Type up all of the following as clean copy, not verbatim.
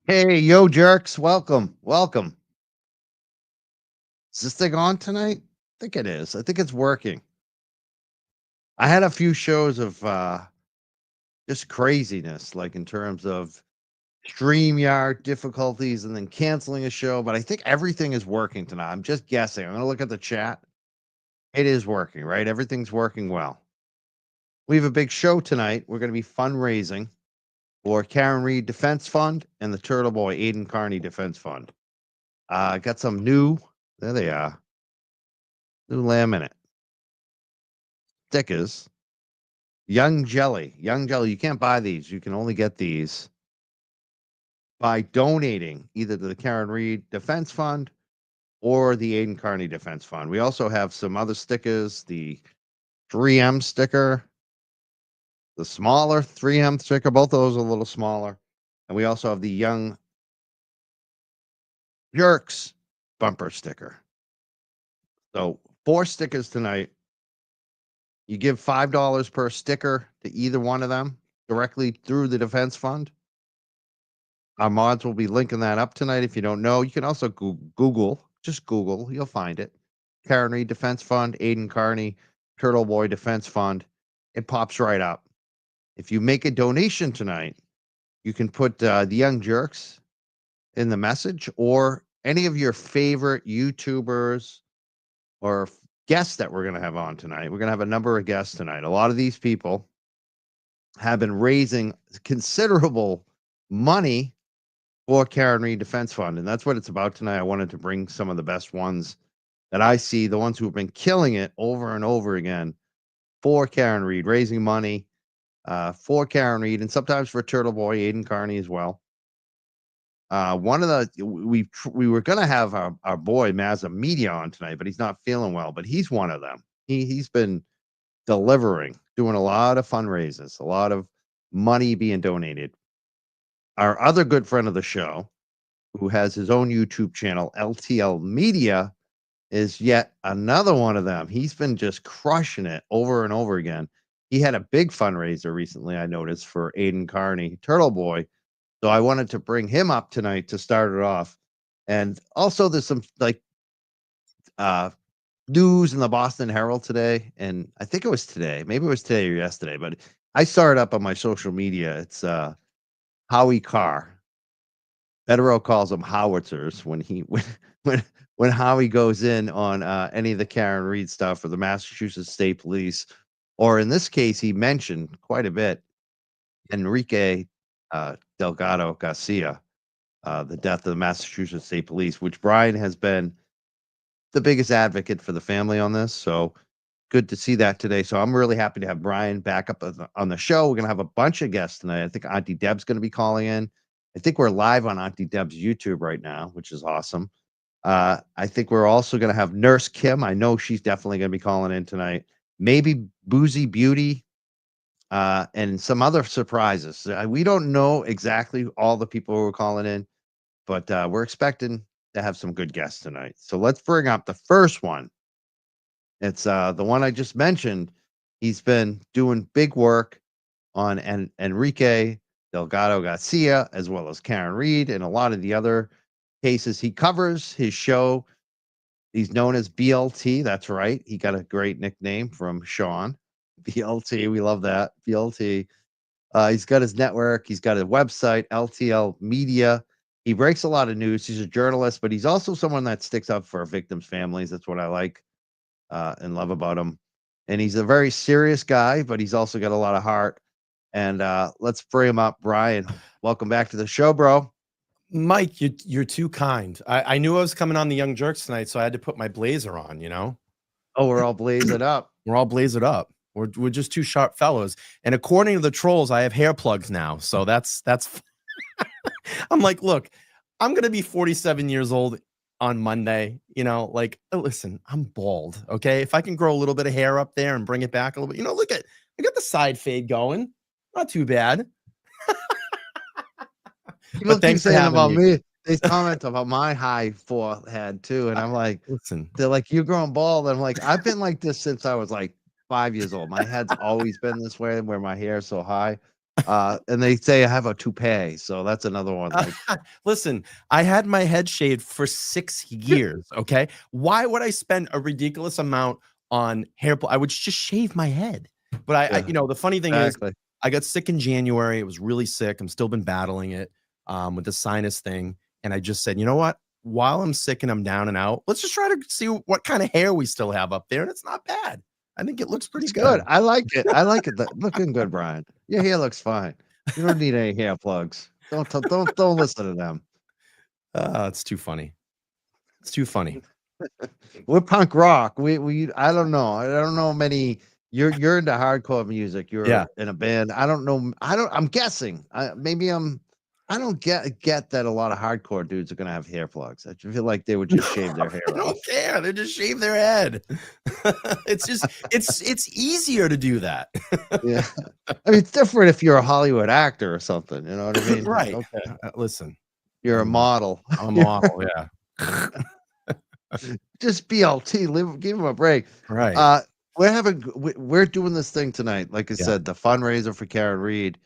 Hey, yo, jerks. Welcome. Welcome. Is this thing on tonight? I think it is. I think it's working. I had a few shows of just craziness, like in terms of StreamYard difficulties and then canceling a show, but I think everything is working tonight. I'm just guessing. I'm going to look at the chat. It is working, right? Everything's working well. We have a big show tonight. We're going to be fundraising for Karen Reed Defense Fund and the Turtle Boy Aiden Carney Defense Fund. Got some new, there they are, new laminate stickers. Young Jelly. Young Jelly. You can't buy these. You can only get these by donating either to the Karen Reed Defense Fund or the Aiden Carney Defense Fund. We also have some other stickers, the 3M sticker, the smaller 3M sticker. Both of those are a little smaller. And we also have the Young Jerks bumper sticker. So 4 stickers tonight. You give $5 per sticker to either one of them directly through the defense fund. Our mods will be linking that up tonight. If you don't know, you can also Google, just Google, you'll find it. Karen Reed Defense Fund, Aiden Carney, Turtle Boy Defense Fund. It pops right up. If you make a donation tonight, you can put the Young Jerks in the message or any of your favorite YouTubers or guests that we're going to have on tonight. We're going to have a number of guests tonight. A lot of these people have been raising considerable money for Karen Reed Defense Fund, and that's what it's about tonight. I wanted to bring some of the best ones that I see, the ones who have been killing it over and over again for Karen Reed, raising money for Karen Reed, and sometimes for Turtle Boy Aiden Carney as well. One of the we were gonna have our boy Mazza Media on tonight, but he's not feeling well. But he's one of them. He's been delivering, doing a lot of fundraisers, a lot of money being donated. Our other good friend of the show, who has his own YouTube channel, LTL Media, is yet another one of them. He's been just crushing it over and over again. He had a big fundraiser recently, I noticed, for Aiden Carney, Turtle Boy. So I wanted to bring him up tonight to start it off. And also there's some like news in the Boston Herald today. And I think it was today. Maybe it was today or yesterday, but I started up on my social media. It's Howie Carr. Federal calls them howitzers when he when Howie goes in on any of the Karen Reed stuff or the Massachusetts State Police, or in this case, he mentioned quite a bit Enrique Delgado Garcia, the death of the Massachusetts State Police, which Brian has been the biggest advocate for the family on this. So good to see that today. So I'm really happy to have Brian back up on the show. We're going to have a bunch of guests tonight. I think Auntie Deb's going to be calling in. I think we're live on Auntie Deb's YouTube right now, which is awesome. I think we're also going to have Nurse Kim. I know she's definitely going to be calling in tonight. Maybe Boozey Beauty and some other surprises. We don't know exactly all the people who are calling in, but we're expecting to have some good guests tonight. So let's bring up the first one. It's the one I just mentioned. He's been doing big work on Enrique Delgado Garcia, as well as Karen Reed, and a lot of the other cases he covers. His show, he's known as BLT. That's right. He got a great nickname from Sean. BLT. We love that. BLT. He's got his network. He's got a website, LTL Media. He breaks a lot of news. He's a journalist, but he's also someone that sticks up for victims' families. That's what I like and love about him. And he's a very serious guy, but he's also got a lot of heart. And let's bring him up. Brian, welcome back to the show, bro. Mike, you're too kind. I knew I was coming on the Young Jerks tonight, so I had to put my blazer on, you know? Oh, we're all blazing up. We're all blazered up. We're just two sharp fellows. And according to the trolls, I have hair plugs now. So that's I'm like, look, I'm gonna be 47 years old on Monday. You know, like, listen, I'm bald. Okay. If I can grow a little bit of hair up there and bring it back a little bit, look at I got the side fade going. Not too bad. People But keep thanks for saying having about me. me. They comment about my high forehead too, and I'm like, Listen, they're like, "You're growing bald." I'm like, I've been like this since I was like 5 years old. My head's always been this way, where my hair is so high. And they say I have a toupee, so that's another one. Like, Listen, I had my head shaved for 6 years. Okay, why would I spend a ridiculous amount on hair? I would just shave my head. But yeah, the funny thing is, exactly. I got sick in January. It was really sick. I'm still been battling it with the sinus thing, and I just said, you know what? While I'm sick and I'm down and out, let's just try to see what kind of hair we still have up there, and it's not bad. I think it looks pretty It's good. good. I like it. I like it. Looking good, Brian. Your hair looks fine. You don't need any hair plugs. Don't listen to them. It's too funny. It's too funny. We're punk rock. We I don't know. I don't know many. You're into hardcore music. Yeah. You're in a band. I don't know. I'm guessing. I don't get that a lot of hardcore dudes are gonna have hair plugs. I feel like they would just shave their hair I don't off. care. They just shave their head. It's easier to do that. Yeah. I mean, it's different if you're a Hollywood actor or something. You know what I mean? Right. Okay. Listen, You're a model. I'm a model. Yeah. Just BLT. Give him a break. Right. We're doing this thing tonight. Like I Yeah. said, the fundraiser for Karen Reed,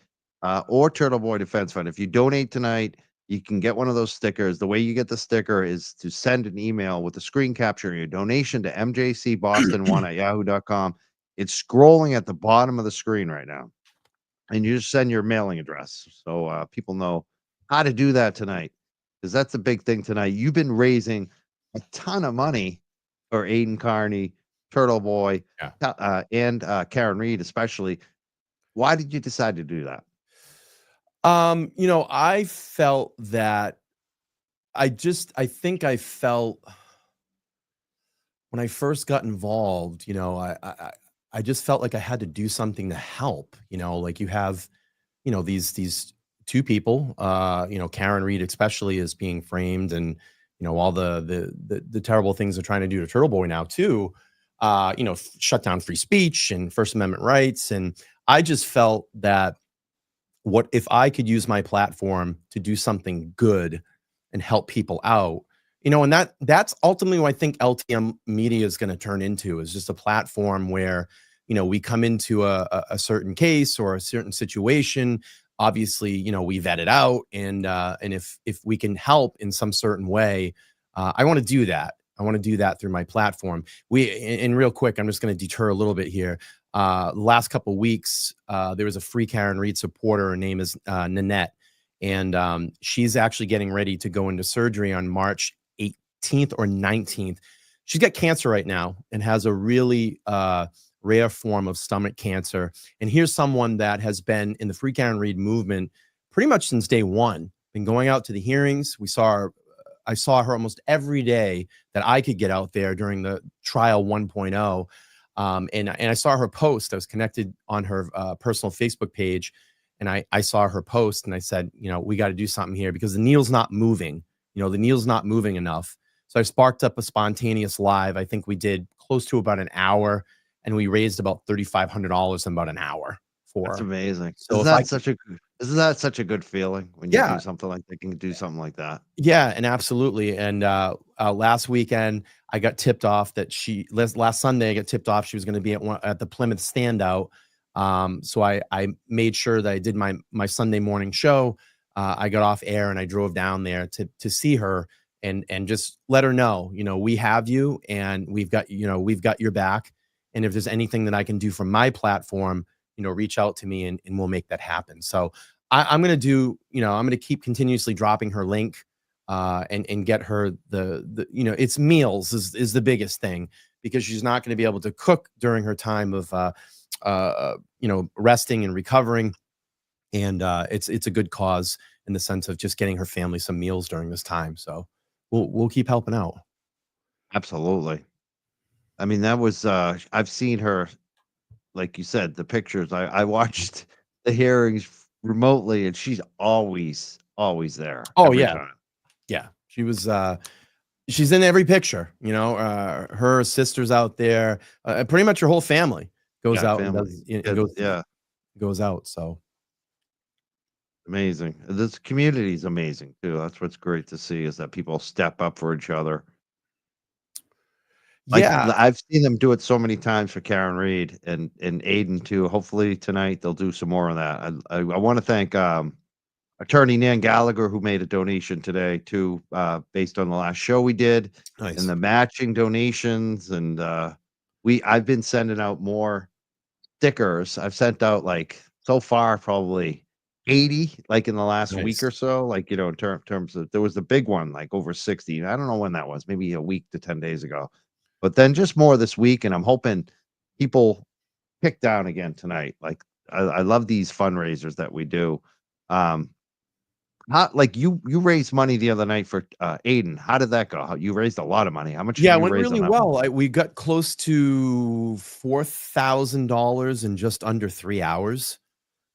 or Turtle Boy Defense Fund. If you donate tonight, you can get one of those stickers. The way you get the sticker is to send an email with a screen capture of your donation to mjcboston1@yahoo.com. It's scrolling at the bottom of the screen right now, and you just send your mailing address so people know how to do that tonight, because that's the big thing tonight. You've been raising a ton of money for Aiden Carney, Turtle Boy, Yeah. and Karen Reed, especially. Why did you decide to do that? I felt that I think I felt when I first got involved, I just felt like I had to do something to help. Like you have, these two people, Karen Reed especially is being framed, and all the terrible things they're trying to do to Turtle Boy now too. Shut down free speech and First Amendment rights, and I just felt that what if I could use my platform to do something good and help people out, and that's ultimately what I think LTM media is going to turn into, is just a platform where, we come into a certain case or a certain situation. Obviously, we vet it out, and if we can help in some certain way, I want to do that. I want to do that through my platform. And real quick, I'm just going to deter a little bit here. Last couple of weeks, there was a free Karen Reed supporter. Her name is Nanette, and she's actually getting ready to go into surgery on March 18th or 19th. She's got cancer right now and has a really rare form of stomach cancer. And here's someone that has been in the free Karen Reed movement pretty much since day one. Been going out to the hearings. I saw her almost every day that I could get out there during the trial 1.0. And I saw her post. I was connected on her personal Facebook page, and I saw her post, and I said, we got to do something here because the needle's not moving. The needle's not moving enough. So I sparked up a spontaneous live. I think we did close to about an hour, and we raised about $3,500 in about an hour for That's her. amazing. So if I Isn't that such a good feeling when you yeah, do something like that? Can do something like that. yeah, and absolutely. And last weekend, I got tipped off that last Sunday, I got tipped off she was going to be at the Plymouth Standout. So I made sure that I did my Sunday morning show. I got off air and I drove down there to see her and just let her know, we have you, and we've got your back. And if there's anything that I can do from my platform, reach out to me, and we'll make that happen. So I'm going to I'm going to keep continuously dropping her link, and get her it's meals is the biggest thing, because she's not going to be able to cook during her time of, resting and recovering. And it's a good cause in the sense of just getting her family some meals during this time. So we'll keep helping out. Absolutely. I mean, that was I've seen her, like you said, the pictures. I watched the hearings remotely, and she's always there Oh every yeah. time. Yeah. She's in every picture, her sister's out there, pretty much her whole family goes Yeah, out and family. does and Kids, yeah, goes out. So amazing. This community is amazing too. That's what's great to see, is that people step up for each other. Like, Yeah. I've seen them do it so many times for Karen Reed and Aiden too. Hopefully tonight they'll do some more of that. I wanna thank, Attorney Nan Gallagher, who made a donation today too, based on the last show we did and Nice. the matching donations, and, I've been sending out more stickers. I've sent out, like, so far, probably 80, like, in the last week Nice. or so, like, in terms of there was the big one, like, over 60. I don't know when that was, maybe a week to 10 days ago. But then just more this week, and I'm hoping people pick down again tonight. Like, I love these fundraisers that we do. Um, how like, you raised money the other night for, Aiden. How did that go? How you raised a lot of money. How much did Yeah, it you went raise on really that one? well. We got close to $4,000 in just under 3 hours.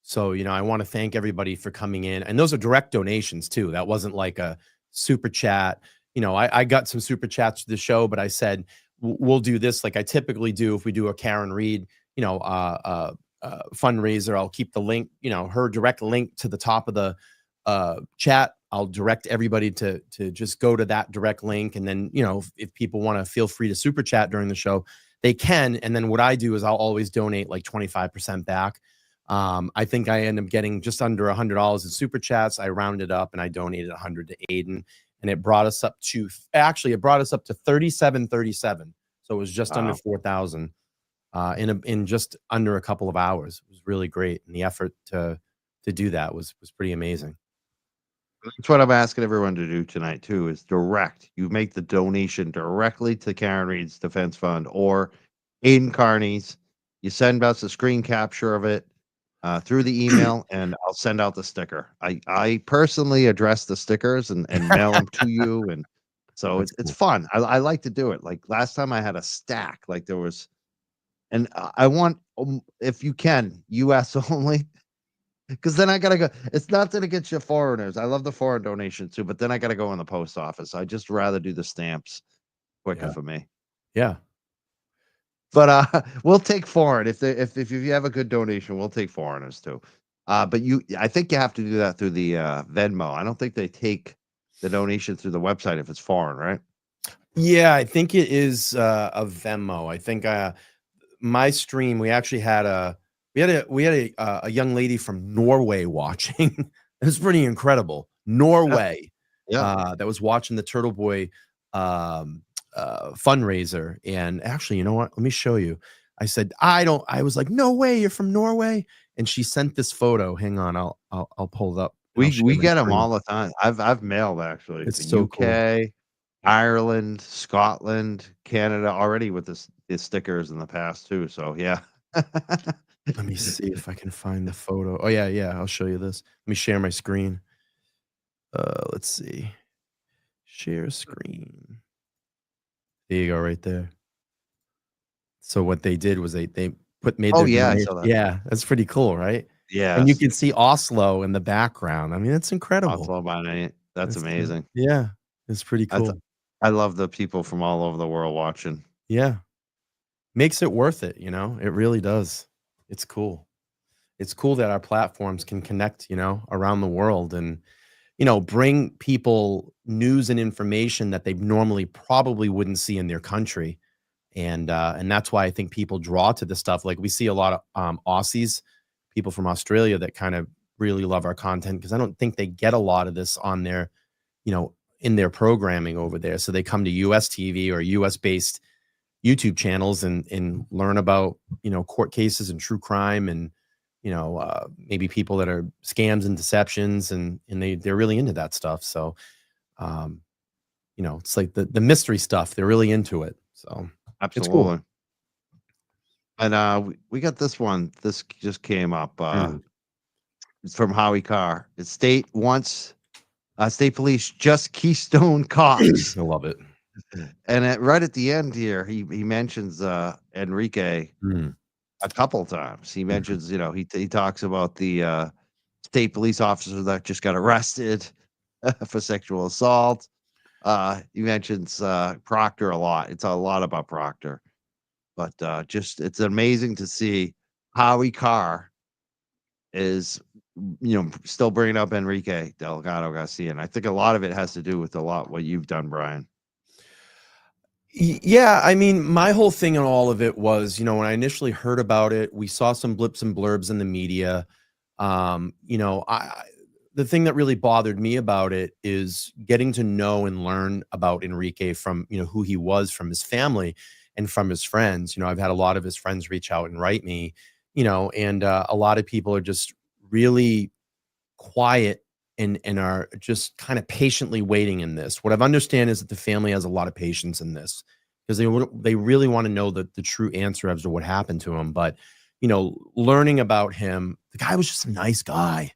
So, I want to thank everybody for coming in. And those are direct donations too. That wasn't like a super chat. I got some super chats to the show, but I said, We'll do this like I typically do if we do a Karen Reed, fundraiser. I'll keep the link, her direct link to the top of the chat. I'll direct everybody to just go to that direct link. And then, if people want to feel free to super chat during the show, they can. And then what I do is I'll always donate like 25% back. I think I end up getting just under $100 in super chats. I rounded up and I donated 100 to Aiden, and it brought us up to 3737. So it was just under Wow. 4,000 in just under a couple of hours. It was really great, and the effort to do that was pretty amazing. That's what I'm asking everyone to do tonight too, is direct. You make the donation directly to Karen Reed's Defense Fund or Aiden Carney's. You send us a screen capture of it through the email, and I'll send out the sticker. I personally address the stickers and mail them to you, and so That's it's cool. fun. I like to do it. Like last time, I had a stack. Like there was, and I want if you can, U.S. only. Because then I gotta go. It's not that it gets you foreigners. I love the foreign donations too, but then I gotta go in the post office. I just rather do the stamps quicker Yeah. for me. Yeah. But we'll take foreign if you have a good donation, we'll take foreigners too. But I think you have to do that through the Venmo. I don't think they take the donation through the website if it's foreign, right? Yeah, I think it is a Venmo. I think my stream, we actually had a young lady from Norway watching. It was pretty incredible. Yeah. Norway, Yeah. that was watching the Turtle Boy fundraiser. And actually, you know what? Let me show you. I was like, no way, you're from Norway. And she sent this photo. Hang on, I'll pull it up and I'll share We my get them screen. all the time. I've mailed actually It's the so cool. UK, Ireland, Scotland, Canada already with the stickers in the past too. So yeah. Let me see if I can find the photo. Oh yeah, yeah, I'll show you this. Let me share my screen. Let's see. Share screen. There you go, right there. So what they did was they made Oh their yeah, I donation. saw that. Yeah, that's pretty cool, right? And you Yes. can see Oslo in the background. I mean, that's incredible. Oslo by night. That's That's amazing. yeah, it's pretty I th cool. I love the people from all over the world watching. Yeah, makes it worth it. It really does. It's cool. It's cool that our platforms can connect, around the world and bring people news and information that they normally probably wouldn't see in their country. And that's why I think people draw to this stuff. Like we see a lot of Aussies, people from Australia that kind of really love our content because I don't think they get a lot of this on their, in their programming over there. So they come to US TV or US based YouTube channels and learn about, court cases and true crime and, maybe people that are scams and deceptions and they're really into that stuff. So, um, it's like the mystery stuff. They're really into it. So it's cool. Absolutely. And, we got this one. This just came up, Mm, it's from Howie Carr. The state police just Keystone cops. I love it. And right at the end here, he mentions, Enrique Mm, a couple times. He mhm. mentions, he talks about the, state police officer that just got arrested for sexual assault. He mentions, Proctor a lot. It's a lot about Proctor. But, just it's amazing to see Howie Carr is, still bringing up Enrique Delgado Garcia, and I think a lot of it has to do with a lot what you've done, Brian. Yeah, I mean, my whole thing in all of it was, when I initially heard about it, we saw some blips and blurbs in the media. The thing that really bothered me about it is getting to know and learn about Enrique from, who he was, from his family and from his friends. I've had a lot of his friends reach out and write me, and a lot of people are just really quiet and are just kind of patiently waiting in this. What I've understand is that the family has a lot of patience in this because they really want to know the true answer as to what happened to him. But learning about him, the guy was just a nice guy,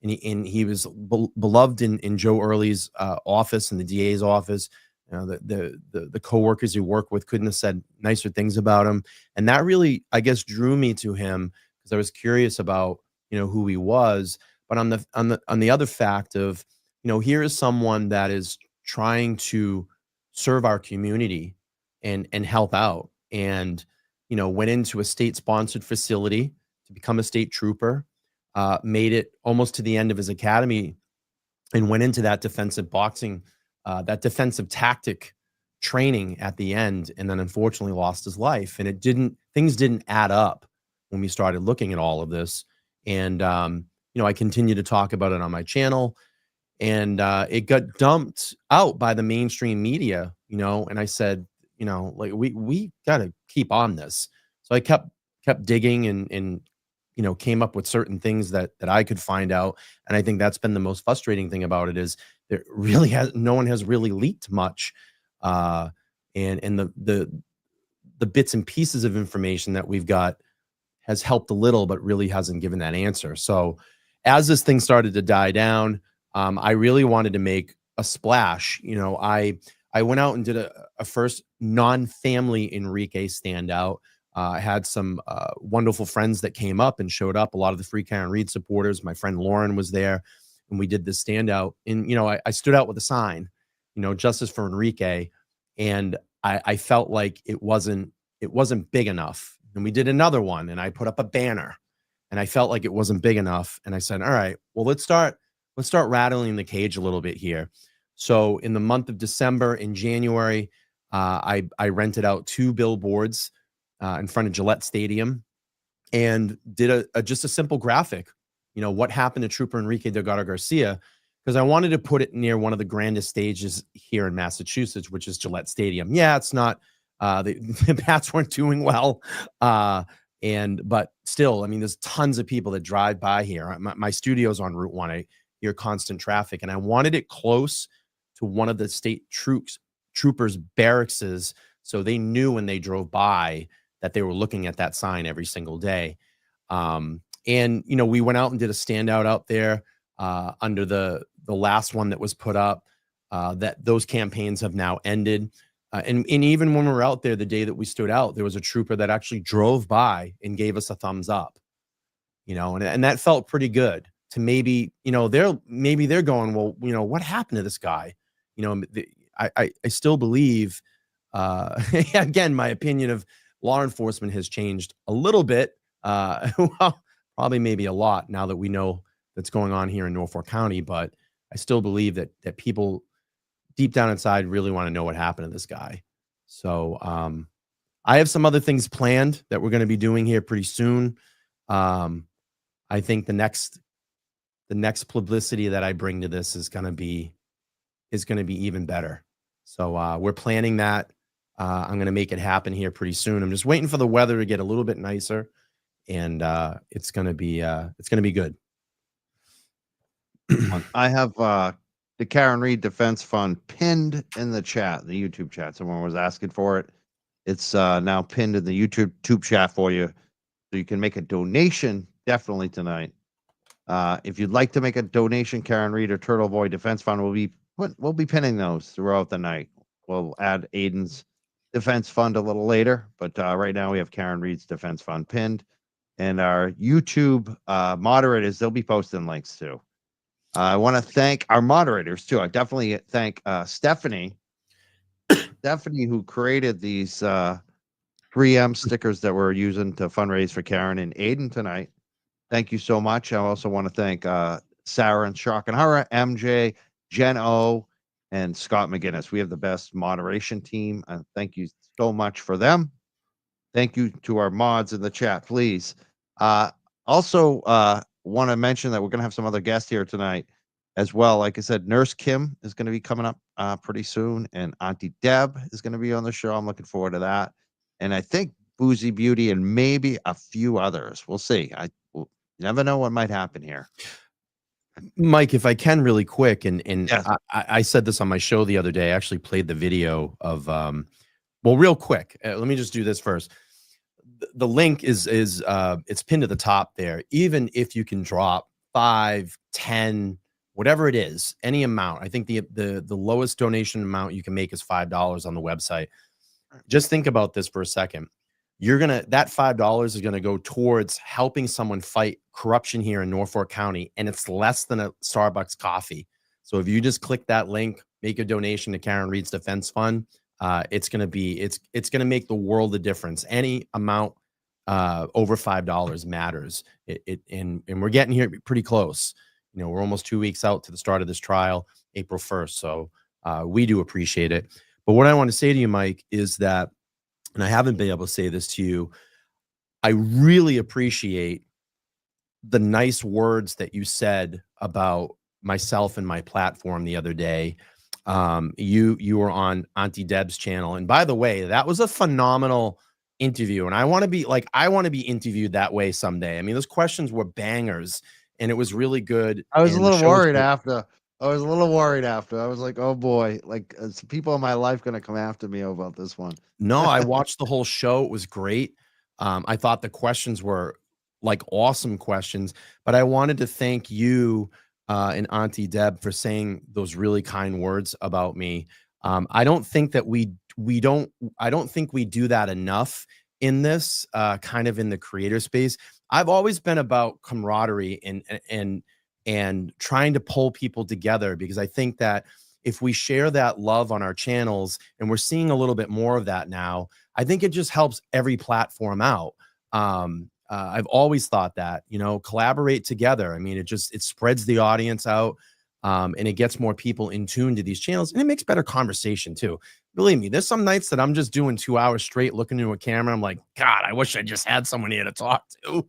and he was beloved in Joe Early's office and the DA's office. The coworkers he worked with couldn't have said nicer things about him, and that really, I guess, drew me to him because I was curious about who he was. But on the other fact of, here is someone that is trying to serve our community and help out, and went into a state sponsored facility to become a state trooper, made it almost to the end of his academy, and went into that defensive boxing, that defensive tactic training at the end, and then unfortunately lost his life. And things didn't add up when we started looking at all of this. And I continue to talk about it on my channel, and it got dumped out by the mainstream media, and I said, like, we got to keep on this. So I kept digging and came up with certain things that I could find out. And I think that's been the most frustrating thing about it is there really no one has really leaked much. And the bits and pieces of information that we've got has helped a little, but really hasn't given that answer. So as this thing started to die down, I really wanted to make a splash. I went out and did a first non-family Enrique standout. I had some wonderful friends that came up and showed up. A lot of the Free Karen Reed supporters. My friend Lauren was there, and we did this standout. And I stood out with a sign, Justice for Enrique, and I felt like it wasn't big enough. And we did another one, and I put up a banner, and I felt like it wasn't big enough. And I said, all right, well, let's start rattling the cage a little bit here. So in the month of December and January, I rented out 2 billboards in front of Gillette Stadium and did just a simple graphic, what happened to Trooper Enrique Delgado Garcia, because I wanted to put it near one of the grandest stages here in Massachusetts, which is Gillette Stadium. Yeah, it's not, the Pats weren't doing well. But still, I mean, there's tons of people that drive by here. My studio's on Route 1. I hear constant traffic, and I wanted it close to one of the state troopers' barracks, so they knew when they drove by that they were looking at that sign every single day. And we went out and did a standout out there under the last one that was put up. That those campaigns have now ended. And even when we were out there, the day that we stood out, there was a trooper that actually drove by and gave us a thumbs up, and that felt pretty good to maybe, they're going, well, what happened to this guy? I still believe, again, my opinion of law enforcement has changed a little bit. Well, probably maybe a lot now that we know that's going on here in Norfolk County, but I still believe that people deep down inside really want to know what happened to this guy. So I have some other things planned that we're going to be doing here pretty soon. I think the next publicity that I bring to this is going to be even better. So we're planning that. I'm going to make it happen here pretty soon. I'm just waiting for the weather to get a little bit nicer, and it's going to be good. I have the Karen Reed Defense Fund pinned in the chat, the YouTube chat. Someone was asking for it. It's now pinned in the YouTube chat for you, so you can make a donation definitely tonight. If you'd like to make a donation, Karen Reed or Turtle Boy Defense Fund we'll be pinning those throughout the night. We'll add Aiden's Defense Fund a little later, but right now we have Karen Reed's Defense Fund pinned, and our YouTube moderators, they'll be posting links too. I want to thank our moderators too. I definitely thank Stephanie, who created these 3M stickers that we're using to fundraise for Karen and Aiden tonight. Thank you so much. I also want to thank Sarah and Shock and Horror, MJ, Jen O, and Scott McGinnis. We have the best moderation team. Thank you so much for them. Thank you to our mods in the chat, please. Also, want to mention that we're going to have some other guests here tonight as well. Like I said, Nurse Kim is going to be coming up pretty soon, and Auntie Deb is going to be on the show. I'm looking forward to that. And I think Boozey Beauty and maybe a few others. We'll see. You never know what might happen here. Mike, if I can really quick, and Yes. I said this on my show the other day. I actually played the video of well, real quick. Let me just do this first. The link is it's pinned to the top there. Even if you can drop 5, 10, whatever it is, any amount. I think the lowest donation amount you can make is $5 on the website. Just think about this for a second. That $5 is gonna go towards helping someone fight corruption here in Norfolk County, and it's less than a Starbucks coffee. So if you just click that link, make a donation to Karen Reed's Defense Fund, it's gonna make the world a difference. Any amount over $5 matters. And we're getting here pretty close. You know, we're almost 2 weeks out to the start of this trial, April 1st. So we do appreciate it. But what I want to say to you, Mike, is that, and I haven't been able to say this to you, I really appreciate the nice words that you said about myself and my platform the other day. You were on Auntie Deb's channel, and by the way, that was a phenomenal interview, and I want to be interviewed that way someday. I mean, those questions were bangers, and it was really good. I was a and little worried after. I was like, oh boy, like some people in my life going to come after me about this one. No, I watched the whole show. It was great. I thought the questions were like awesome questions, but I wanted to thank you and Auntie Deb for saying those really kind words about me. I don't think that we do that enough in this kind of in the creator space. I've always been about camaraderie and trying to pull people together, because I think that if we share that love on our channels, and we're seeing a little bit more of that now, I think it just helps every platform out. I've always thought that, you know, collaborate together. I mean, it spreads the audience out, and it gets more people in tune to these channels, and it makes better conversation too. Believe me, there's some nights that I'm just doing 2 hours straight looking into a camera. I'm like, God, I wish I just had someone here to talk to.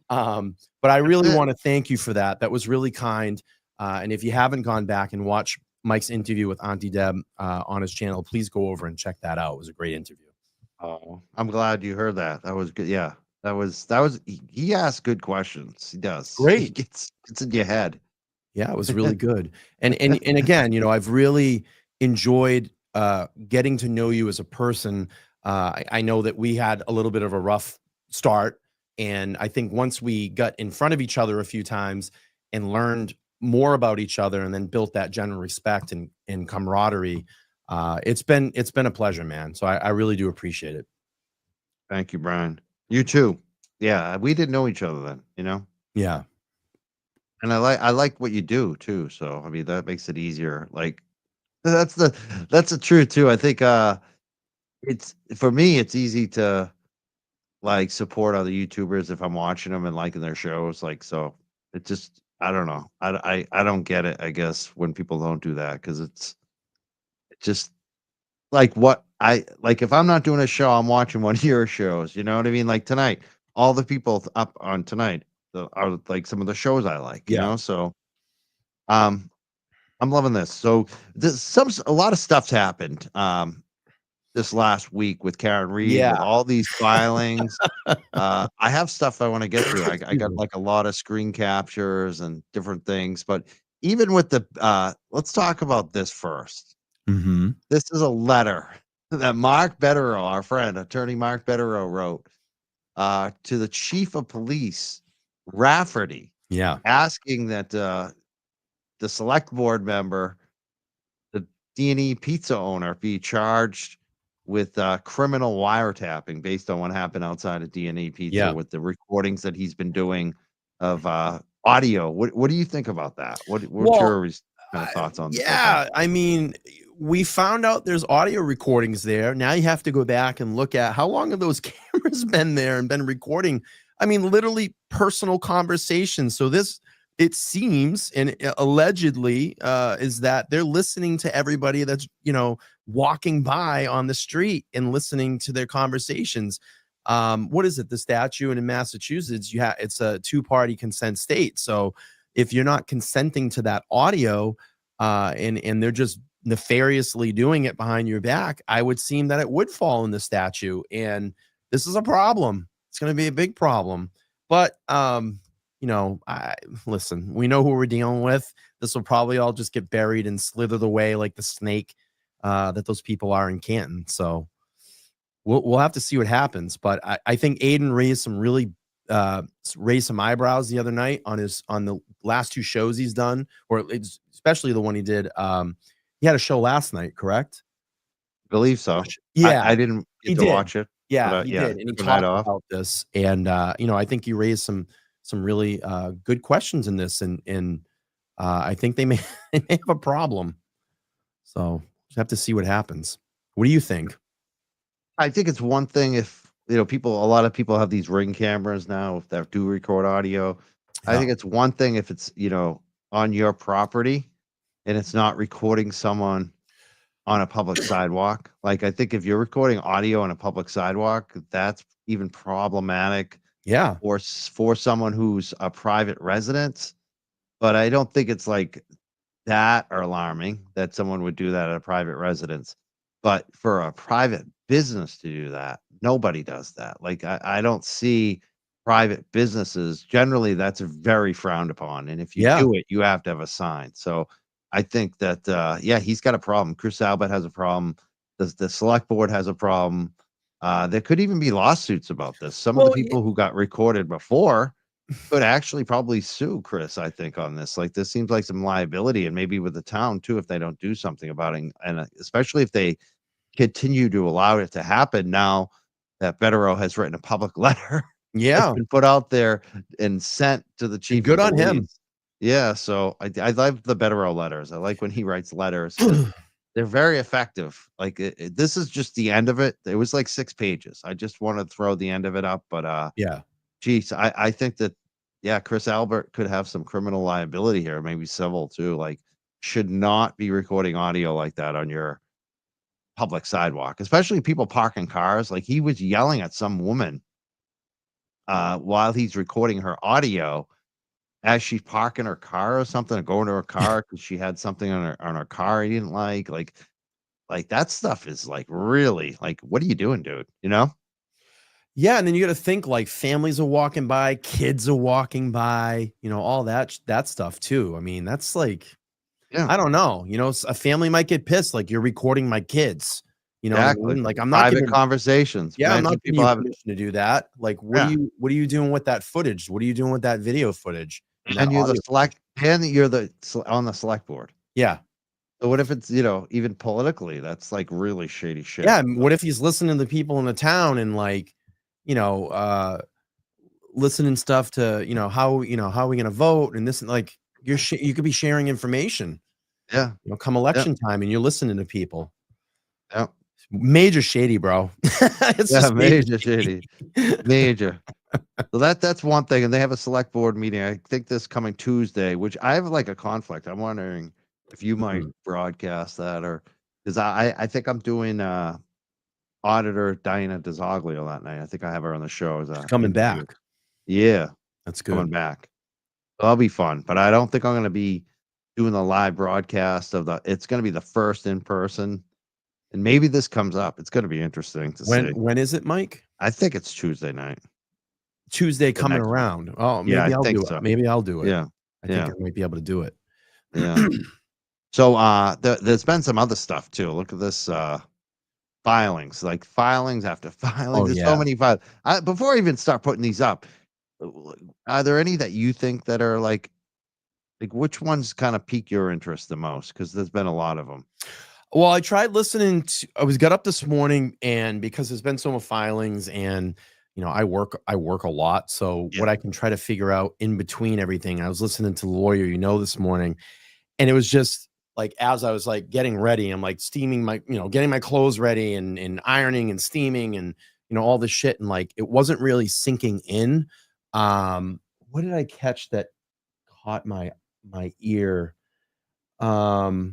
But I really want to thank you for that. That was really kind. And if you haven't gone back and watched Mike's interview with Auntie Deb on his channel, please go over and check that out. It was a great interview. Oh, I'm glad you heard that. That was good. Yeah, that was. He asks good questions. He does. Great. He gets in your head. Yeah, it was really good. And again, you know, I've really enjoyed getting to know you as a person. I know that we had a little bit of a rough start, and I think once we got in front of each other a few times and learned more about each other, and then built that general respect and camaraderie, it's been a pleasure, man. So I really do appreciate it. Thank you, Brian. You too. Yeah, we didn't know each other then, you know? Yeah. And I like what you do too. So I mean, that makes it easier. Like that's the truth too. I think it's, for me, it's easy to like support other YouTubers if I'm watching them and liking their shows. Like, so it just, I don't know. I don't get it, I guess, when people don't do that, because it's just like what I like. If I'm not doing a show, I'm watching one of your shows. You know what I mean? Like tonight, all the people up on tonight are like some of the shows I like. You Yeah. know, so I'm loving this. So a lot of stuff's happened this last week with Karen Reed, with all these filings. I have stuff I want to get to. I got like a lot of screen captures and different things, but even with the let's talk about this first. Mm-hmm. This is a letter that Mark Betterow, our friend, attorney Mark Betterow, wrote to the chief of police, Rafferty, asking that the select board member, the D&E pizza owner, be charged with criminal wiretapping based on what happened outside of D&E Pizza with the recordings that he's been doing of audio. What do you think about that? What's your kind of thoughts on that? I mean, we found out there's audio recordings there. Now you have to go back and look at how long have those cameras been there and been recording. I mean, literally personal conversations. So this it seems, and allegedly, is that they're listening to everybody that's, walking by on the street and listening to their conversations. What is it? The statute in Massachusetts, it's a two-party consent state. So if you're not consenting to that audio, and they're just nefariously doing it behind your back, I would seem that it would fall in the statute. And this is a problem. It's going to be a big problem. But listen, we know who we're dealing with. This will probably all just get buried and slithered away like the snake that those people are in Canton. So we'll have to see what happens. But I think Aiden raised some eyebrows the other night on the last two shows he's done, or especially the one he did. He had a show last night, correct? I believe so. Yeah, I didn't get to watch it. Yeah, but, he did, and he took a night talked off. about this, and I think he raised some really good questions in this, and I think they may they may have a problem. So just have to see what happens. What do you think? I think it's one thing if a lot of people have these Ring cameras now if they do record audio. I Yeah. think it's one thing if it's on your property and it's not recording someone on a public sidewalk. Like I think if you're recording audio on a public sidewalk, that's even problematic. Yeah. Or for someone who's a private resident. But I don't think it's like that or alarming that someone would do that at a private residence. But for a private business to do that, nobody does that. Like I don't see private businesses. Generally, that's very frowned upon. And if you Yeah. do it, you have to have a sign. So I think that he's got a problem. Chris Albert has a problem. The select board has a problem. There could even be lawsuits about this. Some of the people who got recorded before could actually probably sue Chris, I think, on this. Like, this seems like some liability, and maybe with the town too, if they don't do something about it, and especially if they continue to allow it to happen now that Bettero has written a public letter that's Yeah. been put out there and sent to the chief Good of on him. police. Yeah, so I love the Bettero letters. I like when he writes letters 'cause they're very effective. Like, this is just the end of it. It was like 6 pages. I just wanna throw the end of it up, but, Yeah. geez, I think that, yeah, Chris Albert could have some criminal liability here, maybe civil too. Like, should not be recording audio like that on your public sidewalk, especially people parking cars. Like, he was yelling at some woman while he's recording her audio as she's parking her car or something, or going to her car because she had something on her car he didn't like. Like that stuff is like really like, what are you doing, dude? Yeah, and then you got to think like families are walking by, kids are walking by, all that stuff too. I mean, that's like, Yeah, I don't know, a family might get pissed, like you're recording my kids. You know what I exactly. mean? Like I'm not Private giving, conversations. yeah, I'm Imagine not giving people you have, permission to do that. Like, yeah, what are you doing with that footage? What are you doing with that video footage and that and you're the audio? select, and you're on the select board. Yeah. So what if it's, even politically, that's like really shady shit. Yeah. And what if he's listening to the people in the town and like, you know, uh, listening stuff to, how are we going to vote? And this, like, you could be sharing information, Yeah, come yeah, election time and you're listening to people. yeah. Major shady, bro. It's Yeah, just major shady. Major. So that's one thing, and they have a select board meeting, I think this coming Tuesday, which I have, like, a conflict. I'm wondering if you might Mhm. broadcast that, or because I think I'm doing, Auditor Diana DeZoglio that night. I think I have her on the show as She's a coming interview. back. Yeah, That's coming good. back. That'll be fun, but I don't think I'm gonna be doing the live broadcast it's gonna be the first in person, and maybe this comes up. It's gonna be interesting to see. When is it, Mike? I think it's Tuesday night. Tuesday The coming next one. around. Oh, Yeah, I maybe I'll think do it. so. Maybe I'll do it. Yeah. I think Yeah. I might be able to do it. Yeah. So, there's been some other stuff too. Look at this, filings, like filings after filings. Oh, There's so yeah. many before I even start putting these up, are there any that you think that are like which ones kinda pique your interest the most? Because 'Cause there's been a lot of them. Well, I tried listening to got up this morning and because there's been so many filings and I work a lot. So Yeah. what I can try to figure out in between everything, I was listening to the lawyer, this morning, and it was just like as I was like getting ready, I'm like steaming getting my clothes ready and ironing and steaming and all this shit. And like it wasn't really sinking in. What did I catch that caught my ear. Oh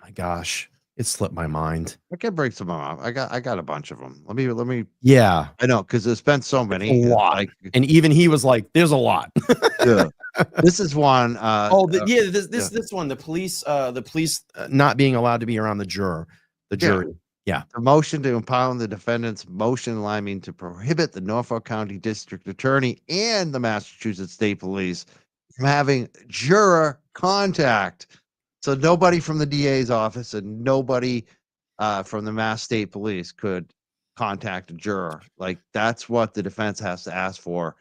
my gosh, it slipped my mind. I can bring some off. I got a bunch of them. Let me. Yeah, I know because there's been so it's a many. It's lot. like, And even he was like, "There's a lot." yeah. This is one. Oh, yeah, this one, the police not being allowed to be around the jury. Yeah. Yeah. The motion to impound the defendant's motion aligning to prohibit the Norfolk County District Attorney and the Massachusetts State Police from having juror contact. So nobody from the DA's office and nobody from the Mass State Police could contact a juror. Like that's what the defense has to ask for.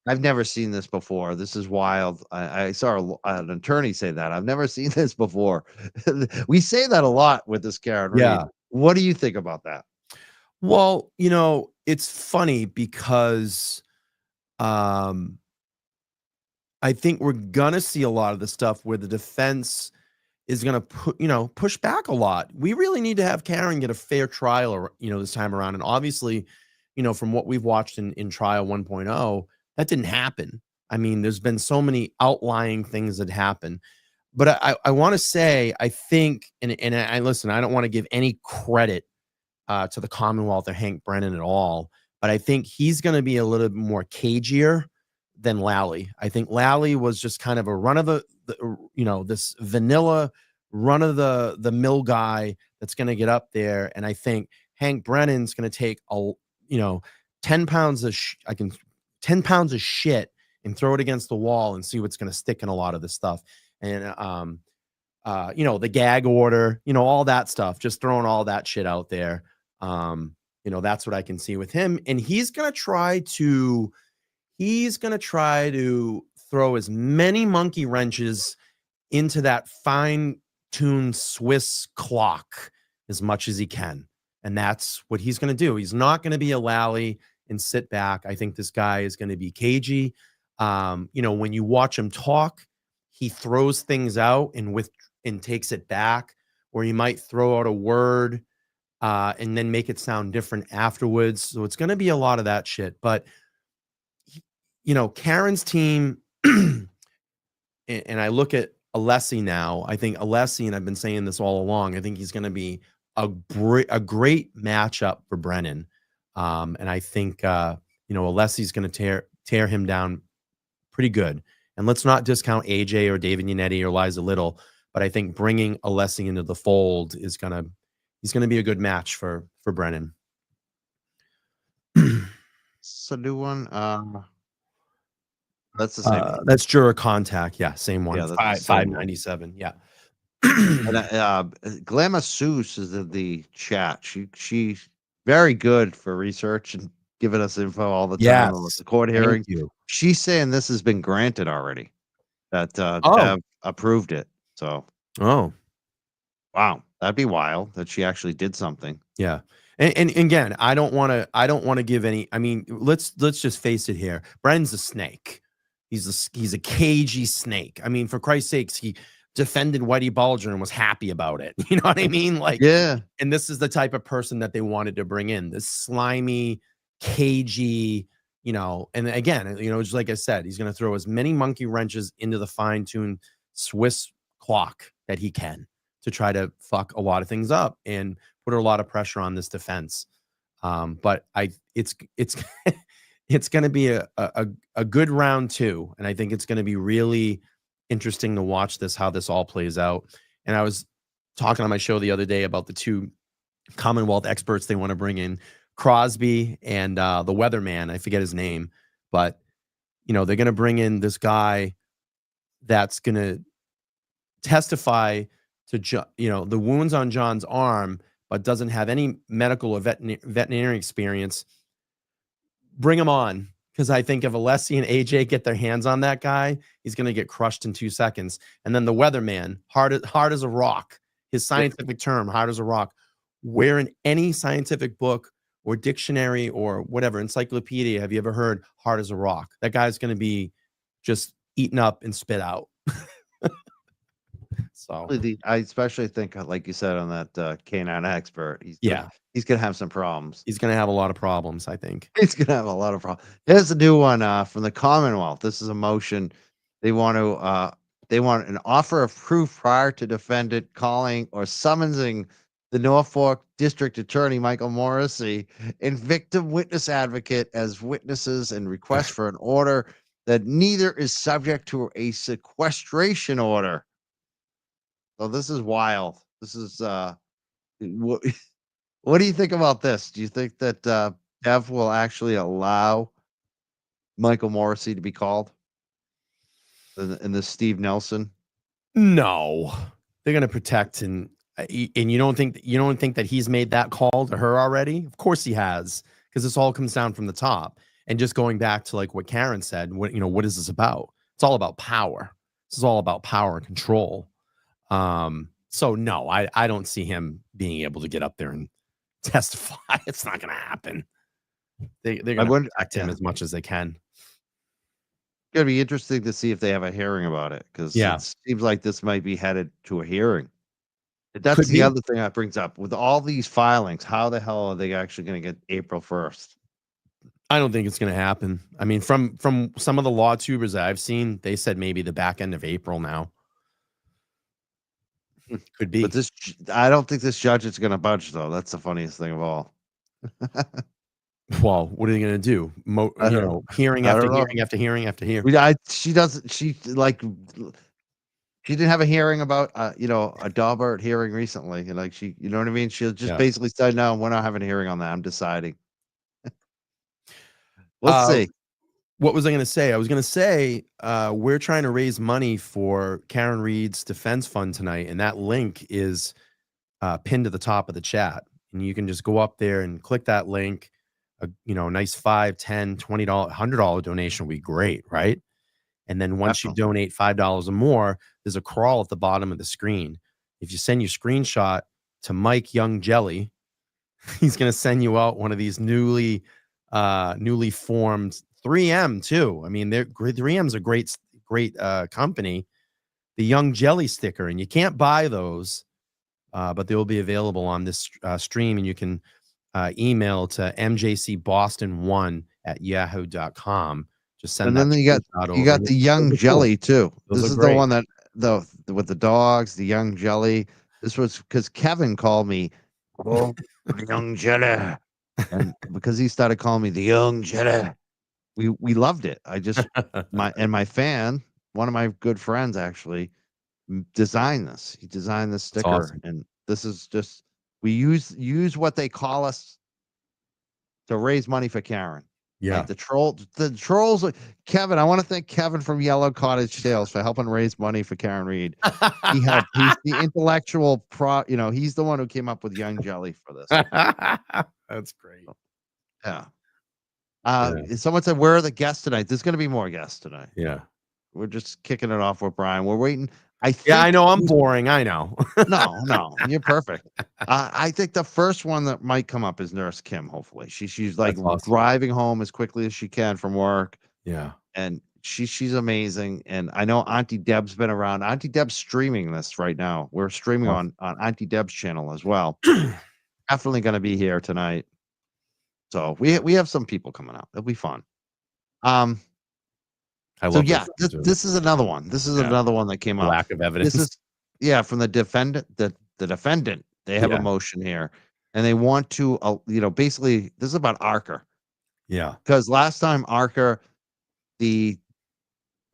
I've never seen this before. This is wild. I saw an attorney say that. I've never seen this before. We say that a lot with this Karen Reed. Yeah. What do you think about that? Well, it's funny because I think we're gonna see a lot of the stuff where the defense is gonna push back a lot. We really need to have Karen get a fair trial, or this time around. And obviously, from what we've watched in trial 1.0, that didn't happen. I mean, there's been so many outlying things that happen. But I want to say, I think, and I listen, I don't want to give any credit to the Commonwealth or Hank Brennan at all, but I think he's going to be a little bit more cagier than Lally. I think Lally was just kind of a run of this vanilla run of the mill guy that's going to get up there. And I think Hank Brennan's going to take 10 pounds of 10 pounds of shit and throw it against the wall and see what's going to stick in a lot of this stuff. And the gag order, all that stuff, just throwing all that shit out there. That's what I can see with him. And he's going to try to throw as many monkey wrenches into that fine-tuned Swiss clock as much as he can. And that's what he's going to do. He's not going to be a Lally and sit back. I think this guy is going to be cagey. When you watch him talk, he throws things out and takes it back, or he might throw out a word and then make it sound different afterwards. So it's going to be a lot of that shit. But Karen's team, and I look at Alessi now. I think Alessi, and I've been saying this all along, I think he's going to be a great matchup for Brennan. And I think Alessi's going to tear him down pretty good. And let's not discount AJ or David Yannetti or Liza Little, but I think bringing Alessi into the fold he's going to be a good match for Brennan. It's a new one. That's the same one. That's juror contact. Yeah, same one. Yeah, that's 597. Yeah. And Glamour Seuss is in the chat. She's very good for research and giving us info all the time on the court hearing. She's saying this has been granted already. That Deb approved it. So wow, that'd be wild that she actually did something. Yeah. And again, I don't want to give any. I mean, let's just face it here. Brennan's a snake. He's a cagey snake. I mean, for Christ's sakes, he defended Whitey Bulger and was happy about it. You know what I mean? Like, yeah. And this is the type of person that they wanted to bring in. This slimy, cagey, and again, just like I said, he's going to throw as many monkey wrenches into the fine-tuned Swiss clock that he can to try to fuck a lot of things up and put a lot of pressure on this defense. But it's it's going to be a good round two. And I think it's going to be really interesting to watch how this all plays out. And I was talking on my show the other day about the two Commonwealth experts they want to bring in, Crosby and the weatherman. I forget his name, but they're going to bring in this guy that's going to testify to the wounds on John's arm, but doesn't have any medical or veterinary experience. Bring him on, because I think if Alessi and AJ get their hands on that guy, he's going to get crushed in 2 seconds. And then the weatherman, hard as a rock, his scientific term, hard as a rock, where in any scientific book or dictionary or whatever, encyclopedia, have you ever heard hard as a rock? That guy's going to be just eaten up and spit out. So I especially think, like you said, on that canine expert, he's gonna have some problems. He's gonna have a lot of problems, I think. He's gonna have a lot of problems. Here's a new one from the Commonwealth. This is a motion They want to they want an offer of proof prior to defendant calling or summoning the Norfolk District Attorney Michael Morrissey and victim witness advocate as witnesses and request for an order that neither is subject to a sequestration order. So this is wild. This is what, what do you think about this? Do you think that Dev will actually allow Michael Morrissey to be called in the Steve Nelson? No, they're going to protect and you don't think that he's made that call to her already? Of course he has, because this all comes down from the top. And just going back to like what Karen said, what is this about? It's all about power. This is all about power and control. So no, I don't see him being able to get up there and testify. It's not going to happen. They're going to protect him as much as they can. It's going to be interesting to see if they have a hearing about it, because it seems like this might be headed to a hearing. That's the other thing that brings up with all these filings. How the hell are they actually going to get April 1st? I don't think it's going to happen. I mean, from some of the law tubers that I've seen, they said maybe the back end of April now. Could be. But I don't think this judge is going to budge, though. That's the funniest thing of all. Well, what are they going to do? Hearing after hearing after hearing after hearing. She didn't have a hearing about a Daubert hearing recently. Like you know what I mean? She'll just basically say, no, we're not having a hearing on that. I'm deciding. We'll see. What was I going to say? I was going to say we're trying to raise money for Karen Reed's defense fund tonight, and that link is pinned to the top of the chat. And you can just go up there and click that link. A nice $5, $10, $20, $100 donation would be great, right? And then once you donate $5 or more, there's a crawl at the bottom of the screen. If you send your screenshot to Mike Young Jelly, he's going to send you out one of these newly formed 3M too. I mean, 3M's a great company. The Young Jelly sticker, and you can't buy those, but they will be available on this stream, and you can email to mjcboston1@yahoo.com. Just send that. And then you got the Young Jelly too. This is the one that with the dogs, the Young Jelly. This was because Kevin called me, oh, Young Jelly, and because he started calling me the Young Jelly, we loved it. I just my fan, one of my good friends actually designed this. He designed this sticker, awesome. And this is just we use what they call us to raise money for Karen. Yeah, like the trolls. Kevin, I want to thank Kevin from Yellow Cottage Tales for helping raise money for Karen Reed. He helped. He's the intellectual he's the one who came up with Young Jelly for this. That's great. Yeah. Someone said, where are the guests tonight? There's going to be more guests tonight. Yeah. We're just kicking it off with Brian. We're waiting. I know I'm boring. I know. No, you're perfect. I think the first one that might come up is Nurse Kim. Hopefully, she's like awesome. Driving home as quickly as she can from work. Yeah, and she's amazing. And I know Auntie Deb's been around. Auntie Deb's streaming this right now. We're streaming on Auntie Deb's channel as well. Definitely going to be here tonight. So we have some people coming out. It'll be fun. This is another one. This is another one that came up. Lack of evidence. This is from the defendant. The defendant. They have a motion here, and they want to basically this is about ARCCA. Yeah, because last time ARCCA, the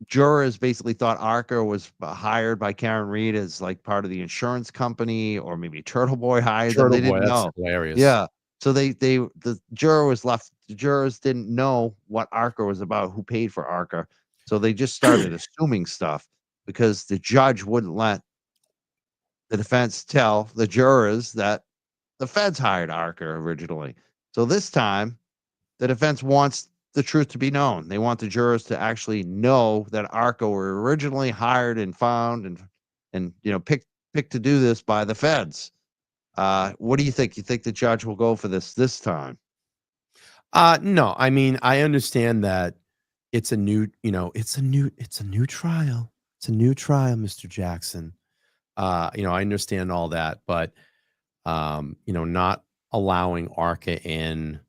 jurors basically thought ARCCA was hired by Karen Reed as like part of the insurance company, or maybe Turtle Boy hired them. They didn't know. Hilarious. Yeah. So the juror was left. The jurors didn't know what ARCCA was about, who paid for ARCCA. So they just started assuming stuff because the judge wouldn't let the defense tell the jurors that the feds hired ARCCA originally. So this time, the defense wants the truth to be known. They want the jurors to actually know that ARCCA were originally hired and found and picked to do this by the feds. What do you think? You think the judge will go for this time? No, I mean, I understand that it's a new trial. It's a new trial, Mr. Jackson. I understand all that, but not allowing ARCCA in,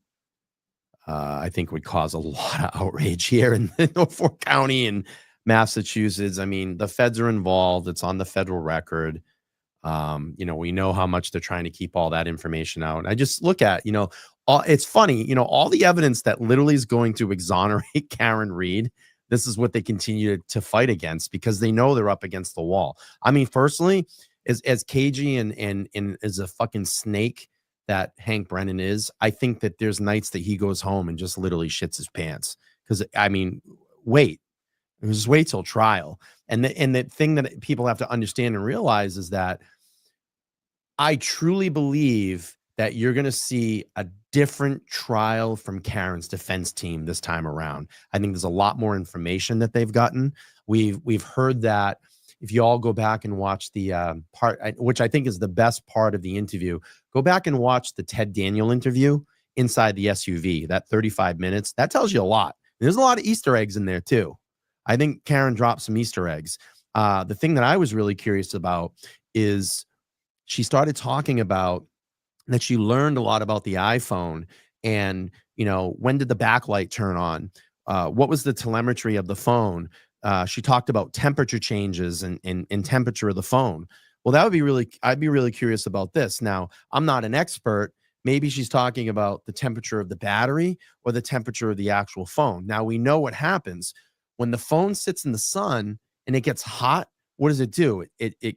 I think would cause a lot of outrage here in Norfolk County and Massachusetts. I mean, the feds are involved. It's on the federal record. We know how much they're trying to keep all that information out. And I just look at, it's funny, all the evidence that literally is going to exonerate Karen Read. This is what they continue to fight against because they know they're up against the wall. I mean, personally, as cagey and as a fucking snake that Hank Brennan is, I think that there's nights that he goes home and just literally shits his pants. Because I mean, just wait till trial. And the thing that people have to understand and realize is that I truly believe that you're going to see a different trial from Karen's defense team this time around. I think there's a lot more information that they've gotten. We've heard that. If you all go back and watch the part, which I think is the best part of the interview, go back and watch the Ted Daniel interview inside the SUV, that 35 minutes. That tells you a lot. There's a lot of Easter eggs in there too. I think Karen dropped some Easter eggs. The thing that I was really curious about is she started talking about that she learned a lot about the iPhone and, when did the backlight turn on? What was the telemetry of the phone? She talked about temperature changes and temperature of the phone. Well, I'd be really curious about this. Now, I'm not an expert. Maybe she's talking about the temperature of the battery or the temperature of the actual phone. Now, we know what happens when the phone sits in the sun and it gets hot. What does it do? It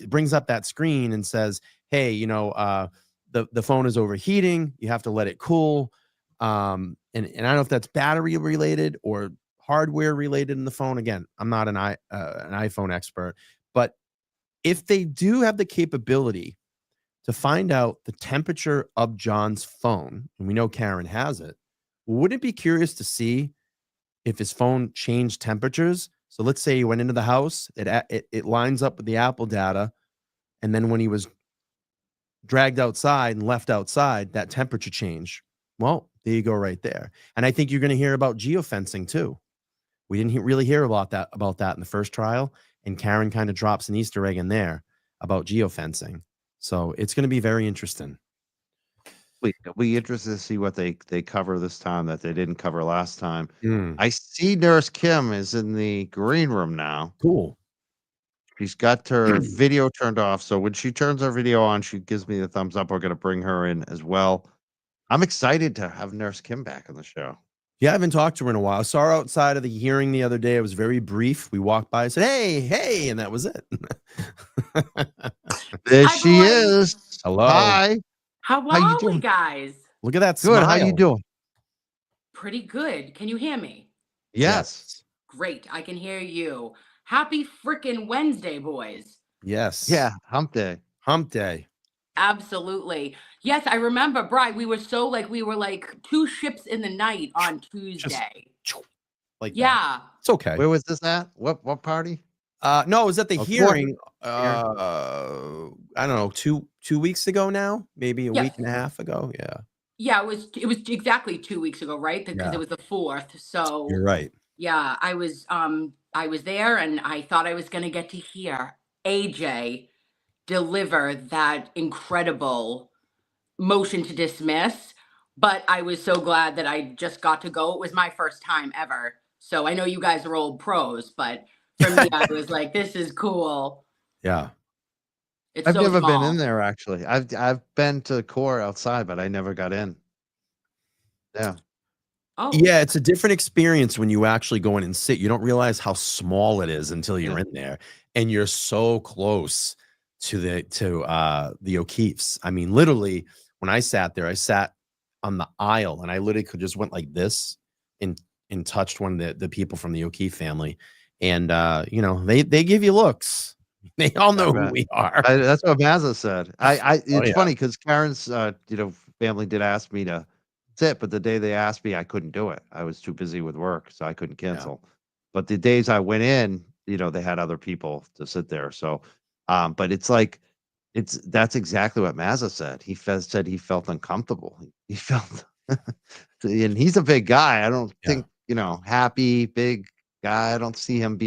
brings up that screen and says, hey, the phone is overheating. You have to let it cool. And I don't know if that's battery related or hardware related in the phone. Again, I'm not an iPhone expert, but if they do have the capability to find out the temperature of John's phone, and we know Karen has it, wouldn't it be curious to see if his phone changed temperatures? So let's say he went into the house, it lines up with the Apple data, and then when he was dragged outside and left outside, that temperature change. Well, there you go right there. And I think you're going to hear about geofencing too. We didn't really hear about that in the first trial, and Karen kind of drops an Easter egg in there about geofencing. So it's going to be very interesting. We interested to see what they cover this time that they didn't cover last time. I see Nurse Kim is in the green room now. Cool. She's got her video turned off. So when she turns her video on, she gives me the thumbs up. We're going to bring her in as well. I'm excited to have Nurse Kim back on the show. Yeah, I haven't talked to her in a while. I saw her outside of the hearing the other day. It was very brief. We walked by and said, hey, and that was it. There she is. Hello. Hi. How are we, guys? Look at that smile. Good. How you doing? Pretty good. Can you hear me? Yes. Great. I can hear you. Happy frickin' Wednesday, boys. Yes. Yeah. Hump day. Hump day. Absolutely. Yes, I remember, Bri, we were like two ships in the night on Tuesday. Like yeah. That. It's okay. Where was this at? What party? No, it was at the hearing. I don't know, two weeks ago now, maybe a week and a half ago. Yeah. Yeah, it was exactly 2 weeks ago, right? Because it was the 4th. So you're right. Yeah, I was there, and I thought I was gonna get to hear AJ deliver that incredible motion to dismiss, but I was so glad that I just got to go. It was my first time ever. So I know you guys are old pros, but for me, I was like, this is cool. Yeah. I've never been in there, actually. I've been to court outside, but I never got in. Yeah. Oh. Yeah, it's a different experience when you actually go in and sit. You don't realize how small it is until you're in there, and you're so close to the O'Keefe's. I mean, literally, when I sat there, I sat on the aisle, and I literally just went like this and touched one of the people from the O'Keefe family, and they give you looks. They all know who we are. That's what Mazza said. It's funny because Karen's family did ask me to sit, but the day they asked me, I couldn't do it. I was too busy with work, so I couldn't cancel. Yeah. But the days I went in, they had other people to sit there. So, but it's like, that's exactly what Mazza said. He said he felt uncomfortable. He felt, and he's a big guy. I don't think, happy, big guy. I don't see him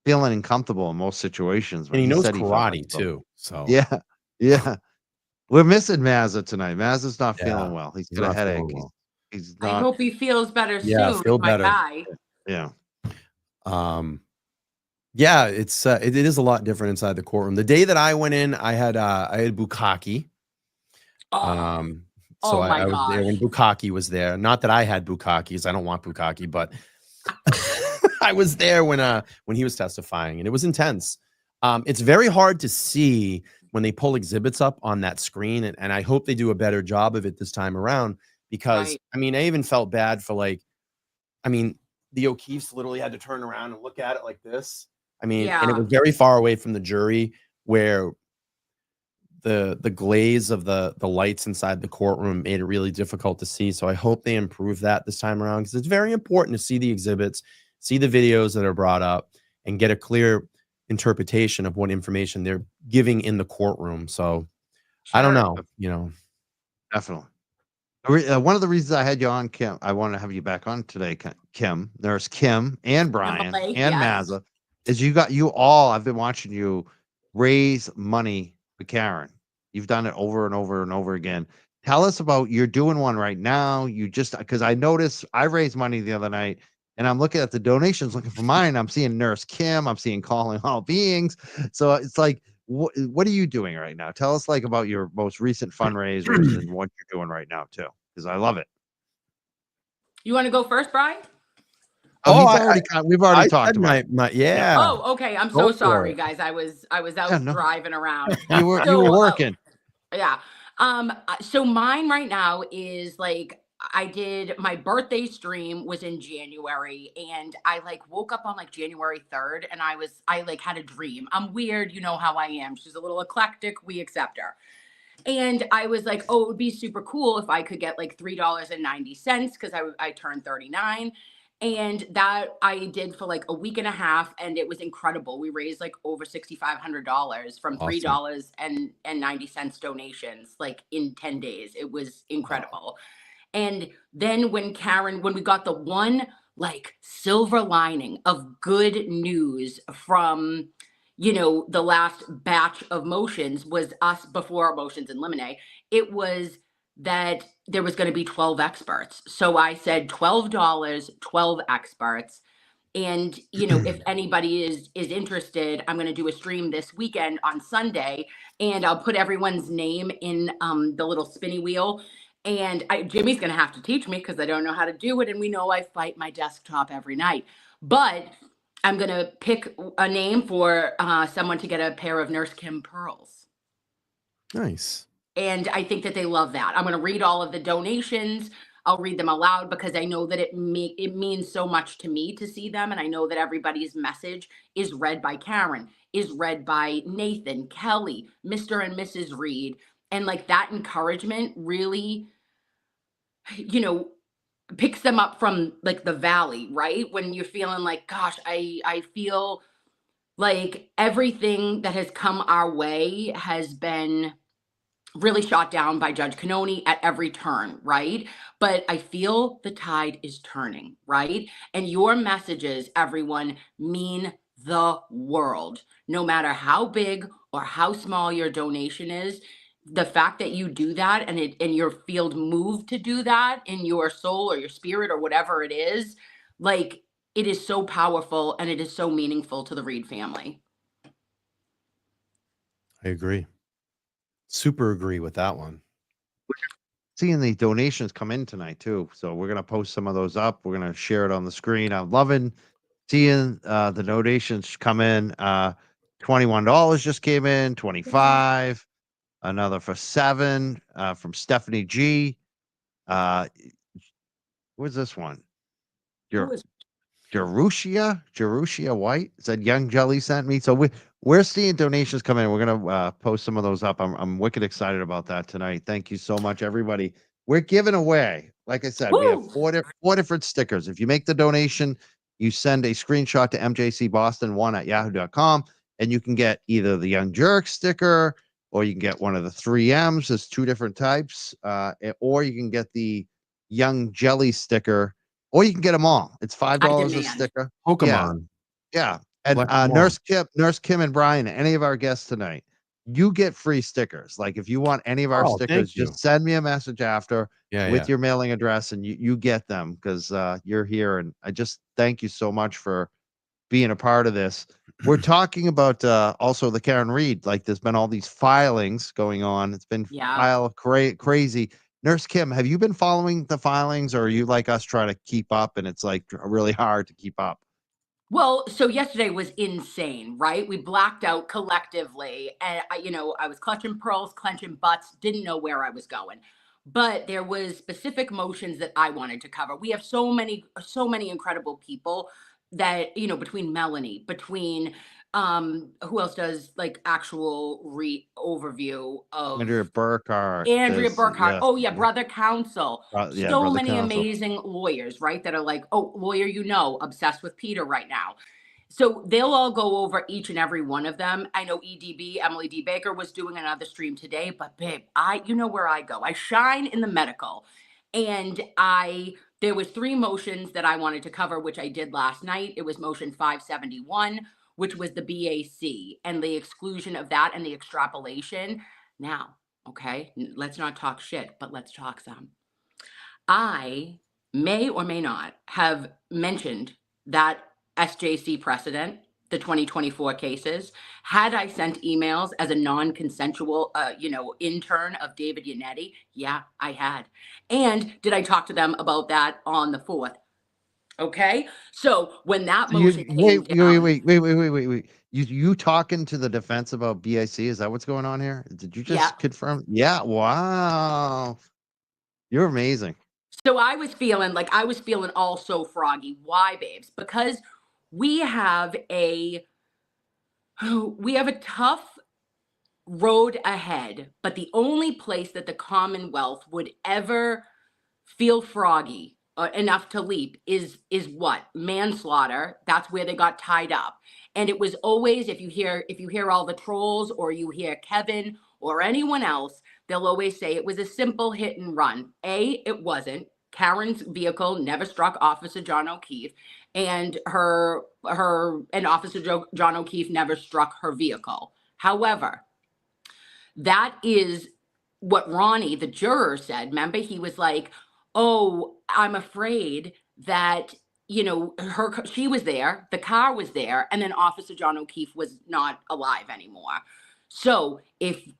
feeling uncomfortable in most situations. And he knows karate too. So yeah. We're missing Mazza tonight. Mazza's not feeling well. He's got a headache. Well. He's not. I hope he feels better soon. Feel better. Guy. Yeah. Yeah, it is a lot different inside the courtroom. The day that I went in, I had bukkake. Oh, So oh my I was there when gosh. bukkake was there. Not that I had bukkakes. I don't want bukkake, but I was there when he was testifying, and it was intense. It's very hard to see when they pull exhibits up on that screen, and I hope they do a better job of it this time around because Right. I mean, I even felt bad for I mean, the O'Keefes literally had to turn around and look at it like this. I mean, and it Yeah. was very far away from the jury where the glaze of the lights inside the courtroom made it really difficult to see. So I hope they improve that this time around because it's very important to see the exhibits, see the videos that are brought up, and get a clear interpretation of what information they're giving in the courtroom. So I don't Sure. know, you know. Definitely. One of the reasons I had you on, Kim, I want to have you back on today, Kim, Nurse Kim, and Brian Emily, and yes. Mazza, is you all. I've been watching you raise money for Karen. You've done it over and over and over again. Tell us about you're doing one right now. You just because I noticed I raised money the other night and I'm looking at the donations, looking for mine. I'm seeing Nurse Kim. I'm seeing Calling All Beings. So it's like what are you doing right now? Tell us like about your most recent fundraisers and what you're doing right now too, because I love it. You want to go first, Brian? Oh, Oh, he's already we've already I talked said about it. my Yeah. yeah. Oh, okay. I'm Go so for sorry, it. guys. I was Yeah, out no. driving around. You were So, working. yeah. So mine right now is like I did my birthday stream was in January and I like woke up on like January 3rd and I like had a dream. I'm weird, you know how I am. She's a little eclectic, we accept her. And I was like, oh, it would be super cool if I could get like $3.90 because I turned 39. And that I did for like a week and a half, and it was incredible. We raised like over $6,500 from Awesome. $3.90 donations, like in 10 days. It was Wow. incredible. And then when we got the one like silver lining of good news from, the last batch of motions was us before motions and lemonade. It was that there was going to be 12 experts. So I said $12, 12 experts. And if anybody is interested, I'm going to do a stream this weekend on Sunday, and I'll put everyone's name in the little spinny wheel. And Jimmy's going to have to teach me because I don't know how to do it, and we know I fight my desktop every night. But I'm going to pick a name for someone to get a pair of Nurse Kim pearls. Nice. And I think that they love that. I'm going to read all of the donations. I'll read them aloud because I know that it means so much to me to see them, and I know that everybody's message is read by Karen, is read by Nathan, Kelly, Mr. and Mrs. Reed, and like that encouragement really, you know, picks them up from like the valley, right? When you're feeling like, gosh, I feel like everything that has come our way has been really shot down by Judge Canoni at every turn, right? But I feel the tide is turning, right? And your messages, everyone, mean the world. No matter how big or how small your donation is, the fact that you do that and your field moved to do that in your soul or your spirit or whatever it is, like it is so powerful and it is so meaningful to the Reed family. I agree. Super agree with that one. Seeing the donations come in tonight too. So we're gonna post some of those up. We're gonna share it on the screen. I'm loving seeing the donations come in. $21 just came in, 25, another for 7 from Stephanie G. What's this one? Who Your is Jerusia White said Young Jelly sent me. So we're seeing donations come in. We're gonna post some of those up. I'm wicked excited about that tonight. Thank you so much, everybody. We're giving away, like I said, we have Woo! four different stickers. If you make the donation, you send a screenshot to mjcboston1@yahoo.com, and you can get either the Young Jerk sticker or you can get one of the 3Ms. There's 2 different types, or you can get the Young Jelly sticker, or you can get them all. It's I $5 a demand. sticker. Yeah, Pokemon. yeah. And Collect them all. Nurse Kim and Brian, any of our guests tonight, you get free stickers. Like if you want any of our Oh, thank stickers, you. just send me a message after Yeah, with yeah. your mailing address and you get them because you're here. And I just thank you so much for being a part of this. We're talking about also the Karen Reed. Like, there's been all these filings going on. It's been crazy. Nurse Kim, have you been following the filings, or are you like us trying to keep up and it's like really hard to keep up? Well, so yesterday was insane, right? We blacked out collectively, and I was clutching pearls, clenching butts, didn't know where I was going. But there was specific motions that I wanted to cover. We have so many incredible people that, between Melanie, between who else does like actual overview of Andrea Burkhart. Andrea This, Burkhart. yes, Oh yeah, Brother Counsel. yeah, So Brother many Counsel. amazing lawyers, right? That are like, oh, lawyer, obsessed with Peter right now. So they'll all go over each and every one of them. I know EDB, Emily D. Baker, was doing another stream today, but babe, you know where I go. I shine in the medical. And there was 3 motions that I wanted to cover, which I did last night. It was motion 571, which was the BAC and the exclusion of that and the extrapolation. Now, okay, let's not talk shit, but let's talk some. I may or may not have mentioned that SJC precedent, the 2024 cases, had I sent emails as a non-consensual, intern of David Yannetti. Yeah, I had. And did I talk to them about that on the 4th? Okay. So when that motion came down, Wait. You talking to the defense about BIC? Is that what's going on here? Did you just confirm? Yeah. Wow. You're amazing. So I was feeling all so froggy. Why, babes? Because we have a tough road ahead, but the only place that the Commonwealth would ever feel froggy enough to leap is what? Manslaughter. That's where they got tied up. And it was always, if you hear all the trolls, or you hear Kevin or anyone else, they'll always say it was a simple hit and run. It wasn't. Karen's vehicle never struck Officer John O'Keefe, and Officer John O'Keefe never struck her vehicle. However, that is what Ronnie, the juror, said. Remember, he was like, oh, I'm afraid that, she was there, the car was there, and then Officer John O'Keefe was not alive anymore. So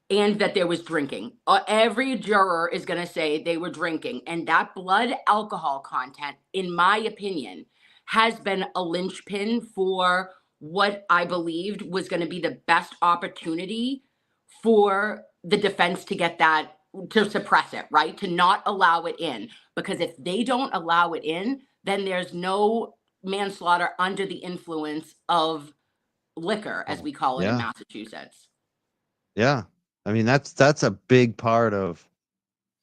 and that there was drinking. Every juror is going to say they were drinking. And that blood alcohol content, in my opinion, has been a linchpin for what I believed was going to be the best opportunity for the defense to get that, to suppress it, right? To not allow it in. Because if they don't allow it in, then there's no manslaughter under the influence of liquor, as we call it in Massachusetts. Yeah. I mean, that's a big part of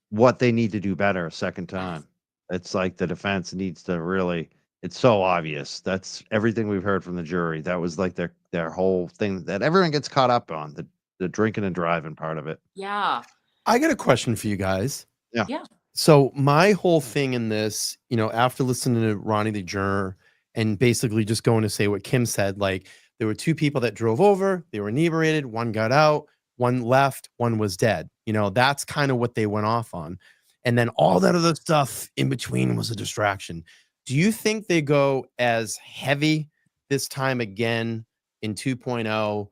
what they need to do better a second time. It's like the defense needs to really, it's so obvious. That's everything we've heard from the jury. That was like their whole thing that everyone gets caught up on, the drinking and driving part of it. Yeah. I got a question for you guys. Yeah. So my whole thing in this, after listening to Ronnie the juror and basically just going to say what Kim said, like there were 2 people that drove over, they were inebriated, one got out, one left, one was dead. That's kind of what they went off on. And then all that other stuff in between was a distraction. Do you think they go as heavy this time again in 2.0?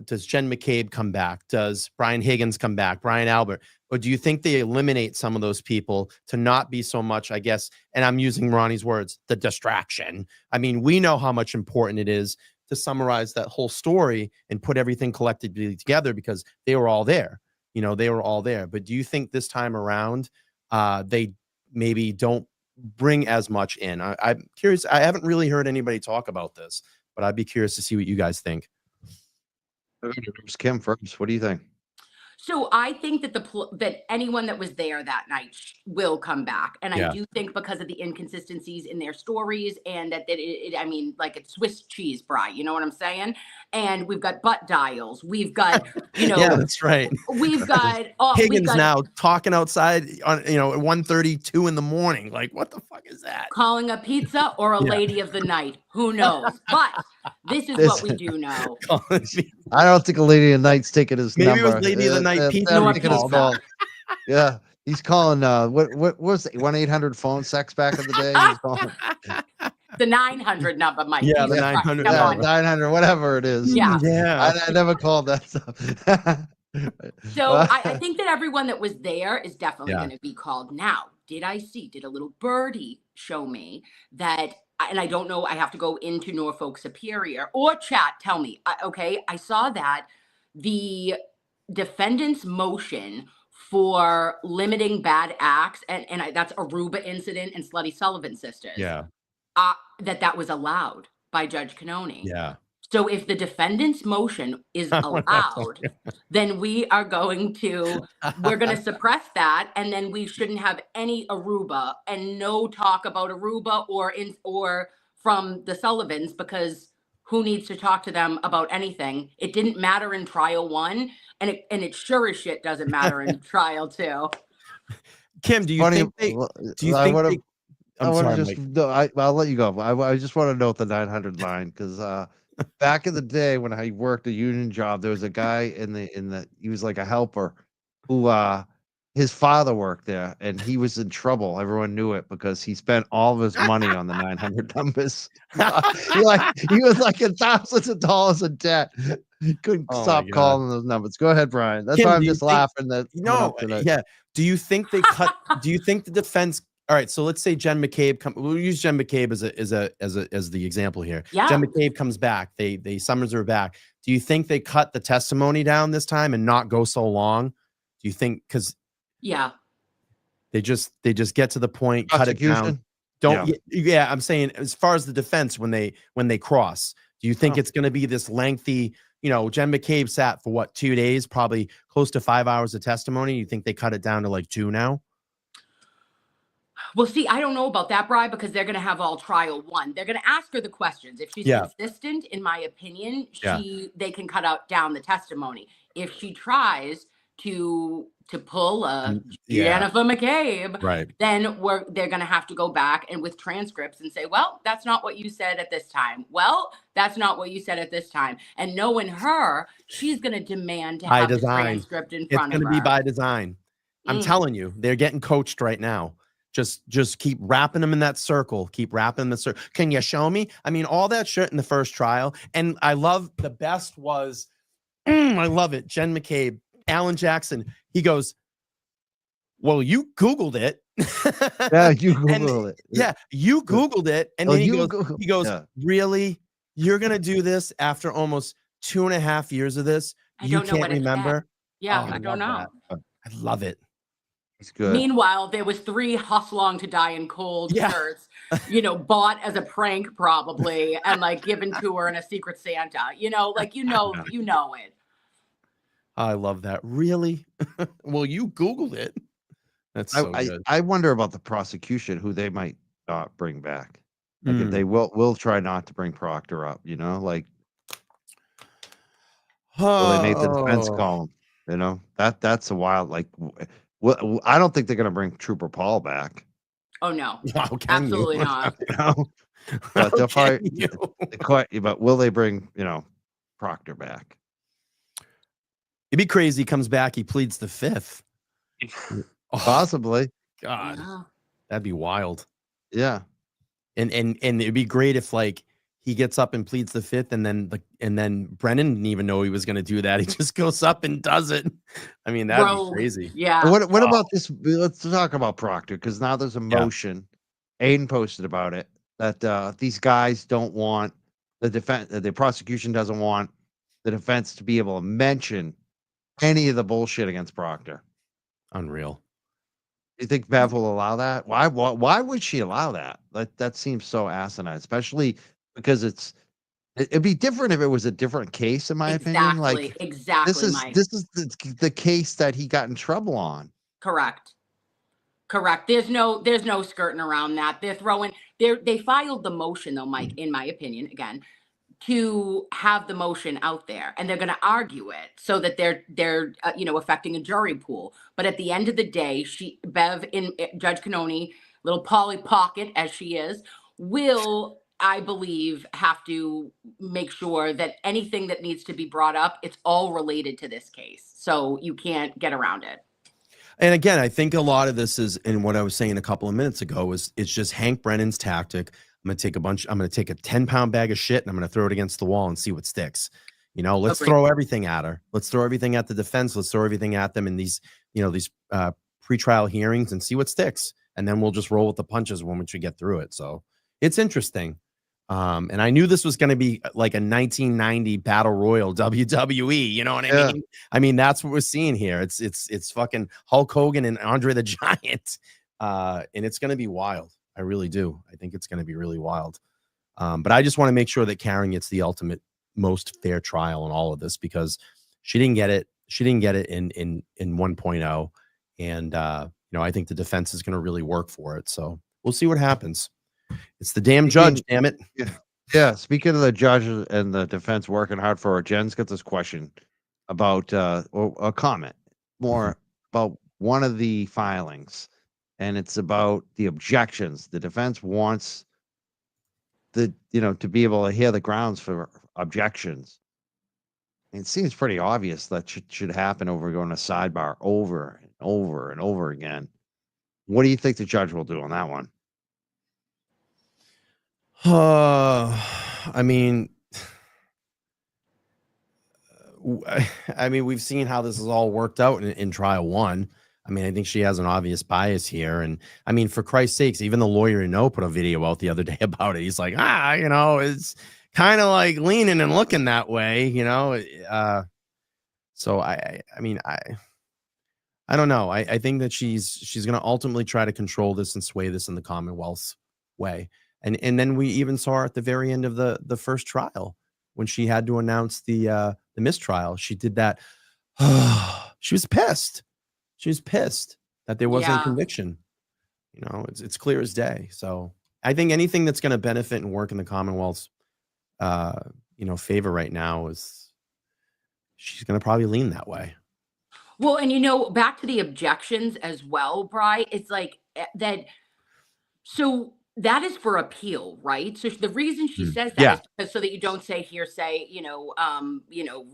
Does Jen McCabe come back? Does Brian Higgins come back? Brian Albert? Or do you think they eliminate some of those people to not be so much, I guess, and I'm using Ronnie's words, the distraction? I mean, we know how much important it is to summarize that whole story and put everything collectively together because they were all there. They were all there. But do you think this time around, they maybe don't bring as much in? I'm curious. I haven't really heard anybody talk about this, but I'd be curious to see what you guys think. Kim first. What do you think? So I think that that anyone that was there that night will come back, and I do think because of the inconsistencies in their stories, and that I mean, like it's Swiss cheese, Bri. You know what I'm saying? And we've got butt dials. We've got, yeah, that's right. We've got Higgins now talking outside on at 1:32 in the morning. Like, what the fuck is that? Calling a pizza or a lady of the night? Who knows? But this is what we do know. I don't think a lady of the night's taking his number. Maybe it was lady of the night pizza. Yeah, he's calling. What was it? 1-800 phone sex back in the day? He's calling. the 900 number, Mike. Yeah, the Jesus Christ, 900 come Yeah, on. 900, whatever it is. Yeah. Yeah. I never called that stuff. So I think that everyone that was there is definitely Yeah. going to be called. Now, did a little birdie show me that, and I don't know, I have to go into Norfolk Superior or chat, tell me, okay, I saw that the defendant's motion for limiting bad acts, and that's Aruba incident and Slutty Sullivan sisters, Yeah. that was allowed by Judge Cannoni. Yeah. So if the defendant's motion is allowed, then we're going to suppress that, and then we shouldn't have any Aruba and no talk about Aruba or from the Sullivans, because who needs to talk to them about anything? It didn't matter in trial 1, and it sure as shit doesn't matter in trial 2. Kim, do you Funny, think they? well, Do you I think wanna- they? I I'm want to sorry, just, Mike. no, I'll let you go. I just want to note the 900 line because back in the day when I worked a union job, there was a guy he was like a helper who his father worked there and he was in trouble. Everyone knew it because he spent all of his money on the 900 numbers. he was like in thousands of dollars in debt. He couldn't Oh my stop God. calling those numbers. Go ahead, Brian. That's Kim, why I'm do you just think- laughing that No, yeah. Do you think they cut? Do you think the defense? All right, so let's say Jen McCabe. We'll use Jen McCabe as the example here. Yeah. Jen McCabe comes back. They summons her back. Do you think they cut the testimony down this time and not go so long? Do you think because Yeah. they just get to the point, cut it down? Prosecution? Yeah, I'm saying as far as the defense when they cross, do you think it's going to be this lengthy? You know, Jen McCabe sat for what, 2 days, probably close to 5 hours of testimony. You think they cut it down to like 2 now? Well, see, I don't know about that, Bri, because they're going to have all trial 1. They're going to ask her the questions. If she's consistent, in my opinion, they can cut out down the testimony. If she tries to pull a Jennifer McCabe, right, then they're going to have to go back and with transcripts and say, well, that's not what you said at this time. Well, that's not what you said at this time. And knowing her, she's going to demand to have the transcript in front of her. It's going to be by design. I'm telling you, they're getting coached right now. Just keep wrapping them in that circle. Keep wrapping them in the circle. Can you show me? I mean, all that shit in the first trial. And I love the best was, I love it. Jen McCabe, Alan Jackson. He goes, well, you Googled it. Yeah, you Googled it. Yeah, you Googled it. And then he goes, yeah. Really? You're going to do this after almost 2.5 years of this? You can't remember? Yeah, Oh, I don't know. I love it. It's good. Meanwhile, there was 3 Hustlong to Die in Cold shirts, bought as a prank probably, and like given to her in a Secret Santa. You know it. I love that. Really? Well, you Googled it. That's so good. I wonder about the prosecution, who they might not bring back. Like if they will try not to bring Proctor up, like well, they made the defense column. That's a wild. Well, I don't think they're going to bring Trooper Paul back. Oh no, wow, absolutely not. But they'll probably. But will they bring Proctor back? It'd be crazy. He comes back. He pleads the 5th. Possibly. God, Yeah. that'd be wild. Yeah. And it'd be great if he gets up and pleads the 5th, and then Brennan didn't even know he was going to do that. He just goes up and does it. I mean, that'd be crazy. Yeah. What about this? Let's talk about Proctor, because now there's a motion. Aiden posted about it that these guys don't want the defense. The prosecution doesn't want the defense to be able to mention any of the bullshit against Proctor. Unreal. Do you think Bev will allow that? Why would she allow that? That seems so asinine, especially because it'd be different if it was a different case, in my opinion. Exactly. This is Mike. the case that he got in trouble on. Correct. There's no skirting around that. They filed the motion though, Mike, in my opinion, again, to have the motion out there, and they're going to argue it so that they're affecting a jury pool. But at the end of the day, Bev in Judge Cannoni, little Polly Pocket as she is, will, I believe, have to make sure that anything that needs to be brought up, it's all related to this case. So you can't get around it. And again, I think a lot of this is, and what I was saying a couple of minutes ago, it's just Hank Brennan's tactic. I'm going to take a 10-pound bag of shit and I'm going to throw it against the wall and see what sticks. Let's throw everything at her. Let's throw everything at the defense. Let's throw everything at them in these pretrial hearings and see what sticks. And then we'll just roll with the punches when we get through it. So it's interesting. And I knew this was going to be like a 1990 battle royal WWE. You know what I mean? I mean, that's what we're seeing here. It's fucking Hulk Hogan and Andre the Giant. And it's going to be wild. I really do. I think it's going to be really wild. But I just want to make sure that Karen gets the ultimate, most fair trial in all of this, because she didn't get it. She didn't get it in 1.0. And, I think the defense is going to really work for it. So we'll see what happens. It's the damn judge, damn it. Yeah. Speaking of the judge and the defense working hard for it, Jen's got this question about, or a comment more about one of the filings. And it's about the objections. The defense wants to be able to hear the grounds for objections. It seems pretty obvious that should happen over going to sidebar over and over and over again. What do you think the judge will do on that one? I mean, we've seen how this is all worked out in trial one. I mean, I think she has an obvious bias here. And I mean, for Christ's sakes, even the lawyer put a video out the other day about it. He's like, it's kind of like leaning and looking that way, So I don't know. I think that she's going to ultimately try to control this and sway this in the Commonwealth's way. And then we even saw her at the very end of the first trial when she had to announce the mistrial. She did that. She was pissed. She was pissed that there wasn't a conviction. It's clear as day. So I think anything that's going to benefit and work in the Commonwealth's, favor right now is she's going to probably lean that way. Well, and back to the objections as well, Bri, it's like that. So that is for appeal, right? So the reason she says that is because so that you don't say hearsay,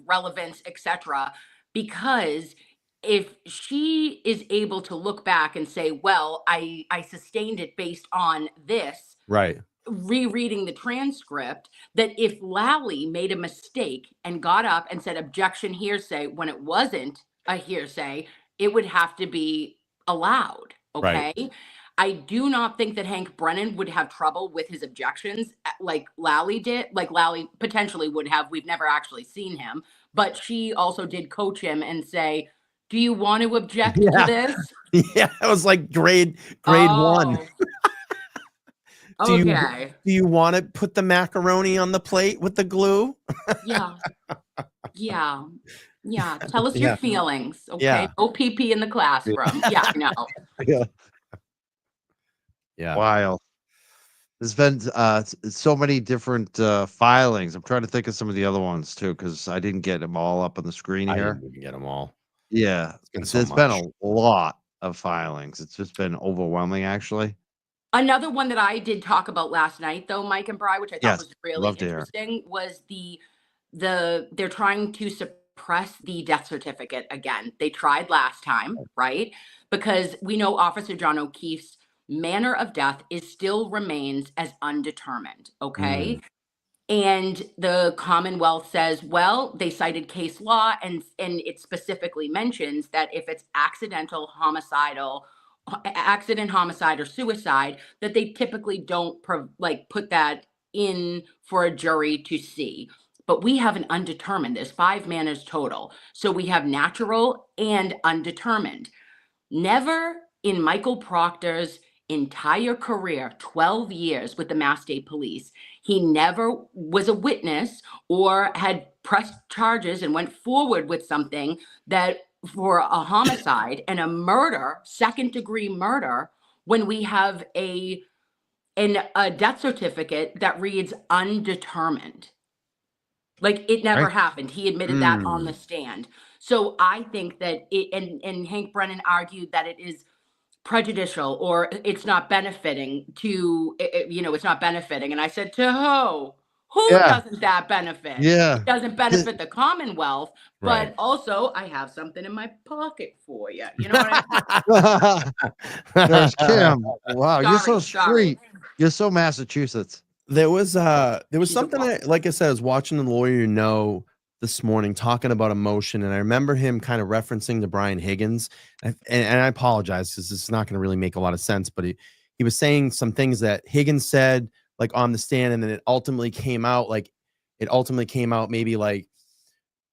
relevance, etc. Because if she is able to look back and say, well, I sustained it based on this, right? Rereading the transcript, that if Lally made a mistake and got up and said objection hearsay when it wasn't a hearsay, it would have to be allowed. Okay. Right. I do not think that Hank Brennan would have trouble with his objections like Lally did, like Lally potentially would have. We've never actually seen him, but she also did coach him and say, do you want to object to this? Yeah, it was like grade one. Do you want to put the macaroni on the plate with the glue? Yeah. Tell us your feelings. Okay. Yeah. No PP in the classroom. Yeah, I know. Yeah. Wild. There's been so many different filings. I'm trying to think of some of the other ones too, because I didn't get them all up on the screen here. I didn't get them all. Yeah. There's been a lot of filings. It's just been overwhelming, actually. Another one that I did talk about last night, though, Mike and Bri, which I thought was really interesting, was they're trying to suppress the death certificate again. They tried last time, right? Because we know Officer John O'Keefe's manner of death still remains as undetermined, okay? And the Commonwealth says, well, they cited case law, and it specifically mentions that if it's accident, homicide, or suicide, that they typically don't put that in for a jury to see. But we have an undetermined. There's 5 manners total. So we have natural and undetermined. Never in Michael Proctor's entire career, 12 years with the Mass State Police, he never was a witness or had pressed charges and went forward with something that for a homicide and a murder, second-degree murder, when we have a death certificate that reads undetermined. Like it never happened. He admitted that on the stand. So I think that and Hank Brennan argued that it is prejudicial or it's not benefiting to, it's not benefiting. And I said, to who? Who doesn't that benefit? Yeah. It doesn't benefit the Commonwealth, but also I have something in my pocket for you. You know what I mean? There's Kim. Wow, you're so street. You're so Massachusetts. There was She's a something woman. like I said, I was watching the Lawyer You Know this morning talking about emotion, and I remember him kind of referencing to Brian Higgins. And I apologize because this is not going to really make a lot of sense, but he was saying some things that Higgins said like on the stand, and then it ultimately came out maybe like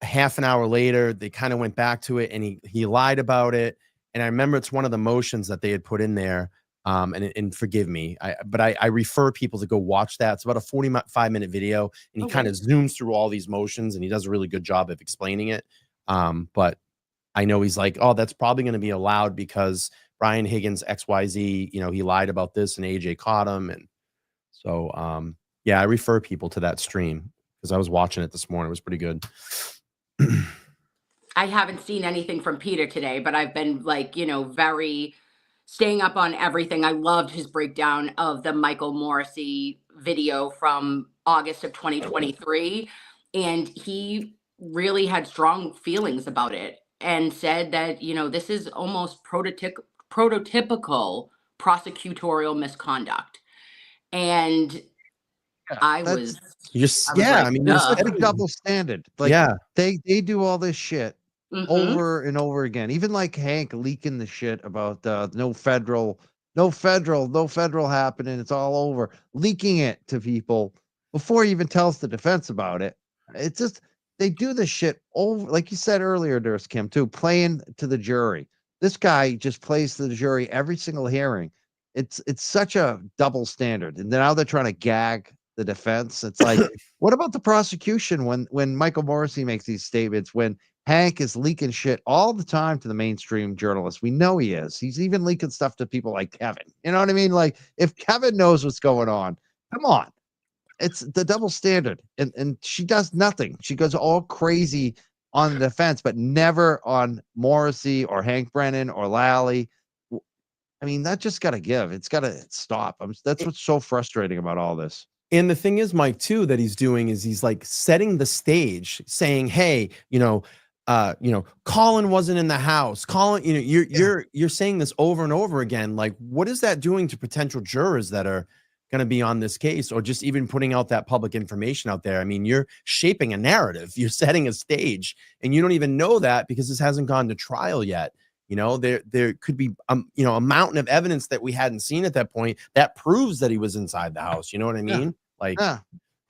half an hour later. They kind of went back to it, and he lied about it. And I remember it's one of the motions that they had put in there. And forgive me, but I refer people to go watch that. It's about a 45-minute video, and he kind of zooms through all these motions, and he does a really good job of explaining it. But I know he's like, oh, that's probably going to be allowed because Brian Higgins XYZ, he lied about this, and AJ caught him, and so yeah, I refer people to that stream because I was watching it this morning. It was pretty good. I haven't seen anything from Peter today, but I've been like, very staying up on everything. I loved his breakdown of the Michael Morrissey video from August of 2023. And he really had strong feelings about it and said that, this is almost prototypical prosecutorial misconduct. And I was I like, mean, It's such a double standard. Like, yeah, they do all this shit mhm. over and over again. Even like Hank leaking the shit about no federal happening. It's all over. Leaking it to people before he even tells the defense about it. It's just they do this shit over, like you said earlier, Nurse Kim, too, playing to the jury. This guy just plays to the jury every single hearing. It's such a double standard. And now they're trying to gag the defense. It's like, what about the prosecution when Michael Morrissey makes these statements, when Hank is leaking shit all the time to the mainstream journalists? We know he is. He's even leaking stuff to people like Kevin. You know what I mean? Like, if Kevin knows what's going on, come on. It's the double standard. And she does nothing. She goes all crazy on the defense, but never on Morrissey or Hank Brennan or Lally. I mean, that just got to give. It's got to stop. That's what's so frustrating about all this. And the thing is, Mike, too, that he's doing is he's like setting the stage, saying, "Hey, Colin wasn't in the house. Colin, you're saying this over and over again. Like, what is that doing to potential jurors that are going to be on this case, or just even putting out that public information out there? I mean, you're shaping a narrative. You're setting a stage, and you don't even know that because this hasn't gone to trial yet. There could be a mountain of evidence that we hadn't seen at that point that proves that he was inside the house. You know what I mean? Yeah.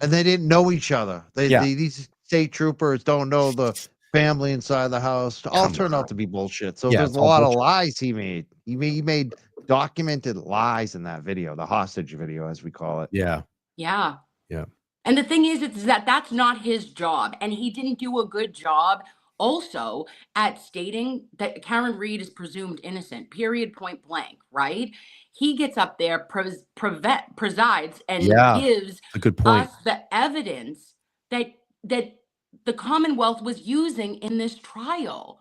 And they didn't know each other. These state troopers don't know the family inside the house. All turned out to be bullshit. So there's a lot of lies he made. He made documented lies in that video, the hostage video, as we call it. Yeah. And the thing is that's not his job, and he didn't do a good job also at stating that Karen Reed is presumed innocent, period, point blank, right? He gets up there, presides, and gives a good point. us the evidence that the Commonwealth was using in this trial.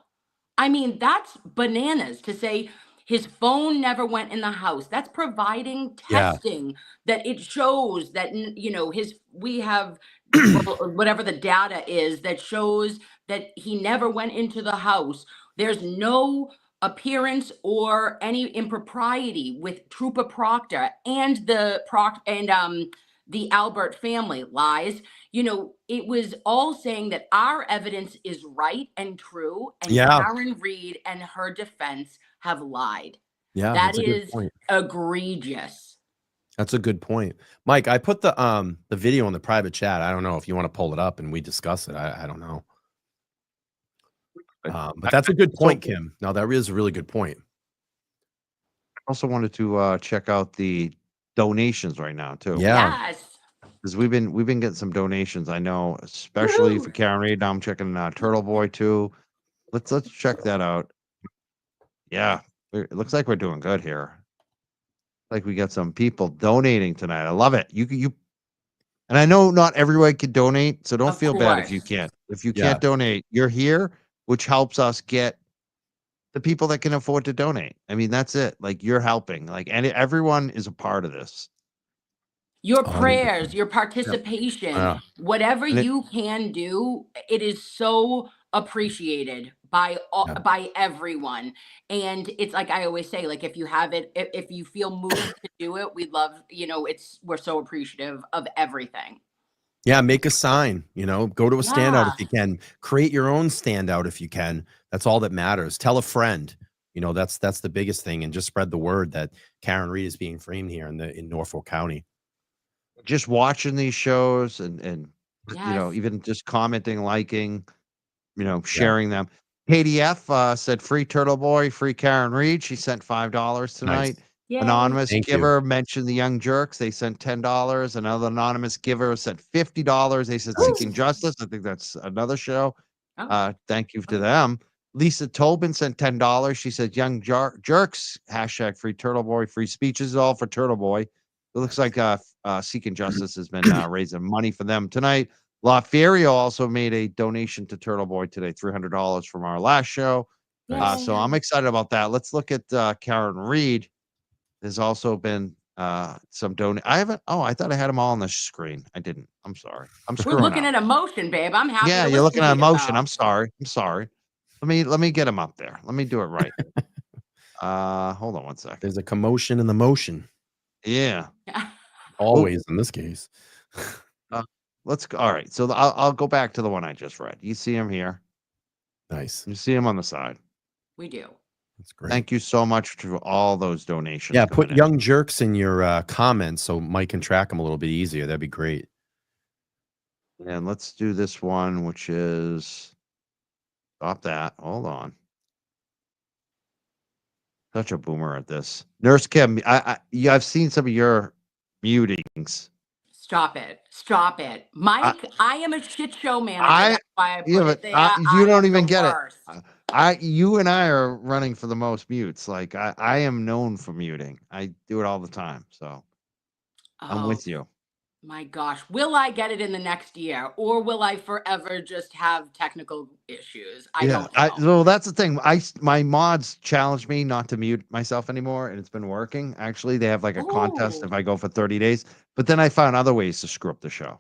I mean, that's bananas to say his phone never went in the house. That's providing testing that it shows that, we have whatever the data is that shows that he never went into the house. There's no appearance or any impropriety with Trooper Proctor and the Albert family lies. It was all saying that our evidence is right and true, and Karen Reed and her defense have lied. Yeah, that is egregious. That's a good point, Mike. I put the video in the private chat. I don't know if you want to pull it up and we discuss it. I don't know. But that's a good point, Kim. No, that is a really good point. I also wanted to check out the donations right now too. Yes. Because we've been getting some donations. I know, especially for Karen Reed. Now I'm checking Turtle Boy too. Let's check that out. Yeah, it looks like we're doing good here. Like we got some people donating tonight. I love it. You and I know not everyone can donate, so don't feel bad if you can't. If you can't donate, you're here, which helps us get the people that can afford to donate. I mean, that's it. Like, you're helping. Like, and everyone is a part of this. Your prayers, your participation, whatever you can do, it is so appreciated by Yeah. by everyone. And it's like I always say, like if you have it, if you feel moved to do it, we'd love, we're so appreciative of everything. Yeah, make a sign, go to a standout Yeah. if you can. Create your own standout if you can. That's all that matters. Tell a friend. That's the biggest thing, and just spread the word that Karen Reed is being framed here in Norfolk County. Just watching these shows and Yes. even just commenting, liking, Yeah. sharing them. KDF said free Turtle Boy, free Karen Reed. She sent $5 tonight. Nice. Yay. Anonymous Thank you. giver mentioned the Young Jerks. They sent $10. Another anonymous giver sent $50. They said Nice. Seeking Justice. I think that's another show. Oh. Thank you to them. Lisa Tobin sent $10. She said Young Jerks, hashtag free Turtle Boy, free speeches, all for Turtle Boy. It looks like Seeking Justice has been raising money for them tonight. LaFerio also made a donation to Turtle Boy today, $300 from our last show. Nice. So I'm excited about that. Let's look at Karen Reed. There's also been some donate. I thought I had them all on the screen. I didn't. I'm sorry. I'm We're screwing looking up. at emotion, babe. I'm happy. Yeah, to you're listen looking at to you, emotion. though. I'm sorry. Let me get them up there. Let me do it right. Hold on one second. There's a commotion in the motion. Yeah. Always in this case. Let's go. All right. So I'll go back to the one I just read. You see him here. Nice. You see him on the side. We do. That's great. Thank you so much to all those donations. Yeah, put coming in. Young Jerks in your comments so Mike can track them a little bit easier. That'd be great. And let's do this one, which is stop that. Hold on. Such a boomer at this. Nurse Kim, I've seen some of your mutings. Stop it. Mike, I am a shit show manager. That's why I put it there. You don't even get worst. it. You and I are running for the most mutes. Like I am known for muting. I do it all the time. So I'm with you. My gosh, will I get it in the next year, or will I forever just have technical issues? I don't know. Well, that's the thing. My mods challenged me not to mute myself anymore, and it's been working. Actually, they have like a contest if I go for 30 days. But then I found other ways to screw up the show.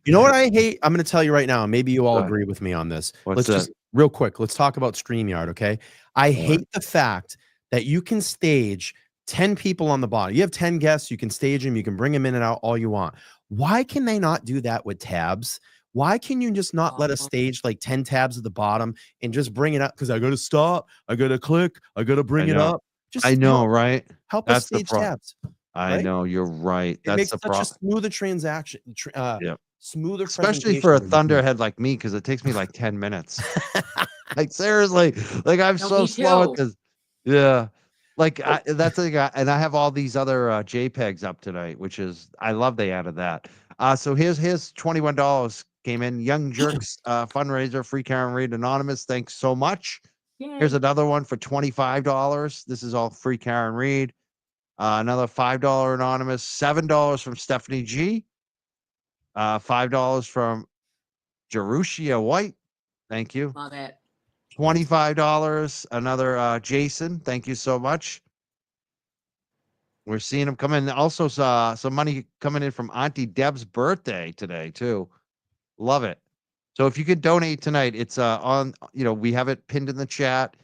You know what I hate? I'm going to tell you right now. Maybe you all agree with me on this. What's that? Just real quick. Let's talk about StreamYard, okay? I hate the fact that you can stage 10 people on the bottom. You have 10 guests. You can stage them. You can bring them in and out all you want. Why can they not do that with tabs? Why can you just not let us stage like 10 tabs at the bottom and just bring it up? Because I got to stop. I got to click. I got to bring it up. Just I know, right? Help us stage tabs. I know, you're right. It makes such a smoother transaction. Smoother, especially for a thunderhead like me, because it takes me like 10 minutes. Like seriously, like I'm so slow at this. Yeah, like that's the guy, and I have all these other JPEGs up tonight, which is I love they added that. So here's $21 came in. Young Jerks fundraiser, free Karen Reed anonymous. Thanks so much. Yay. Here's another one for $25. This is all free Karen Reed. Another $5 anonymous, $7 from Stephanie G. $5 from Jerusha White. Thank you. Love it. $25. Another Jason. Thank you so much. We're seeing them come in. Also saw some money coming in from Auntie Deb's birthday today too. Love it. So if you could donate tonight, it's on, we have it pinned in the chat.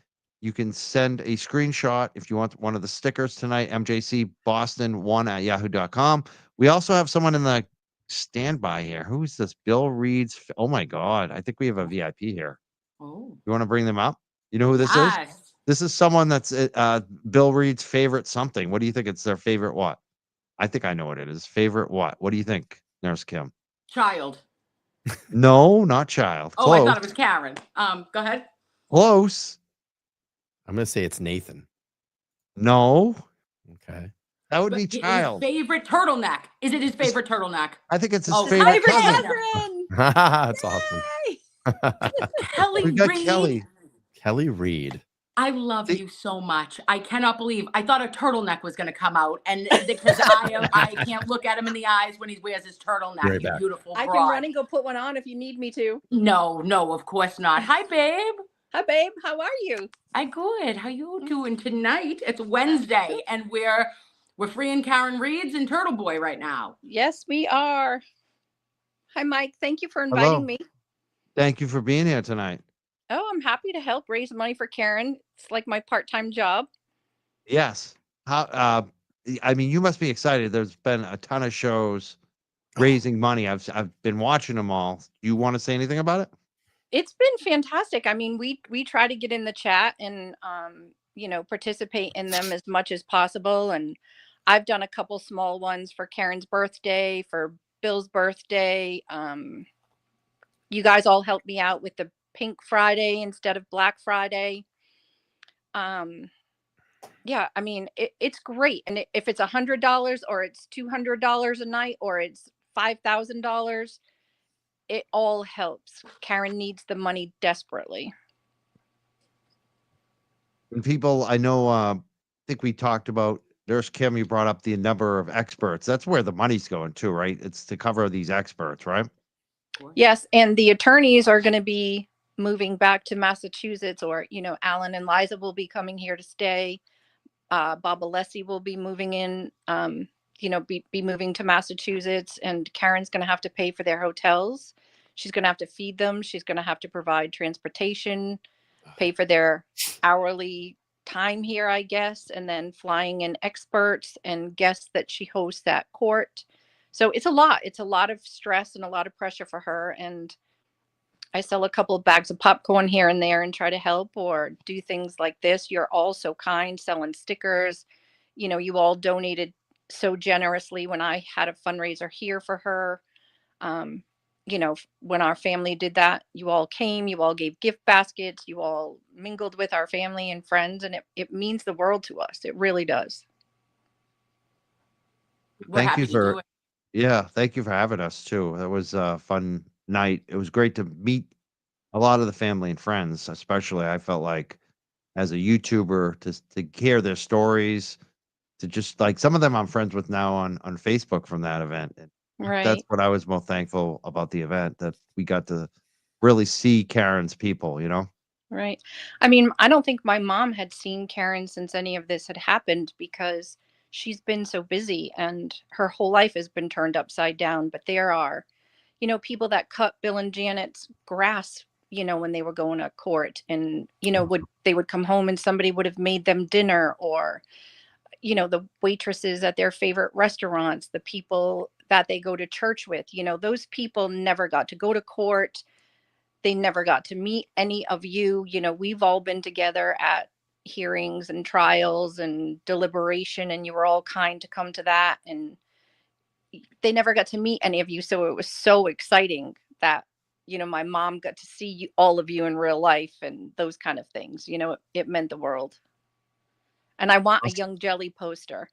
You can send a screenshot if you want one of the stickers tonight, mjcboston1@yahoo.com. We also have someone in the standby here. Who is this? Bill Reed's. Oh my God. I think we have a VIP here. Oh. You want to bring them up? You know who this is? This is someone that's Bill Reed's favorite something. What do you think it's their favorite what? I think I know what it is. Favorite what? What do you think, Nurse Kim? Child. No, not child. Oh, close. I thought it was Karen. Go ahead. Close. I'm going to say it's Nathan. No. Okay. That would be child. His favorite turtleneck. Is it his favorite turtleneck? I think it's his favorite cousin. That's awesome. Kelly Reed. Kelly Reed. I love you so much. I cannot believe. I thought a turtleneck was going to come out, and because I can't look at him in the eyes when he wears his turtleneck. Right, you beautiful broad. I can run and go put one on if you need me to. No, of course not. Hi, babe. Hi, babe. How are you? I'm good. How you doing tonight? It's Wednesday, and we're freeing Karen Reed's and Turtle Boy right now. Yes, we are. Hi, Mike. Thank you for inviting me. Thank you for being here tonight. Oh, I'm happy to help raise money for Karen. It's like my part-time job. Yes. How, I mean, you must be excited. There's been a ton of shows raising money. I've been watching them all. You want to say anything about it? It's been fantastic. I mean, we try to get in the chat and participate in them as much as possible. And I've done a couple small ones for Karen's birthday, for Bill's birthday. You guys all helped me out with the Pink Friday instead of Black Friday. Yeah, I mean, it's great. And if it's $100 or it's $200 a night or it's $5,000, it all helps. Karen needs the money desperately. And people, I know, I think we talked about, there's Kim, you brought up the number of experts. That's where the money's going to, right? It's to cover these experts, right? Yes, and the attorneys are going to be moving back to Massachusetts, or Alan and Liza will be coming here to stay. Bob Alessi will be moving in, be moving to Massachusetts, and Karen's going to have to pay for their hotels. She's going to have to feed them. She's going to have to provide transportation, pay for their hourly time here, I guess, and then flying in experts and guests that she hosts at court. So it's a lot. It's a lot of stress and a lot of pressure for her. And I sell a couple of bags of popcorn here and there and try to help or do things like this. You're all so kind, selling stickers. You all donated so generously when I had a fundraiser here for her. When our family did that, you all came, you all gave gift baskets, you all mingled with our family and friends, and it means the world to us. It really does. We're Thank happy you to do for, it. yeah, thank you for having us too. That was a fun night. It was great to meet a lot of the family and friends, especially I felt like as a YouTuber to hear their stories, to just like some of them I'm friends with now on Facebook from that event. And that's Right. what I was most thankful about the event, that we got to really see Karen's people, you know? Right. I mean, I don't think my mom had seen Karen since any of this had happened because she's been so busy and her whole life has been turned upside down. But there are, people that cut Bill and Janet's grass, when they were going to court, and, they would come home and somebody would have made them dinner, or, the waitresses at their favorite restaurants, the people that they go to church with, those people never got to go to court. They never got to meet any of you. We've all been together at hearings and trials and deliberation, and you were all kind to come to that. And they never got to meet any of you. So it was so exciting that, my mom got to see you, all of you in real life, and those kind of things. It meant the world. And I want a Young Jelly poster.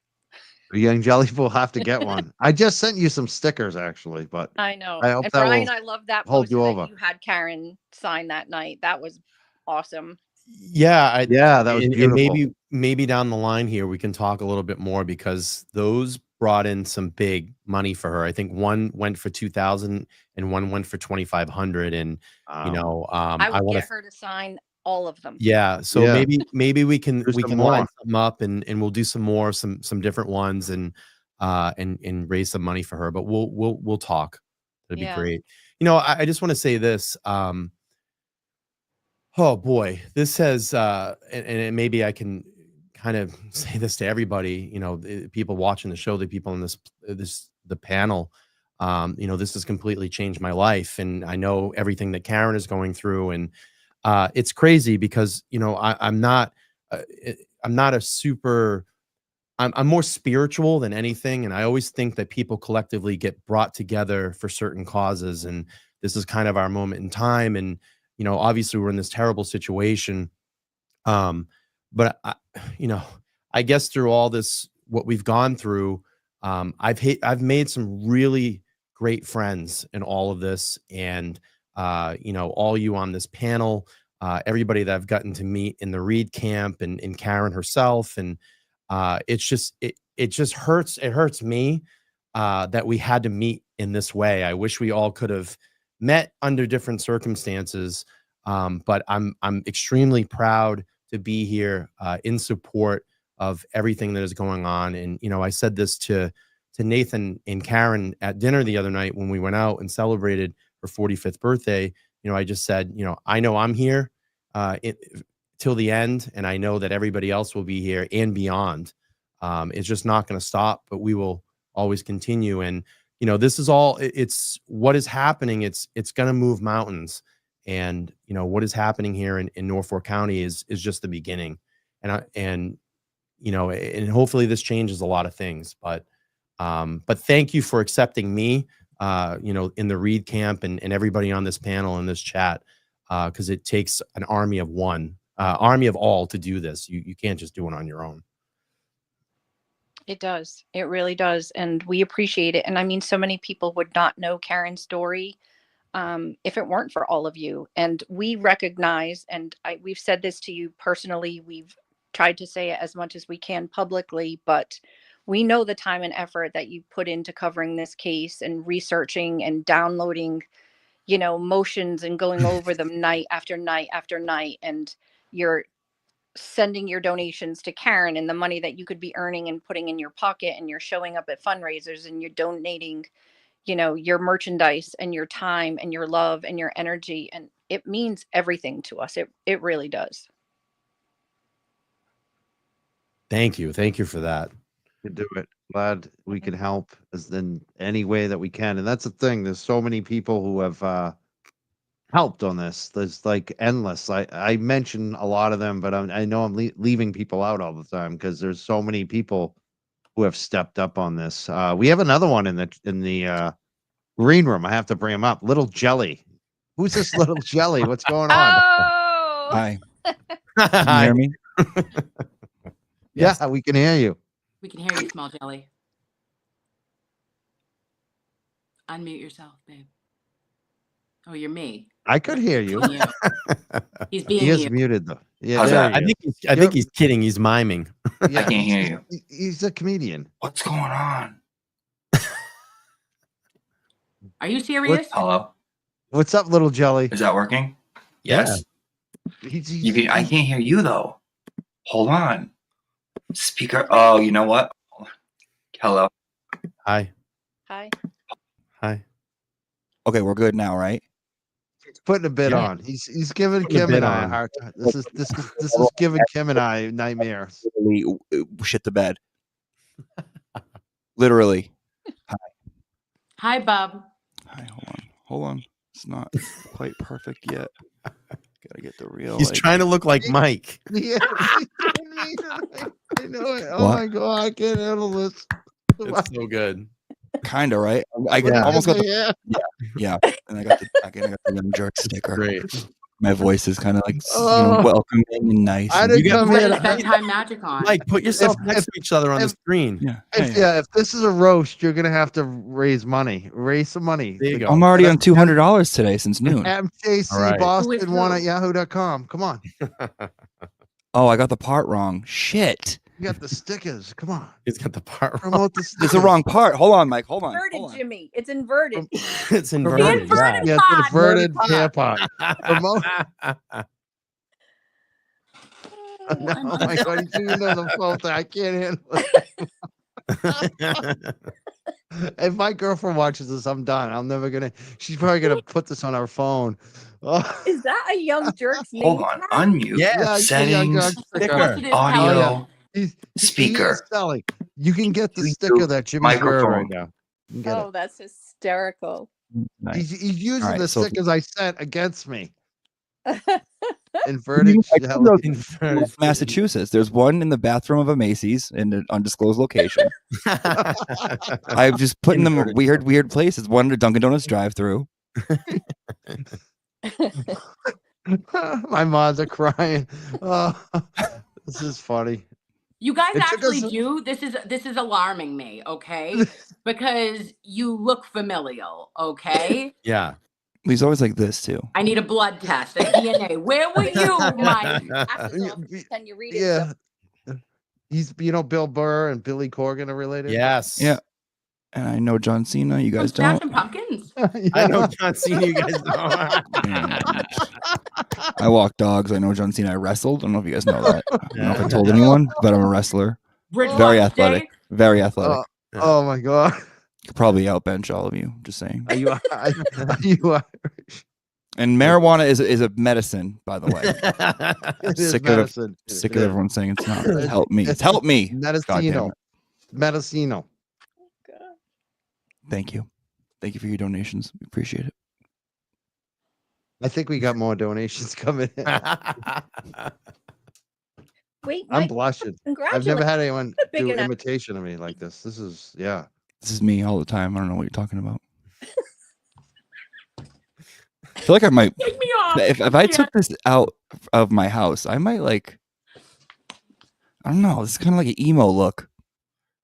Young Jelly will have to get one. I just sent you some stickers actually, but I know. I hope And that Brian, will I love that hold poster you that over. you had Karen sign that night. That was awesome. Yeah, Yeah, that was and beautiful. maybe down the line here we can talk a little bit more, because those brought in some big money for her. I think one went for 2,000 and one went for 2,500, and I I will want get to, her to sign all of them. yeah. So Yeah, maybe we can do some line more. some up, and we'll do some more, some different ones, and raise some money for her. But we'll talk. That'd be Yeah. great. I just want to say this. Oh boy, this has and maybe I can kind of say this to everybody, the people watching the show, the people in the panel. This has completely changed my life, and I know everything that Karen is going through, and it's crazy because I'm not I'm not a super I'm more spiritual than anything, and I always think that people collectively get brought together for certain causes, and this is kind of our moment in time. And obviously we're in this terrible situation, um, but I guess through all this, what we've gone through, I've made some really great friends in all of this, and all you on this panel, everybody that I've gotten to meet in the Reed camp, and Karen herself, and it just hurts. It hurts me that we had to meet in this way. I wish we all could have met under different circumstances, but I'm extremely proud to be here in support of everything that is going on. And I said this to Nathan and Karen at dinner the other night when we went out and celebrated her 45th birthday. I just said, I know I'm here till the end, and I know that everybody else will be here and beyond. It's just not going to stop, but we will always continue. And, this is all, it's what is happening. It's going to move mountains. And, what is happening here in Norfolk County is just the beginning. And hopefully this changes a lot of things, but thank you for accepting me, in the Reed camp and everybody on this panel and this chat, because it takes an army of one, army of all to do this. You can't just do it on your own. It does. It really does. And we appreciate it. And I mean, so many people would not know Karen's story if it weren't for all of you. And we recognize, and we've said this to you personally, we've tried to say it as much as we can publicly, but we know the time and effort that you put into covering this case and researching and downloading, motions and going over them night after night after night. And you're sending your donations to Karen and the money that you could be earning and putting in your pocket, and you're showing up at fundraisers and you're donating, your merchandise and your time and your love and your energy. And it means everything to us. It really does. Thank you. Thank you for that. To do it. Glad we can help as in any way that we can. And that's the thing. There's so many people who have helped on this. There's like endless. I mention a lot of them, but I know I'm leaving people out all the time because there's so many people who have stepped up on this. We have another one in the green room. I have to bring him up. Little Jelly. Who's this Little Jelly? What's going on? Oh, Hi. Can you hear me? Yeah, we can hear you. We can hear you, Small Jelly. Unmute yourself, babe. Oh, you're me. I could hear you. Being you. He's being He is you. muted though. Yeah, How's there that? you I think he's kidding. He's miming. go. I can't hear you. He's a comedian. What's going on? Are you serious? Hello? What's up, Little Jelly? Is that working? Yeah. Yes. He's- I can't hear you though. Hold on. Speaker. Oh, you know what? Hello. Hi. hi. Hi. Okay, we're good now, right? putting a bit Yeah. on. He's giving Putting a Kim bit and I a on. hard time. This is giving Kim and I nightmares. Literally shit the bed. Literally. Hi, Bob. Hi, hold on. It's not quite perfect yet. Gotta get the real. He's trying to look like Mike. Yeah, I know it. Oh What? my god, I can't handle this. It's so good. Kind of right. I Yeah. almost got the Yeah. and I got the young jerk sticker. Great. My voice is kind of like Oh. welcoming and nice. I and- didn't You got come Put here. his bedtime magic on. Mike, put yourself If- next to each other on the if- screen. yeah. If this is a roast, you're gonna have to raise money. Raise some money. There you go. I'm already on $200 today since noon. MJC All right. Boston one Who? at yahoo.com. Come on. Oh, I got the part wrong. Shit. You got the stickers. Come on. He's got the part wrong. Promote the stickers. It's the wrong part. Hold on, Mike. Hold on. Inverted, Hold on. Jimmy. It's inverted. It's inverted. inverted Yeah, pot. it's inverted hair pot. Promote. Oh my god, he's doing the phone thing. I can't handle it. If my girlfriend watches this, I'm done. I'm never gonna. She's probably gonna put this on her phone. Oh, Is that a young jerk's name? Hold on. Unmute. Yeah, he's a young Settings. dog Of sticker. course it is, Audio. Howard. He Speaker. is selling. You can get the Three, sticker two, that Jimmy's wearing microphone. right now. You can get Oh, that's hysterical. Nice. He's using All right, the so- stickers I sent against me. Inverted. I couldn't shell. go to Inverted. Massachusetts. There's one in the bathroom of a Macy's in an undisclosed location. I've just put in them Inverted. weird places. One at a Dunkin' Donuts drive-through. My moms are crying. Oh, this is funny. You guys It took actually us- do. This is alarming me, okay? Because you look familial, okay? Yeah. He's always like this too. I need a blood test, a DNA. Where were you, Mike? Can you read it? Yeah. He's, Bill Burr and Billy Corgan are related. Yes. Yeah. And I know John Cena. You From guys don't. Smashing Pumpkins. I know John Cena. You guys know. I walk dogs. I know John Cena. I wrestled. I don't know if you guys know that. I don't know if I Yeah. told anyone, but I'm a wrestler. Bridge Very Watch athletic. Day. Very athletic. Oh my god. Could probably outbench all of you. Just saying. Are you Irish? And marijuana is a medicine, by the way. It is Sick of medicine. Sick It of is. everyone saying it's not. It's- Help me. it's Help me. God damn Medicino. it. Medicino. Thank you. Thank you for your donations. We appreciate it. I think we got more donations coming in. Wait, I'm Mike, blushing. I've congratulations. never had anyone What a big do announcement. imitation of me like this. This is, yeah. This is me all the time. I don't know what you're talking about. I feel like I might. Take me off. If I took this out of my house, I might I don't know. It's kind of like an emo look.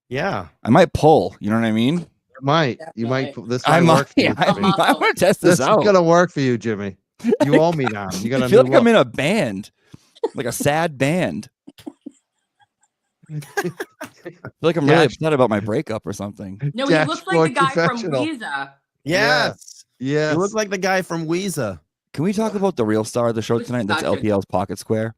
Yeah. I might pull. You know what I mean? You might. Definitely. This I might might. work for you. I Jimmy. want to test This this is out. gonna work for you, Jimmy. You owe me now. You got I a feel new like I'm look. in a band, like a sad band. I feel like I'm really Dash- upset about my breakup or something. No, he looks like the Dashboard guy from confessional. Weezer. Yes. Yes. You look like the guy from Weezer. Can we talk about the real star of the show Who's tonight? That's such a- LTL's Pocket Square.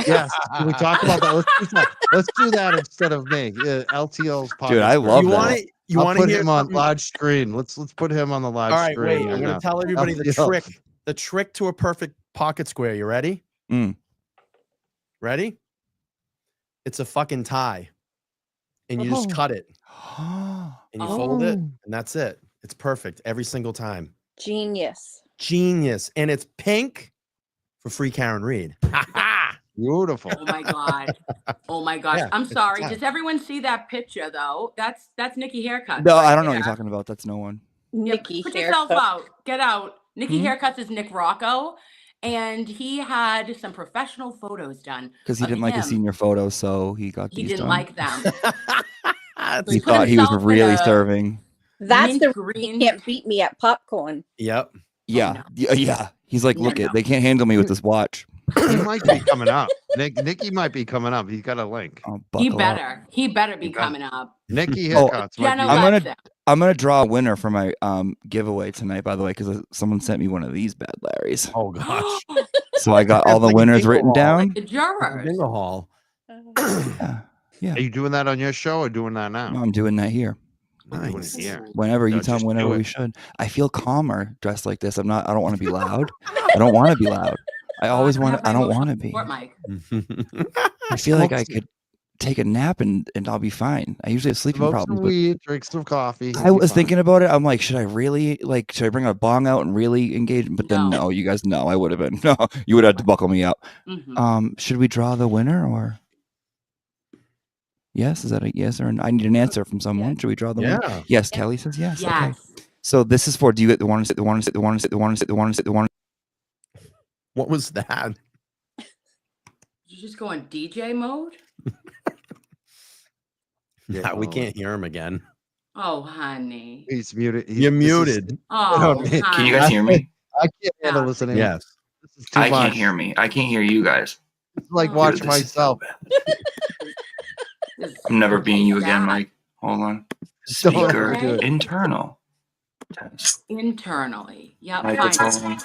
Yes. Can we talk about that? Let's do that instead of me. LTL's pocket. Dude, I square. love You that. want to? You I'll want to put hear him on something? large screen. Let's put him on the large All right, screen. wait. I'm right going now. to tell everybody the LTL. trick. The trick to a perfect pocket square. You ready? Mm. Ready? It's a fucking tie, and you just Oh. cut it and you fold it, Oh. and that's it. It's perfect every single time. Genius. Genius, and it's pink for free Karen Reed. Beautiful. Oh my god. Oh my gosh. Yeah, I'm it's sorry. time. Does everyone see that picture though? That's Nikki Haircuts. No, right I don't know what you're there. talking about. That's no one. Yeah, Nikki put yourself haircut. out. Get out. Nikki Hmm? Haircuts is Nick Rocco, and he had some professional photos done. Because he of didn't like his him. senior photo, so he got He these didn't done. like them. He put thought he was himself in really a serving. That's mint the green. you can't beat me at popcorn. Yep. Yeah, no. yeah. He's like, No, look no. it, they can't handle me with this watch. He might be coming up. Nikki might be coming up. He's got a link. Oh, He buckle up. better. He better be He better. coming up. Nikki Oh, haircuts. might Jenna be- I'm gonna- lets him. I'm gonna draw a winner for my giveaway tonight, by the way, because someone sent me one of these bad Larrys. Oh gosh. So I got all the Like a winners bingo written hall. down. Like the jurors. Bingo hall. Yeah, Are you doing that on your show or doing that now? no, I'm doing that here. I'm doing it Nice. here. Whenever you No, tell just me, do whenever it. we should. I feel calmer dressed like this. I don't want to be loud. I don't want to be loud. I always want to. I don't want to be. Support Mike. I feel like I Smoke some- could take a nap and I'll be fine. I usually have sleeping Smoke problems. some But weed, drink some coffee. I was thinking about it. I'm like, should I bring a bong out and really engage? But then No. no, you guys know I would have been. No, you would have to buckle me up. Mhm. Should we draw the winner or? Yes, is that a yes or I need an answer from someone? Should we draw the winner? Yeah. Yes, Kelly says yes. Okay. Yes. So this is for. Do you get the one? The one? What was that? Did you just go on DJ mode? Yeah, we can't hear him again. Oh, honey. He's muted. You're this is- muted. Oh, Can you Can you guys hear me? I can't handle Yeah. listening. Yes. This is too I much. can't hear me. I can't hear you guys. It's like Dude, watch Dude, this is myself. so bad. I'm never being you again, Mike. Hold on. Don't Speaker ever do it. internal. Test. Internally. Yep. Microphone.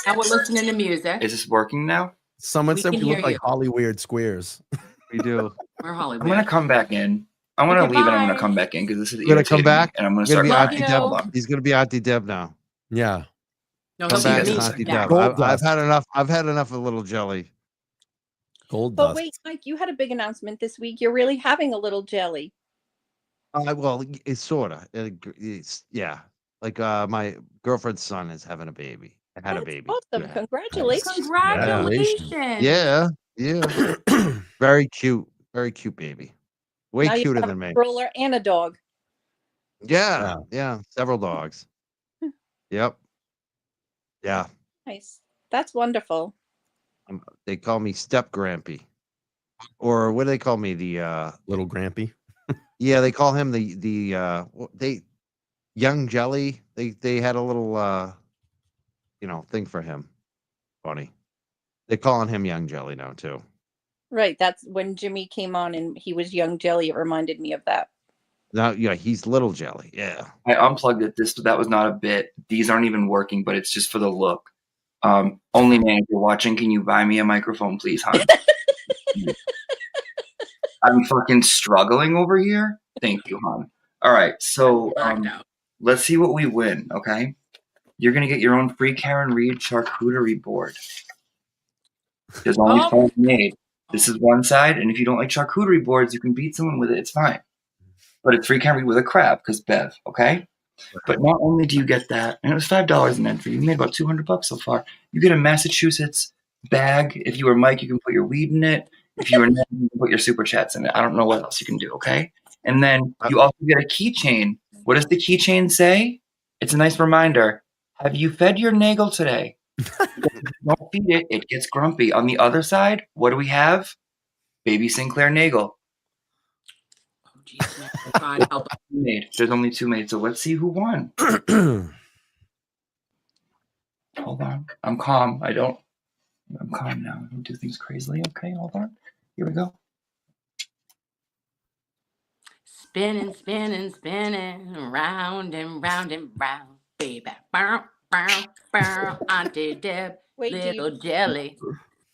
And we're listening to music. Is this working now? Someone We said we can look hear like you. Holly Weird Squares. We do. We're Hollywood. I'm gonna come back in. I'm gonna Okay, leave and I'm bye. gonna come back in because this is You're gonna come irritating me, back? and I'm gonna You're start gonna be Love Auntie you. Deb. Hold on. He's gonna be Auntie Deb now. Yeah. No, Come he'll back be as guys. Auntie me. Deb. Gold I've dust. had enough. I've had enough of little jelly. Gold But dust. wait, Mike, you had a big announcement this week. You're really having a little jelly. Well, it's sorta. It's yeah. Like my girlfriend's son is having a baby. I had a That's baby. awesome. Yeah. Congratulations. Congratulations. Yeah. Yeah. Very cute. Very cute baby. Way Now you cuter have than a me. stroller and a dog. Yeah. Yeah. Several dogs. Yep. Yeah. Nice. That's wonderful. They call me Step Grampy. Or what do they call me? The Little Grampy. yeah, they call him they Young Jelly. They had a little thing for him. Funny. They're calling him Young Jelly now too. Right. That's when Jimmy came on and he was young jelly. It reminded me of that. Now, yeah, he's Little Jelly. Yeah. I unplugged it. That was not a bit. These aren't even working, but it's just for the look. Only man, if you're watching, can you buy me a microphone, please, hon? I'm fucking struggling over here. Thank you, hon. All right, so Blacked out. let's see what we win. Okay. you're going to get your own free Karen Reed charcuterie board. There's only Oh. 5 made. This is one side, and if you don't like charcuterie boards, you can beat someone with it. It's fine. But it's free Karen Reed with a crab, because Bev, okay? But not only do you get that, and it was $5 an entry. You made about $200 so far. You get a Massachusetts bag. If you were Mike, you can put your weed in it. If you were Ned, you can put your super chats in it. I don't know what else you can do, okay? And then you also get a keychain. What does the keychain say? It's a nice reminder. Have you fed your nagel today? Because if you don't feed it, it gets grumpy. On the other side, what do we have? Baby Sinclair Nagel. Oh, geez, God, help us. There's only 2 made, so let's see who won. Hold on. I'm calm. I'm calm now. I don't do things crazily. Okay, hold on. Here we go. Spinning, spinning, spinning, round and round and round, baby. Bow, bow, bow, Auntie Deb, Wait, little jelly.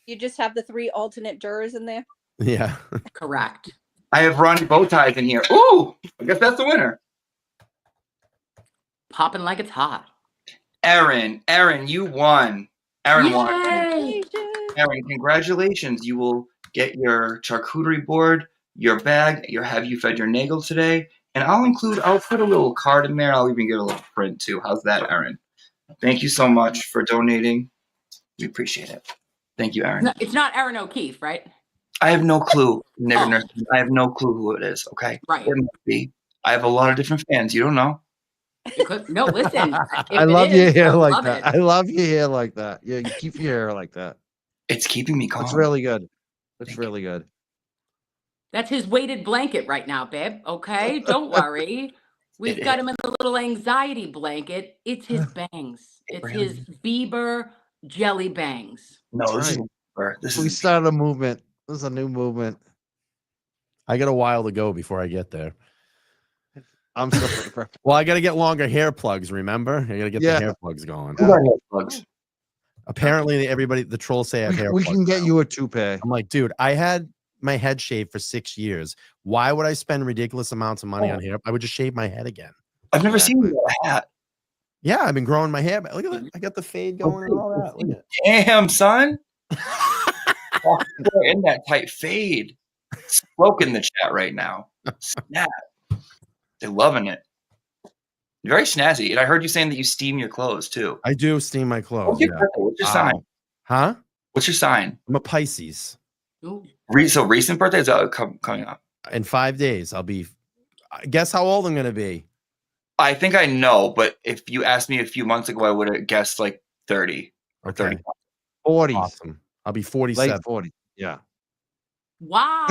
you just have the 3 alternate jurors in there? Yeah. Correct. I have Ronnie Bowties in here. Ooh, I guess that's the winner. Popping like it's hot. Erin, you won. Erin won. Yay! Erin, congratulations. You will get your charcuterie board, your bag, have you fed your nagel today? And I'll put a little card in there. I'll even get a little print too. How's that, Erin? Thank you so much for donating. We appreciate it. Thank you, Erin. It's not Erin O'Keefe, right? I have no clue. I have no clue who it is. Okay. Right. It must be. I have a lot of different fans. You don't know. No, listen. I love your hair like that. I love your hair like that. Yeah, you keep your hair like that. It's keeping me calm. That's really good. That's really good. That's his weighted blanket right now, babe. Okay, don't worry. We've got him in the little anxiety blanket. It's his bangs. It's his Bieber jelly bangs. No, We started a movement. This is a new movement. I got a while to go before I get there. I'm still Well, I got to get longer hair plugs, remember? I got to get the hair plugs going. Who got hair plugs? Apparently, the trolls say I have hair we plugs. can get you a toupee. I'm like, dude, I had my head shaved for 6 years. Why would I spend ridiculous amounts of money on hair? I would just shave my head again. I've never seen you wear a hat. Yeah, I've been growing my hair back. Look at that. I got the fade going and all that. Look at Damn, son. In that tight fade. Smoke in the chat right now. Snap. They're loving it. You're very snazzy. And I heard you saying that you steam your clothes too. I do steam my clothes. What's your sign? Huh? What's your sign? I'm a Pisces. Ooh. So recent birthdays are coming up. In 5 days, I'll be. Guess how old I'm going to be. I think I know, but if you asked me a few months ago, I would have guessed like 30 or 30. 40s. Awesome. I'll be 47. Late 40s. Yeah. Wow.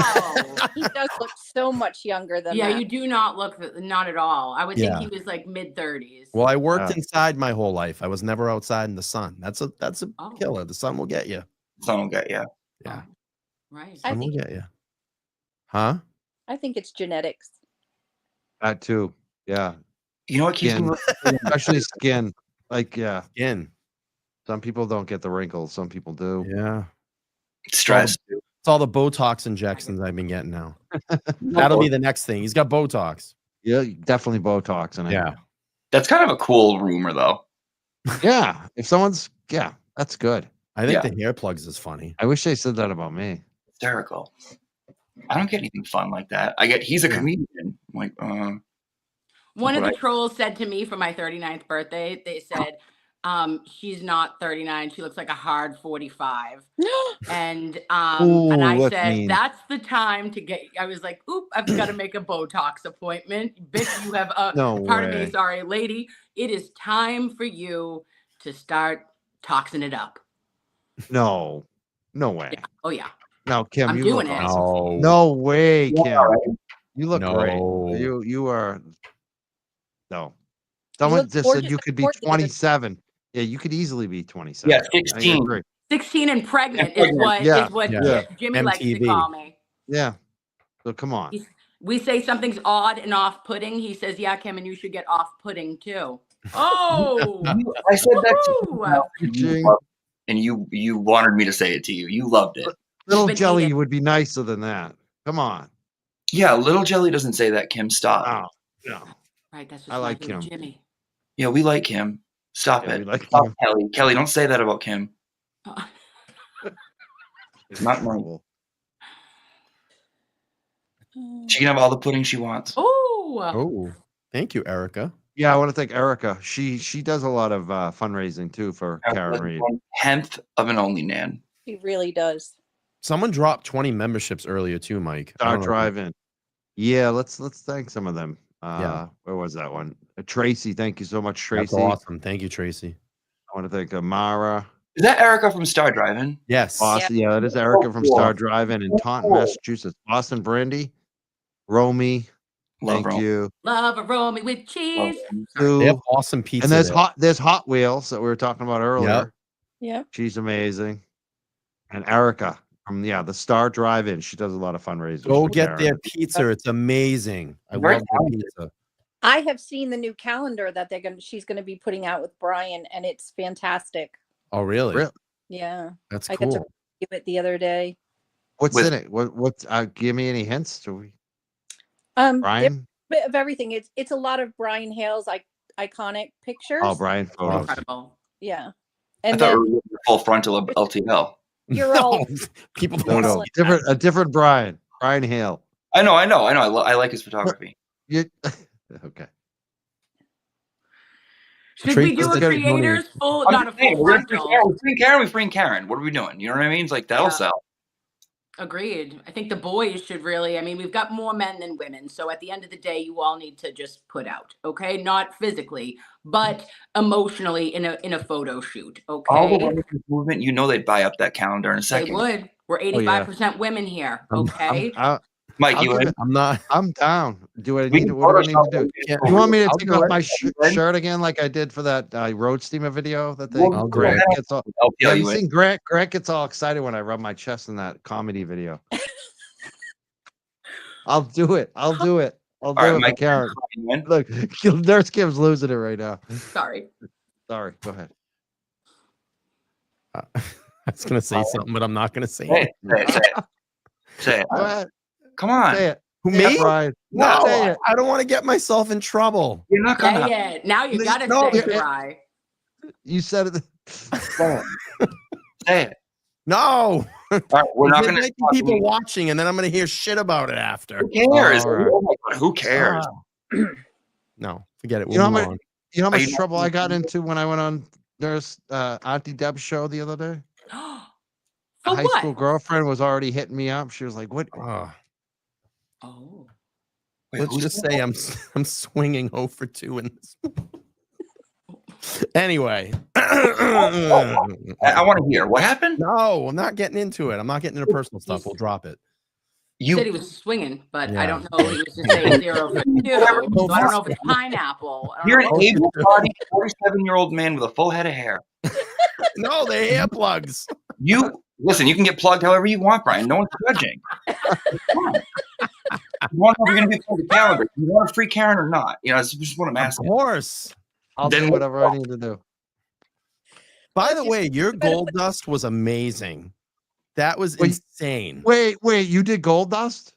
He does look so much younger than that. You do not look, not at all. I would think he was like mid-30s. Well, I worked inside my whole life. I was never outside in the sun. That's a Oh. killer. The sun will get you. Sun will get you. Yeah. Right. Sun will get you. Huh? I think it's genetics. That too. Yeah. You know what keeps me especially skin. Like, yeah. Skin. Some people don't get the wrinkles. Some people do. Yeah. stress? It's all the Botox injections I've been getting now. That'll be the next thing. He's got Botox. Yeah, definitely Botox in it. Yeah. That's kind of a cool rumor, though. Yeah. If someone's, yeah, that's good. I think the hair plugs is funny. I wish they said that about me. Hysterical. I don't get anything fun like that. He's a comedian. I'm like, One of the trolls said to me for my 39th birthday, they said, she's not 39. She looks like a hard 45. And and I said, that's the time to get, I was like, oop, I've got to make a Botox appointment. Bitch, you have a, pardon me, sorry, lady. It is time for you to start toxing it up. No way. Yeah. Oh, yeah. No, Kim, I'm you doing look it. awesome. No way, Kim. You look great. No. You are. No. Someone just said you could be 27. Yeah, you could easily be 27. Yeah, 16. 16 and pregnant is what Jimmy likes to call me. Yeah. So come on. We say something's odd and off-putting. He says, yeah, Kim, and you should get off-putting too. Oh, I said that to you. And you wanted me to say it to you. You loved it. Little Jelly would be nicer than that. Come on. Yeah, Little Jelly doesn't say that, Kim. Stop. Oh, no. Right, that's just I like Kim. him. Jimmy. Yeah, we like him. Stop Yeah, we it. like Stop, Kim. Kelly. Kelly, don't say that about Kim. Uh, It's not nice. Trouble. She can have all the pudding she wants. Oh, Oh, thank you, Erica. Yeah, I want to thank Erica. She does a lot of fundraising too for Karen Reed. 1/10 of an only nan. He really does. Someone dropped 20 memberships earlier too, Mike. I Star don't know if you- Drive-In. Yeah, let's thank some of them. Yeah. Where was that one? Tracy, thank you so much, That's Tracy. awesome. Thank you, Tracy. I want to thank Amara. Is that Erica from Star Driving? Yes. Boston, yeah, that is Erica from cool. Star Drive-In in Taunton, Massachusetts. Boston Brandy, Romy, Love thank Rome. you. love a Romy with cheese. Sue. They have awesome pizza. And there. there's Hot Wheels that we were talking about earlier. Yep. She's amazing. And Erica from the Star Drive-In. She does a lot of fundraisers. Go for get Karen. their pizza. It's amazing. I Very love their pizza. I have seen the new calendar that she's gonna be putting out with Brian, and it's fantastic. Oh, really? Really? Yeah. That's I got to cool. give it the other day. What's With- in it? What give me any hints? Do we There's Brian? a bit of everything. It's a lot of Brian Hale's iconic pictures. Oh, Brian photos. Incredible. Yeah. I And thought then we were looking at full frontal of LTL. you're all People No, don't no. A different Brian. Brian Hale. I know. I like his photography. You okay. Should Tracy we do does a get creators full, I'm not a just saying, full we're gonna frontal? free Karen. We free Karen. What are we doing? You know what I mean? It's like that'll Yeah. sell. Agreed. I think the boys should really, I mean, we've got more men than women. So at the end of the day, you all need to just put out, okay? Not physically, but emotionally in a photo shoot, All the okay? women's movement, you know, they'd buy up that calendar in a They second. would. We're 85% women here, okay? Mike, I'll you give in? it- I'm not. I'm down. What do I We need can to do? Photoshop Yeah. You want me to I'll take do off it. my Then- shirt again like I did for that road steamer video that they We'll do Grant it. gets all, LTL, have you you in? seen Grant? Grant gets all excited when I rub my chest in that comedy video. I'll do it. I'll do it. I'll do All right, it, Mike, Karen. you in? Look, Nurse Kim's losing it right now. Sorry. Sorry, go ahead. I was gonna say something, but I'm not gonna say Say it. it. Say it. Say it. Go ahead. Come on. Say it. Who Say it, me? Brian. No, Say it. I don't want to get myself in trouble. You're not gonna. Say it. Now you gotta No, say yeah. dry. You said it. Say it. Say it. No, All right, we're not There gonna. might be people watching, and then I'm gonna hear shit about it after. Who cares? All right. Oh my God, who cares? No, forget it. You know how We'll much- move on. You know how Are much you not- trouble I got into when I went on Nurse Auntie Deb's show the other day? A For high what? school girlfriend was already hitting me up. She was like, "What? Oh, Oh. Wait, let's who's just that? say I'm swinging 0 for 2 in this. Anyway, I want to hear what happened. no, I'm not getting into it. I'm not getting into personal stuff. We'll drop it. He said he You was swinging, but Yeah. I don't know. He was just saying 0 for 2. So I don't know if it's pineapple. I don't you're know an what- able-bodied 47-year-old man with a full head of hair. No, they're earplugs. You listen. You can get plugged however you want, Brian. No one's judging. You want to know if you're going to be plugged the calendar? You want a free Karen or not? You know, it's just what I'm Of asking. course. I'll Then do what- whatever I need to do." By the way, your gold dust was amazing. That was Wait, insane. Wait, you did Gold Dust?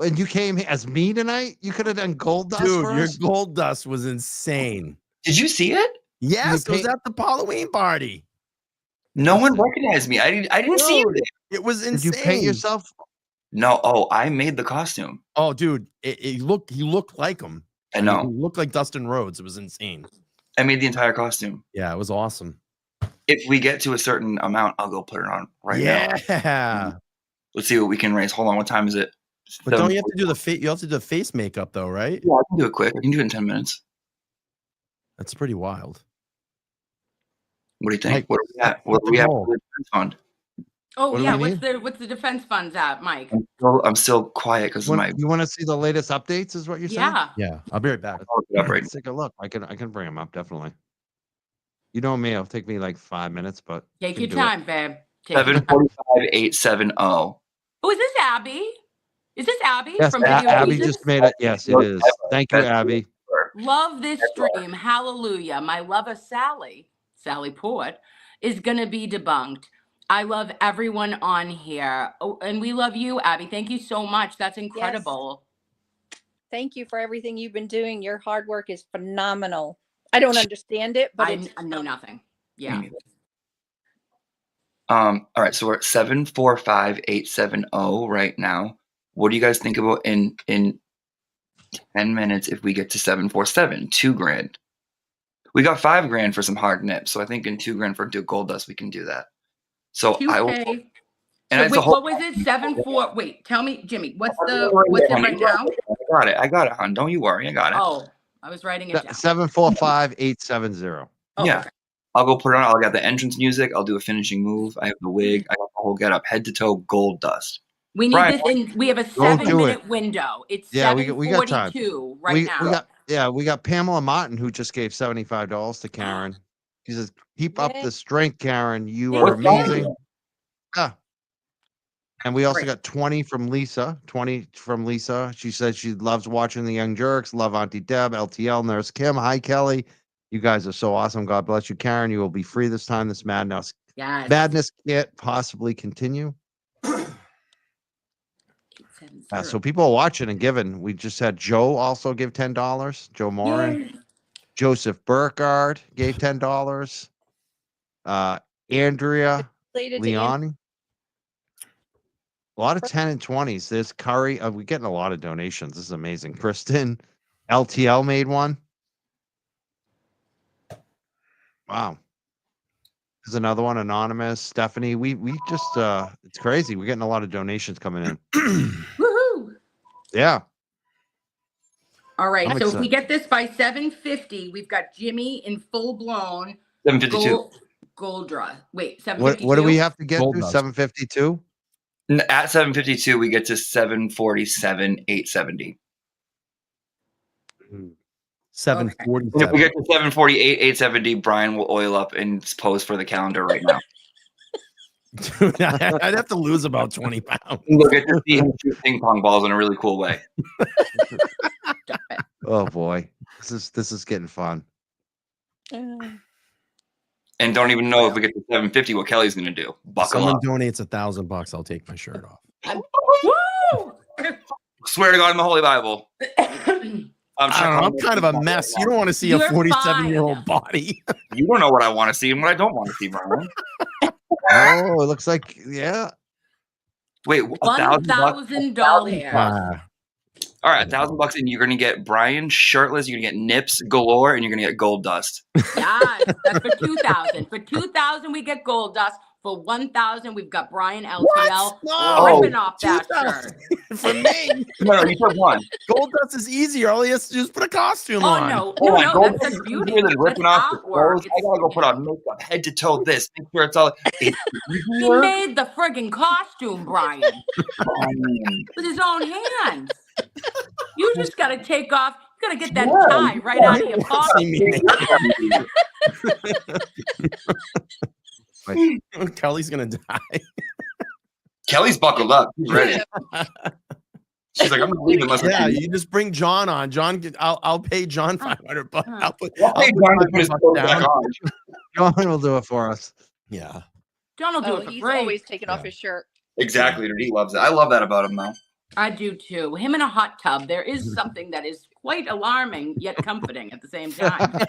And you came as me tonight? You could have done Gold Dust Dude, for your us? gold dust was insane. Did you see it? Yes, it was paint- at the Halloween party. No one recognized me. I didn't see Dude, it. it was Did insane. you paint yourself? No. Oh, I made the costume. Oh, dude, he looked like him. I He know. looked like Dustin Rhodes. It was insane. I made the entire costume. Yeah, it was awesome. If we get to a certain amount, I'll go put it on right now. Yeah. Let's see what we can raise. Hold on. What time is it? But don't you have to do the face? You have to do the face makeup though, right? Yeah, I can do it quick. I can do it in 10 minutes. That's pretty wild. What do you think? Mike, What are we at? What do we have roll. for the defense fund? Oh What do yeah, we need? what's the defense funds at, Mike? I'm still quiet because of my. You want to see the latest updates? Is what you're saying? Yeah. Yeah, I'll be right back. I'll look it up right Let's take a look. I can bring them up definitely. You know me, it'll take me like 5 minutes, but Take can your do it. time, babe. Take your time. 745-870. Oh, is this Abby? Is this Abby Yes, from Video Abby Jesus? just made it. Yes, it is. Thank you, Abby. Love this stream. Hallelujah. My lover Sally Port, is gonna be debunked. I love everyone on here. Oh, and we love you, Abby. Thank you so much. That's incredible. Thank you for everything you've been doing. Your hard work is phenomenal. I don't understand it, but I it's know nothing. Yeah. All right, so we're at 745870 right now. What do you guys think about in 10 minutes if we get to 747? $2,000. We got $5,000 for some hard nips, so I think in $2,000 for gold dust we can do that. So I will. 2K. And So it's a wait, whole. what was it? 7-4. Wait, tell me, Jimmy, what's Right it there, right now? I got it, hon. Don't you worry, I got it. Oh, I was writing it down. 745870. Oh, Yeah. okay. I'll go put it on. I'll get the entrance music. I'll do a finishing move. I have the wig. I got the whole get up, head to toe, gold dust. We need Brian, this in. We have a Don't do 7-minute window. It's Yeah, we got time. 7:42 right now. We got Pamela Martin who just gave $75 to Karen. She says, "Keep up Yay. the strength, Karen. You Thank are you. amazing." Yeah. And we also Great. got 20 from Lisa. 20 from Lisa. She says she loves watching the Young Jerks. Love Auntie Deb, LTL, Nurse Kim. Hi, Kelly. You guys are so awesome. God bless you, Karen. You will be free this time. This madness Yes. can't possibly continue. 870. So people are watching and giving. We just had Joe also give $10. Joe Morin. Yay. Joseph Burkhardt gave $10. Andrea related to Leoni. A lot of 10 and 20s. There's Curry. We're getting a lot of donations. This is amazing. Kristen, LTL made one. Wow. There's another one, anonymous. Stephanie. We just it's crazy. We're getting a lot of donations coming in. Woohoo. Yeah. All right. I'm So if we excited. get this by 7:50, we've got Jimmy in full blown 752. gold draw. Wait, What 7:52. do we have to get Gold to? dust. 752? At 752, we get to 747,870. 747. And if we get to 748,870, Brian will oil up and pose for the calendar right now. Dude, I'd have to lose about 20 pounds. You'll get to see him shoot ping pong balls in a really cool way. Stop it. Oh boy. This is getting fun. And don't even know if we get to 750 what Kelly's going to do. Buckle Someone up. donates $1,000, I'll take my shirt off. Woo! Swear to God in the Holy Bible. I'm kind of a mess. You don't want to see a You're 47-year-old fine. body. You don't know what I want to see and what I don't want to see, Brian. Oh, it looks like, yeah. Wait, $1,000? $1,000. All right, $1,000, and you're going to get Brian shirtless. You're going to get nips galore, and you're going to get gold dust. Yes, that's for 2,000. For 2,000, we get gold dust. For 1,000, we've got Brian LTL No. ripping off that 2,000 shirt. for me. No, you took one. Gold dust is easier. All he has to do is put a costume Oh on. no, Hold on, no, gold that's dust the is beauty. easier than That's ripping off the artwork. clothes. I gotta go put on makeup, head to toe. This, make sure it's all. It's He easier. made the friggin' costume, Brian, with his own hands. You just gotta take off. You gotta get that tie right out of your pocket. Kelly's gonna die. Kelly's buckled up. She's ready. She's like, I'm gonna leave unless Yeah, I you just bring John on. John, I'll pay John $500. I'll put Hey, John, to put his clothes back on. John will do it for us. Yeah. John will do it for He's free. always taking off his shirt. Exactly, dude. He loves it. I love that about him, though. I do too. Him in a hot tub. There is something that is quite alarming yet comforting at the same time. I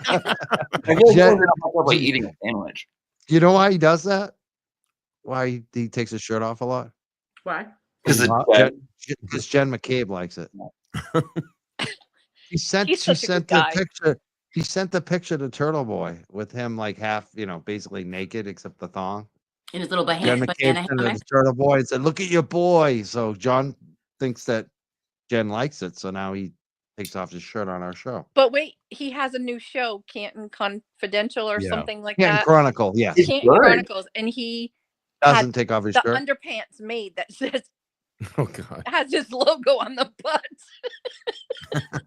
feel like Jen- he's like eating a sandwich. You know why he does that? Why he takes his shirt off a lot? Why? Because Jen McCabe likes it. He's such a good guy. picture. He sent the picture to Turtle Boy with him like half, basically naked except the thong. In his little Jen banana McCabe sent it to hammock. Turtle Boy and said, "Look at your boy." So John thinks that Jen likes it, so now he takes off his shirt on our show. But wait, he has a new show, Canton Confidential or Yeah. something like Canton that. Chronicle, yes. It's Canton good. Chronicles, and he Doesn't take off his the shirt. underpants made that says Oh God. has his logo on the butt.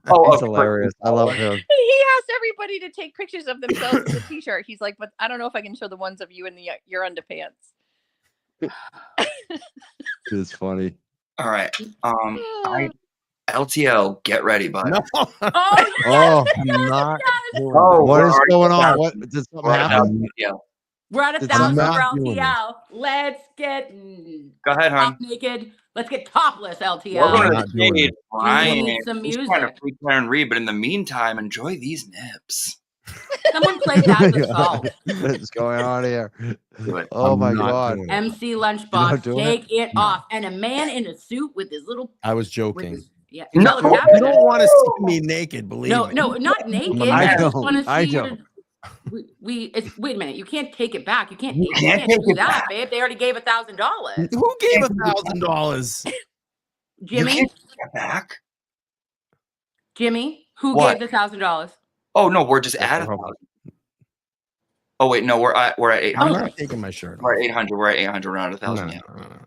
Oh, He's hilarious. I love him. He asked everybody to take pictures of themselves with a t-shirt. He's like, but I don't know if I can show the ones of you in your underpants. It's funny. All right. LTL, get ready, bud. No. Oh, I'm not doing Oh, what we're is already going at on? 1,000. What did something We're at happen? 1,000, yeah. We're at It's 1,000 for not doing LTL. Let's get Go ahead, hon. naked. Let's get topless, We're LTL. going to not the doing stage. it. Brian, need some he's trying to music. freak and read, but in the meantime, enjoy these nips. Someone play that the salt. What is going on here? Do it. Oh I'm my not God. doing it. MC You're not Lunchbox, doing take it No. off. And a man in a suit with his little. I was With joking. his, yeah. No, Tell us You happening. don't want to see me naked, believe No, me. no, not naked. I I just don't. want to I see you. don't. Wait a minute. You can't take it back. You can't You can't take do it that, back. babe. They already gave $1,000. Who gave $1,000? Jimmy, You can't take that back. Jimmy, who What? gave the $1,000? Oh no, we're just That's at the 1,000. problem. Oh wait, no, we're at I'm 800. not taking my shirt off. We're at 800. We're at 800. We're not at No, 1,000 no, yet. no, no.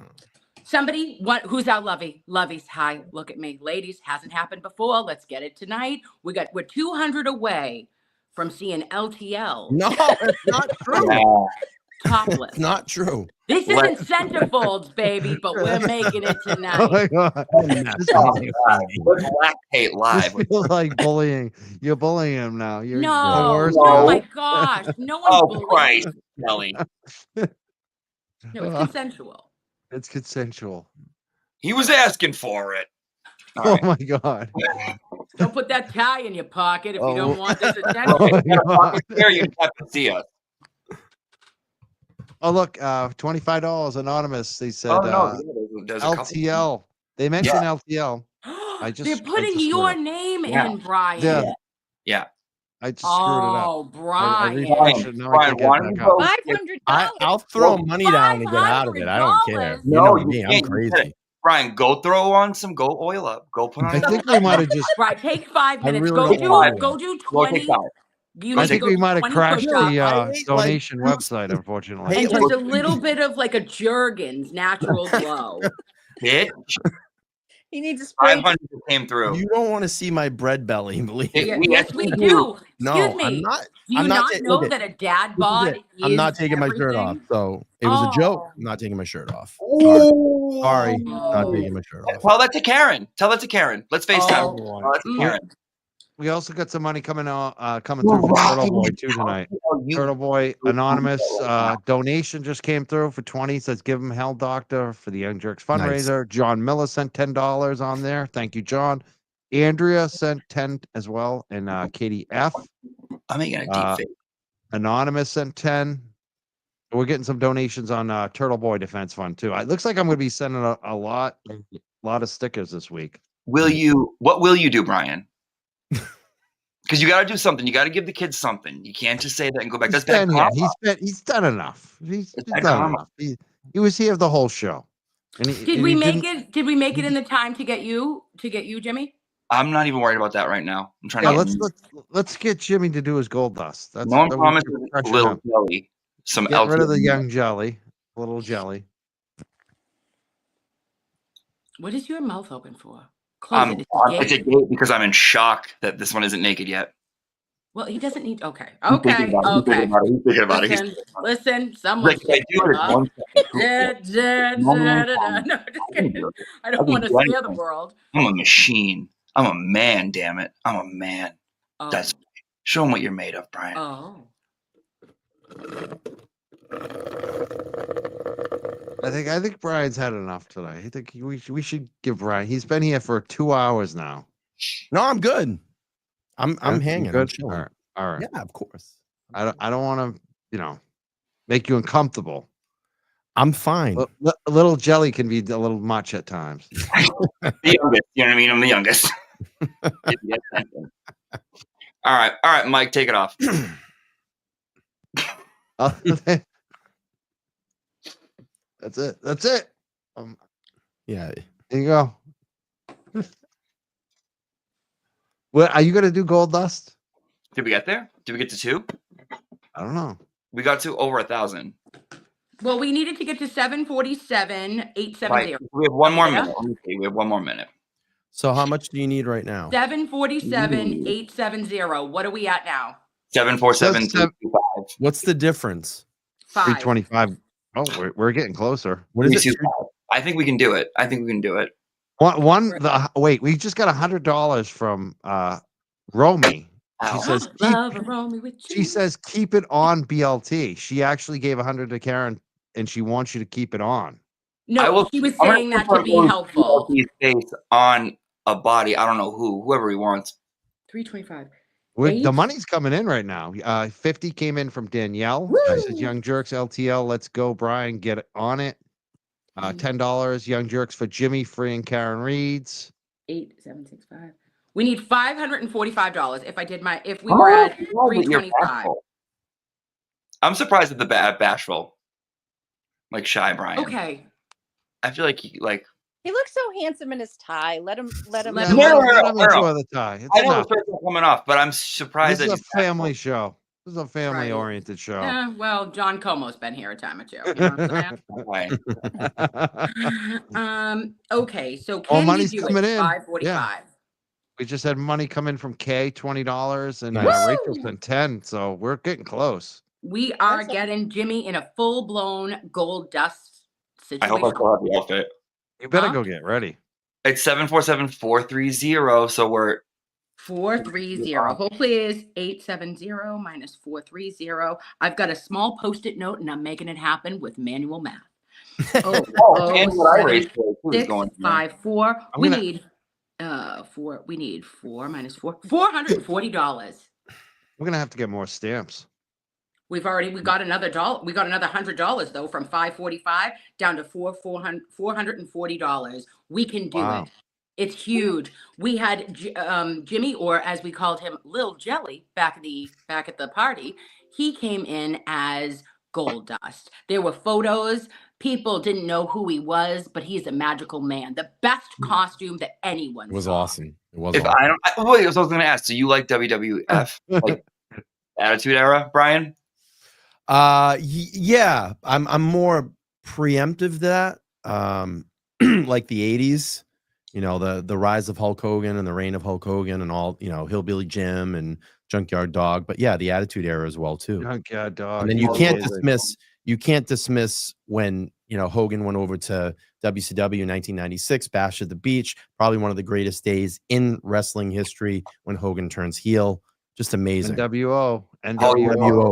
Somebody, who's our Lovey? Lovey's, hi, look at me. Ladies, hasn't happened before. Let's get it tonight. We're 200 away from seeing LTL No, it's not true. Yeah. topless. It's not true. This isn't centerfolds, baby, but we're making it Oh tonight. my God. I'm not This, Oh, taking God. Let's lactate this live. feels like bullying. You're bullying him now. You're the No, worst. oh No. my gosh. No one Oh bullies. Christ, Kelly. No, it's consensual. It's consensual. He was asking for it. All Oh right. my God. Don't put that tie in your pocket if you Oh. don't want this Oh attention. my God. Here you have to see us. Oh look, $25 anonymous. They said Oh no, there's a couple. LTL. They mentioned LTL. They're just putting screwed your up. name Yeah. in, Brian. Yeah. Yeah. I just screwed it up. Oh, I Brian. refreshed it. Now I Brian, can't get why it don't you back up. go? I'll throw money down to get out of it. I don't care. $500? You know No, me. you I'm can't. You crazy. can't. Brian, go throw on some. Go oil up. Go put on. I think we might have just. Right, take 5 minutes. really don't Go want do Go take 20. 5. You Go need I to think go we do might have 20 crashed push-ups. the I ate, donation like, website, unfortunately. Hey, And just a little bit of like a Jergens natural glow. Bitch. He needs a spray. 500 came through. You don't want to see my bread belly, believe me. Yeah, Yes, we actually do. No, Excuse me. I'm not. Do you I'm not not know look, that a dad this is bod it. is I'm not taking my shirt off. everything? So it was a joke. Oh. I'm not taking my shirt off. Oh. Sorry. Not taking my shirt off. Tell that to Karen. Tell that to Karen. Let's FaceTime. Oh. Tell that to Karen. We also got some money coming through for Turtle Boy too tonight. Turtle Boy anonymous donation just came through for 20. Says give him hell, doctor, for the Young Jerks fundraiser. John Miller sent $10 on there. Thank you, John. Andrea sent 10 as well, and Katie F. I'm making a deep fake. Anonymous sent 10. We're getting some donations on Turtle Boy Defense Fund too. It looks like I'm going to be sending a lot of stickers this week. What will you do, Brian? Because you got to do something. You got to give the kids something. You can't just say that and go back. That's bad karma. He's done enough. He's bad done karma. enough. He was here the whole show. And Did we make it in the time to get you, Jimmy? I'm not even worried about that right now. I'm trying to let's get Jimmy to do his gold dust. That's no one that we promised can a pressure little him. jelly. Some Get rid of the LTL. young jelly, little jelly. What is your mouth open for? Close it. It's a gate because I'm in shock that this one isn't naked yet. Well, he doesn't need. Okay. He's thinking about it. Listen. Someone. Like, I do it in 1 second. No, just kidding. I don't want to scare the world. I'm a machine. I'm a man. Damn it. I'm a man. Oh. That's show him what you're made of, Brian. Oh. I think Brian's had enough today. I think we should give Brian. He's been here for 2 hours now. No, I'm good. I'm hanging. I'm Good. chilling. All right. Yeah, of course. I don't want to make you uncomfortable. I'm fine. A little jelly can be a little much at times. The youngest. You know what I mean? I'm the youngest. All right, Mike, take it off. That's it. Yeah. There you go. Well, are you gonna do gold dust? Did we get there? Did we get to 2? I don't know. We got to over 1,000. Well, we needed to get to 747,870. Right. We have one more minute. We have one more minute. So how much do you need right now? 747,870. What are we at now? 747. What's the difference? 5. 325. Oh, we're getting closer. What is it? I think we can do it. Wait, we just got $100 from Romy. She says keep it on BLT. She actually gave 100 to Karen, and she wants you to keep it on. No, she was saying that to be helpful. Face on a body. I don't know whoever he wants. 325. The money's coming in right now. 50 came in from Danielle. She says, Woo! Young Jerks LTL. Let's go, Brian. Get on it. $10 Young Jerks for Jimmy, Free, and Karen Reeds. 8765. We need $545. If we were at 325. I'm surprised at the bashful. Like shy Brian. Okay. I feel like He looks so handsome in his tie. Let him. Let him No. enjoy the tie. It's I know enough. it's coming off, but I'm surprised This that is a family show. This is a family-oriented show. Yeah, well, John Como's been here a time or two. You know what I'm saying? Okay, so can money's we do coming it? in. 545. Yeah. We just had money come in from Kay, $20, and Nice. Rachel sent 10, so we're getting close. We are getting Jimmy in a full-blown gold dust I hope I situation. still have the outfit. You better go get ready. It's 747-430, so we're 430. Hopefully it is 870 minus 430. I've got a small post-it note and I'm making it happen with manual math. and what I raised for too is going 654. We need four minus four. $440. We're gonna have to get more stamps. We got another $100. We got another $100 though, from 545 down to $440. We can do it. It's huge. We had Jimmy, or as we called him, Lil Jelly, back at the party. He came in as Gold Dust. There were photos. People didn't know who he was, but he's a magical man. The best costume that anyone It was saw. awesome. It was. If awesome. I don't, wait, I was going to ask. Do you like WWF, like Attitude Era, Brian? Yeah, I'm more preemptive to that. Like the 80s, the rise of Hulk Hogan and the reign of Hulk Hogan and all, Hillbilly Jim and Junkyard Dog. But yeah, the Attitude Era as well too. Junkyard Dog. And then you can't dismiss when Hogan went over to WCW in 1996, Bash at the Beach, probably one of the greatest days in wrestling history when Hogan turns heel. Just amazing. NWO,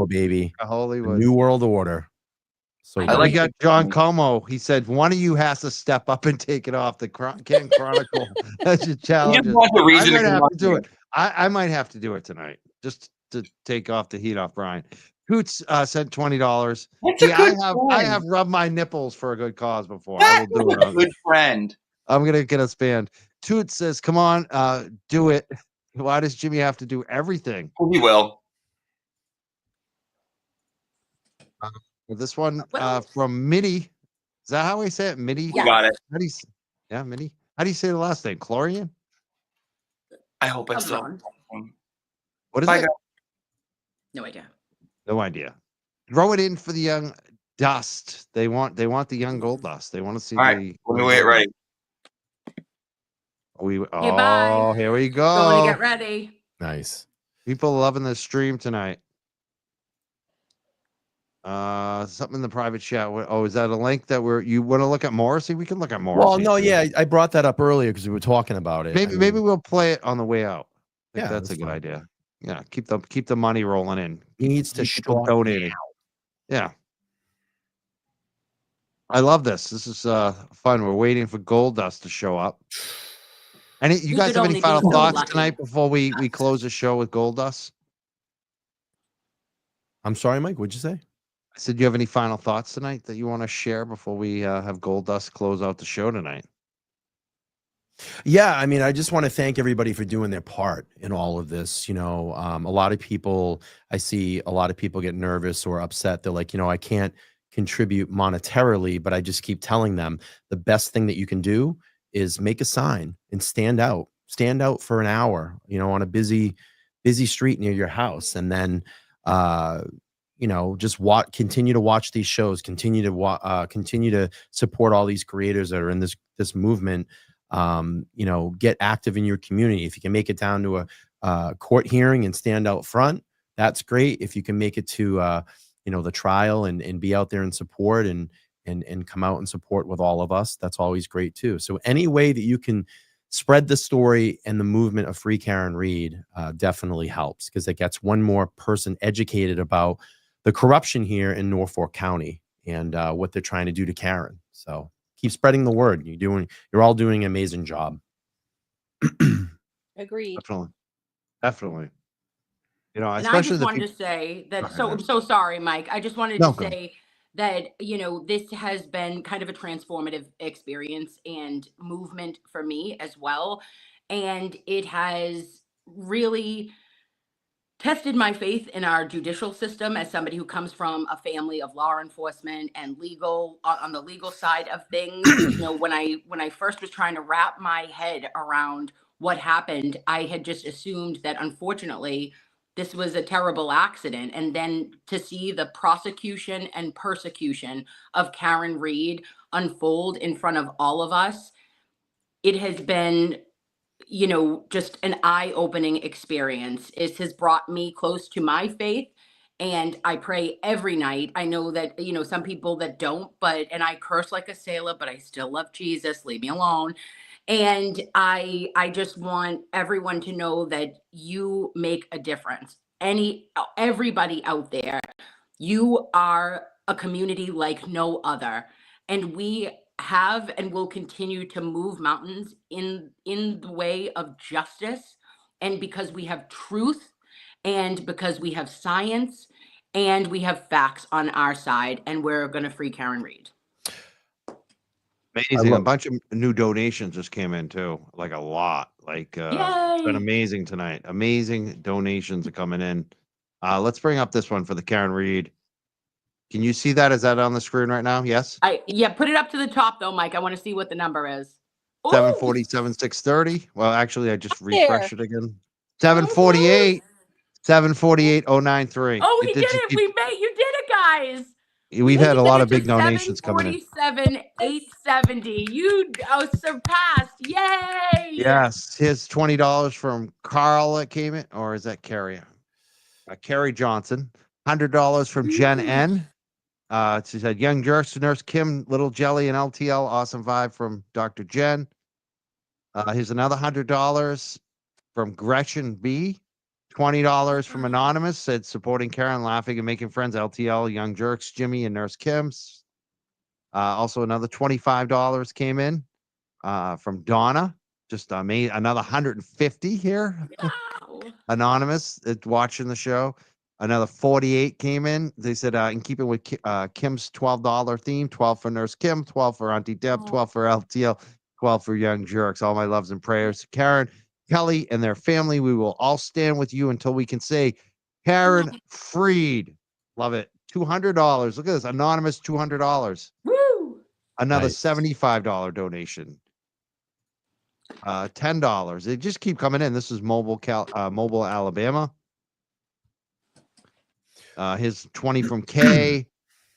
baby. Hollywood. New World Order. So we got John Como. He said one of you has to step up and take it off the King Chronicle. That's a challenge. I might have to do it. I might have to do it tonight just to take off the heat off Brian. Coots sent $20. I have rubbed my nipples for a good cause before. I will do it. Good friend. I'm gonna get us banned. Toots says, "Come on, do it." Why does Jimmy have to do everything? He will. This one from Mitty. Is that how we say it? Mitty? Yeah. Got it. Mitty. How do you say the last name? Chlorian? I hope I still. What is it? No idea. No idea. Throw it in for the young dust. They want the young gold dust. They want to see All right. Let me wait right. Bye. Here we go. Going to get ready. Nice. People loving the stream tonight. Something in the private chat. Is that a link that you want to look at Morrissey? We can look at Morrissey. Well, no, yeah, I brought that up earlier because we were talking about it. Maybe we'll play it on the way out. I think Yeah, that's a good idea. Yeah, keep the money rolling in. He needs to start donating. Yeah. I love this. This is fun. We're waiting for Gold Dust to show up. You guys have any final thoughts tonight before we close the show with Gold Dust? I'm sorry, Mike. What'd you say? I said, do you have any final thoughts tonight that you want to share before we have Gold Dust close out the show tonight? Yeah, I mean, I just want to thank everybody for doing their part in all of this. A lot of people, I see a lot of people get nervous or upset. They're like, I can't contribute monetarily, but I just keep telling them the best thing that you can do is make a sign and stand out for an hour, on a busy street near your house. And then, just continue to watch these shows, continue to support all these creators that are in this movement. Get active in your community. If you can make it down to a court hearing and stand out front, that's great. If you can make it to, the trial and be out there and support and come out and support with all of us, that's always great too. So any way that you can spread the story and the movement of Free Karen Reed definitely helps, because it gets one more person educated about the corruption here in Norfolk County and what they're trying to do to Karen. So keep spreading the word. You're all doing an amazing job. Agreed. Definitely. You know, And I especially just the wanted to people. say Go that, ahead, so I'm Liz. so sorry, Mike. I just wanted No, to go ahead. say that, this has been kind of a transformative experience and movement for me as well. And it has really tested my faith in our judicial system as somebody who comes from a family of law enforcement and legal on the legal side of things. When I first was trying to wrap my head around what happened, I had just assumed that unfortunately this was a terrible accident. And then to see the prosecution and persecution of Karen Reed unfold in front of all of us, it has been just an eye-opening experience. It has brought me close to my faith. And I pray every night. I know that, some people that don't, and I curse like a sailor, but I still love Jesus. Leave me alone. And I just want everyone to know that you make a difference. Everybody out there, you are a community like no other. And we have and will continue to move mountains in the way of justice, and because we have truth, and because we have science, and we have facts on our side, and we're going to free Karen Reed. Amazing. A bunch of new donations just came in too, like a lot. Like it's been Yay! amazing tonight. Amazing donations are coming in. Let's bring up this one for the Karen Reed. Can you see that? Is that on the screen right now? Yes. Put it up to the top though, Mike. I want to see what the number is. 747 630. Well, actually, I just refreshed it again. 748 748 093. Oh, he did just it. keep- You did it, guys. We've had a lot of big donations coming in. 747,870. You surpassed. Yay! Yes, here's $20 from Carl that came in, or is that Carrie? Carrie Johnson. $100 from Jen N. She said, Young Jerks to Nurse Kim, Little Jelly, and LTL. Awesome vibe from Dr. Jen. Here's another $100 from Gretchen B. $20 from Anonymous, said supporting Karen, laughing and making friends. LTL, Young Jerks, Jimmy, and Nurse Kim's. Also, another $25 came in from Donna. Just made another 150 here. Wow. Anonymous watching the show. Another 48 came in. They said, in keeping with Kim's $12 theme, 12 for Nurse Kim, 12 for Auntie Deb, 12 for LTL, 12 for Young Jerks. All my loves and prayers to Karen, Kelly, and their family. We will all stand with you until we can say, Karen Freed. Love it. $200. Look at this. Anonymous, $200. Woo! Another Nice. $75 donation. $10. They just keep coming in. This is Mobile, Alabama. His 20 from K.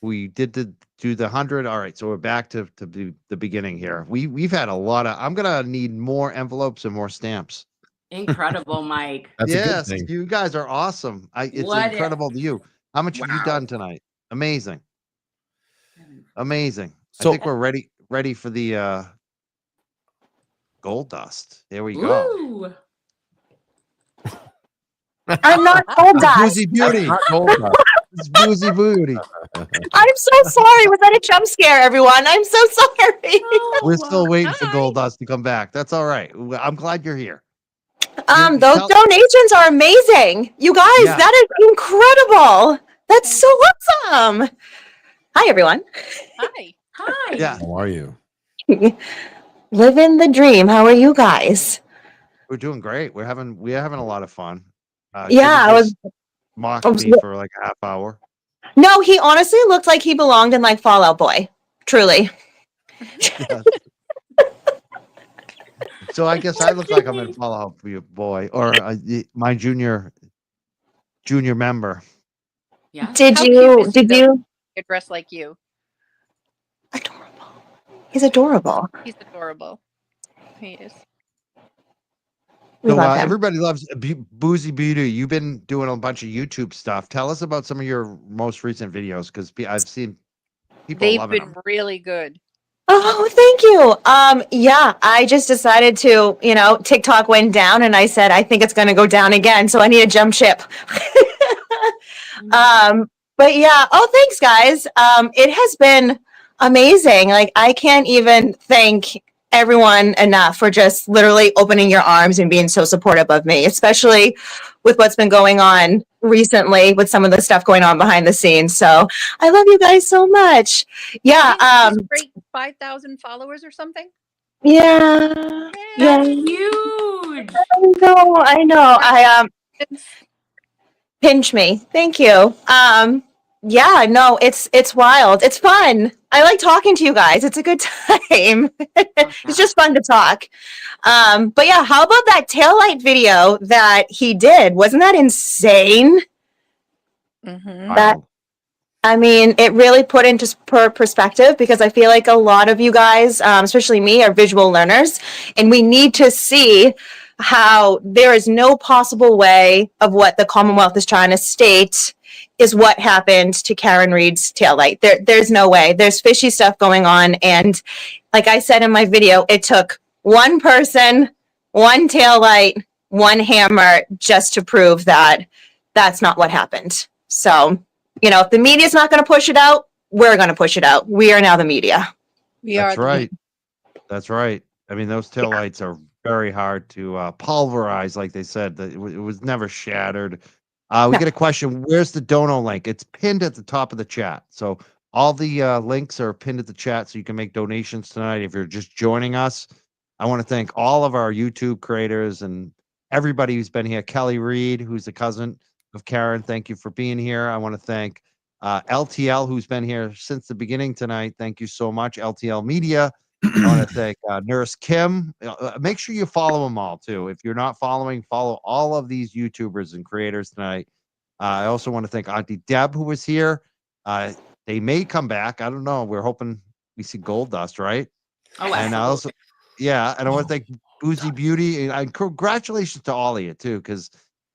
We did do the 100. All right, so we're back to the beginning here. We've had a lot of. I'm gonna need more envelopes and more stamps. Incredible, Mike. That's Yes, a good thing. you guys are awesome. It's What incredible to you. How much have you Wow. done tonight? Amazing. Amazing. I So- think we're ready for the gold dust. There we go. Woo! I'm not gold dust. Boozey Beauty. Not gold dust. It's Boozey Beauty. I'm so sorry. Was that a jump scare, everyone? I'm so sorry. We're still waiting for gold dust to come back. That's all right. I'm glad you're here. Those donations are amazing. You guys, Yeah. that is incredible. That's so awesome. Hi, everyone. Hi. Hi. Yeah. How are you? Living the dream. How are you guys? We're doing great. We're having a lot of fun. Yeah, Jimmy I just mocked me for like a half hour. No, he honestly looked like he belonged in like Fallout Boy. Truly. Yes. So I guess I look like I'm in Fallout Boy or my junior member. Yeah. Did How you? cute is he, Did though? you? Dressed like you. Adorable. He's adorable. He's adorable. He is. We So love him. everybody loves Boozey Beauty. You've been doing a bunch of YouTube stuff. Tell us about some of your most recent videos because I've seen people They've loving been them. really good. Oh, thank you. Yeah, I just decided to, TikTok went down and I said, I think it's going to go down again. So I need a jump ship. But yeah. Oh, thanks guys. It has been amazing. Like I can't even thank everyone enough for just literally opening your arms and being so supportive of me, especially with what's been going on recently with some of the stuff going on behind the scenes. So I love you guys so much. Yeah. Didn't you just break 5,000 followers or something? Yeah. Yeah. That's huge. I know. Pinch me. Thank you. Yeah, no, it's wild. It's fun. I like talking to you guys. It's a good time. It's just fun to talk. But yeah, how about that taillight video that he did? Wasn't that insane? Mm-hmm. That, I mean, it really put into perspective, because I feel like a lot of you guys, especially me, are visual learners, and we need to see how there is no possible way of what the Commonwealth is trying to state is what happened to Karen Reed's taillight. There's no way. There's fishy stuff going on. And like I said in my video, it took one person, one taillight, one hammer just to prove that that's not what happened. So, you know, if the media's not going to push it out, we're going to push it out. We are now the media. That's right. That's right. I mean, those taillights are very hard to pulverize, like they said. It was never shattered. We get a question. Where's the dono link? It's pinned at the top of the chat. So all the links are pinned at the chat, so you can make donations tonight. If you're just joining us, I want to thank all of our YouTube creators and everybody who's been here. Kelly Reed, who's the cousin of Karen, thank you for being here. I want to thank LTL, who's been here since the beginning tonight. Thank you so much, LTL Media. I want to thank Nurse Kim. Make sure you follow them all, too. If you're not following, follow all of these YouTubers and creators tonight. I also want to thank Auntie Deb, who was here. They may come back. I don't know. We're hoping we see gold dust, right? Oh, and I also, yeah, and I want to thank Boozey Beauty. And congratulations to all of you, too, because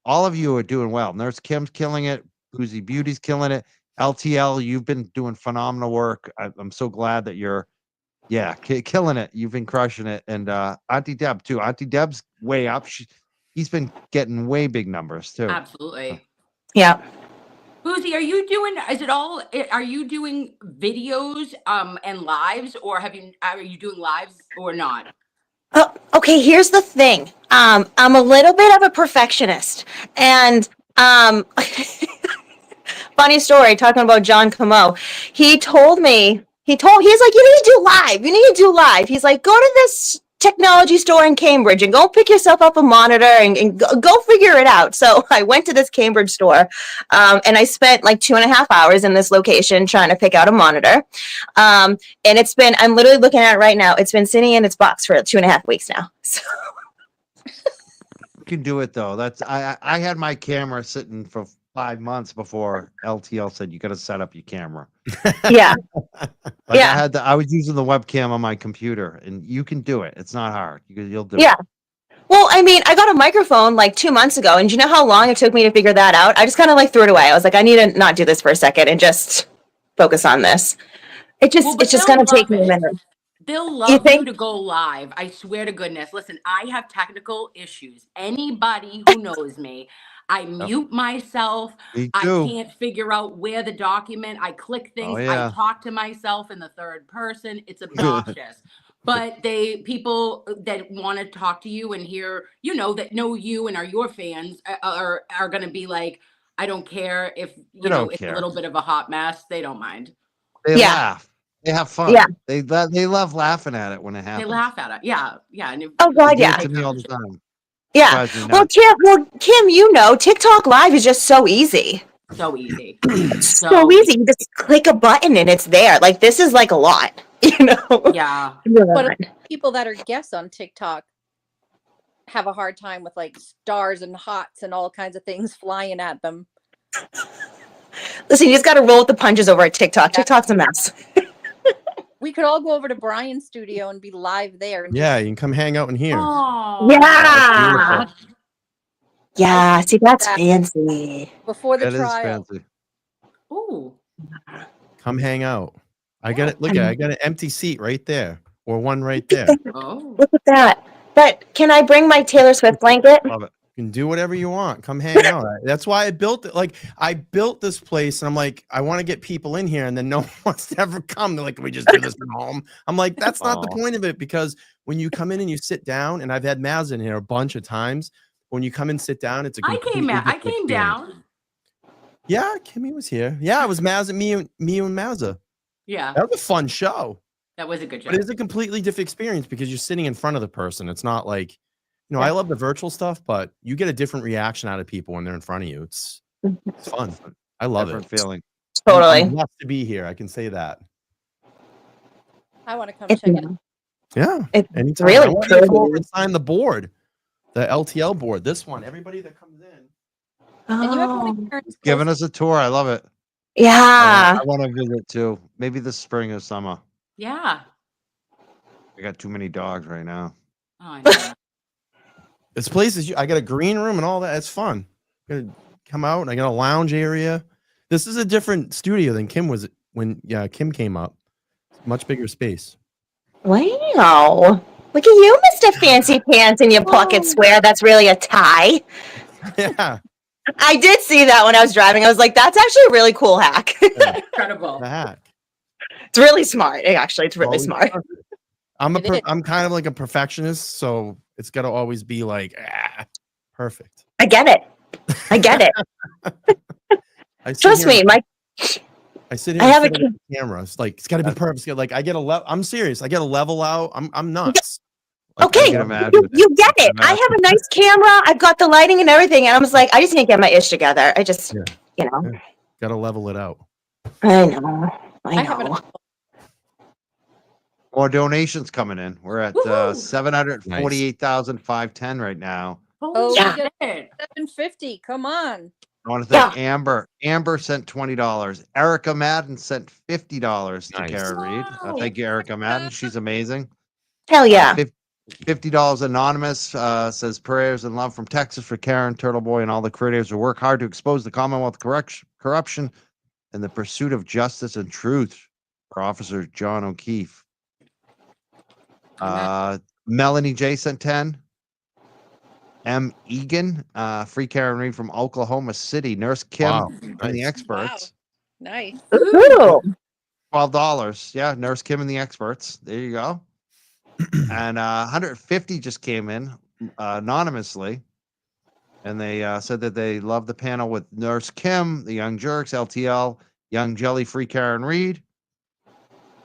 all of you are doing well. Nurse Kim's killing it. Boozey Beauty's killing it. LTL, you've been doing phenomenal work. I'm so glad that you're killing it. You've been crushing it. And Auntie Deb, too. Auntie Deb's way up. He's been getting way big numbers, too. Absolutely. Yeah. Boozey, are you doing videos and lives, or are you doing lives or not? Oh, okay, here's the thing. I'm a little bit of a perfectionist, and funny story, talking about John Camo. He's like, you need to do live. He's like, go to this technology store in Cambridge and go pick yourself up a monitor and go figure it out. So I went to this Cambridge store, and I spent like 2.5 hours in this location trying to pick out a monitor. And I'm literally looking at it right now. It's been sitting in its box for 2.5 weeks now. So. You can do it, though. I had my camera sitting for 5 months before LTL said you got to set up your camera. Yeah. I was using the webcam on my computer, and you can do it. It's not hard. You'll do it. Yeah. Well, I mean, I got a microphone like 2 months ago, and do you know how long it took me to figure that out? I just kind of like threw it away. I was like, I need to not do this for a second and just focus on this. It's just going to take me a minute. They'll love you to go live. I swear to goodness. Listen, I have technical issues. Anybody who knows me, I mute myself. Me I too. can't figure out where the document. I click things. Oh, yeah. I talk to myself in the third person. It's obnoxious. But people that want to talk to you and hear, that know you and are your fans are going to be like, I don't care if it's a little bit of a hot mess. They don't mind. They laugh. They have fun. Yeah. They love laughing at it when it happens. They laugh at it. Yeah. Yeah. And oh God, yeah. To me all the time. Yeah. Well, Kim, TikTok Live is just so easy. So easy. so easy. You just click a button and it's there. Like, this is like a lot, Yeah. But people that are guests on TikTok have a hard time with like stars and hots and all kinds of things flying at them. Listen, you just got to roll with the punches over at TikTok. TikTok's a mess. We could all go over to Brian's studio and be live there. And you can come hang out in here. Oh, yeah. Yeah, see, that's fancy. Before the That trial. is fancy. Ooh. Come hang out. I got it. Look at I got an empty seat right there, or one right there. Oh. Look at that. But can I bring my Taylor Swift blanket? Love it. You can do whatever you want. Come hang out. That's why I built it. Like, I built this place, and I'm like, I want to get people in here, and then no one wants to ever come. They're like, can we just do this from home? I'm like, that's not the point of it, because when you come in and you sit down, and I've had Maz in here a bunch of times, when you come and sit down, it's a I completely came different down. experience. Yeah, Kimmy was here. Yeah, it was Maz and me and Mazza. Yeah, That was a fun show. that was a good show. But it's a completely different experience because you're sitting in front of the person. It's not like, I love the virtual stuff, but you get a different reaction out of people when they're in front of you. It's fun. I love Different it. feeling. Totally. I'm blessed to be here. I can say that. I want to come It's, check it out. Yeah. it's Anytime. really I want you to come over pretty. and sign the board, the LTL board. This one. Everybody that comes in. And you have one Oh, of Karen's Giving close- us a tour. I love it. yeah. I want to visit too. Maybe this spring or summer. Yeah. I got too many dogs right now. Oh, I know. This place is, I got a green room and all that. It's fun. Gonna come out and I got a lounge area. This is a different studio than Kim was when Kim came up. Much bigger space. Wow. Look at you, Mr. Fancy Pants, and your pocket square. That's really a tie. Yeah. I did see that when I was driving. I was like, that's actually a really cool hack. Incredible. The hack. It's really smart. Actually, it's really Always smart. perfect. I'm It is. I'm kind of like a perfectionist, so it's got to always be like perfect. I get it. I get it. I sit Trust here me, and- my I sit here I and have a sit at the camera. It's like it's got to be perfect. It's got- Like I get a level. I'm serious. I get a level out. I'm nuts. Like, Okay, I can love imagine. it. you get it. I have a nice camera. I've got the lighting and everything, and I was like, I just need to get my ish together. I just, Yeah. you know, Got to level it out. I know. I have an know. More donations coming in. We're at Woohoo! 748,510 right now. Holy Oh, Yeah. shit. 750. Come on. I want to thank Yeah. Amber. Amber sent $20. Erica Madden sent $50 to Nice. Karen Reed. Wow. Thank you, Erica Madden. She's amazing. Hell yeah. $50 anonymous says prayers and love from Texas for Karen, Turtle Boy, and all the creators who work hard to expose the Commonwealth corruption and the pursuit of justice and truth for Officer John O'Keefe. Melanie J sent 10. M. Egan, free Karen Reed from Oklahoma City. Nurse Kim Wow. and the Nice. experts. Nice. Ooh. $12. Yeah, Nurse Kim and the experts. There you go. And 150 just came in anonymously. And they said that they love the panel with Nurse Kim, the Young Jerks, LTL, Young Jelly, free Karen Reed.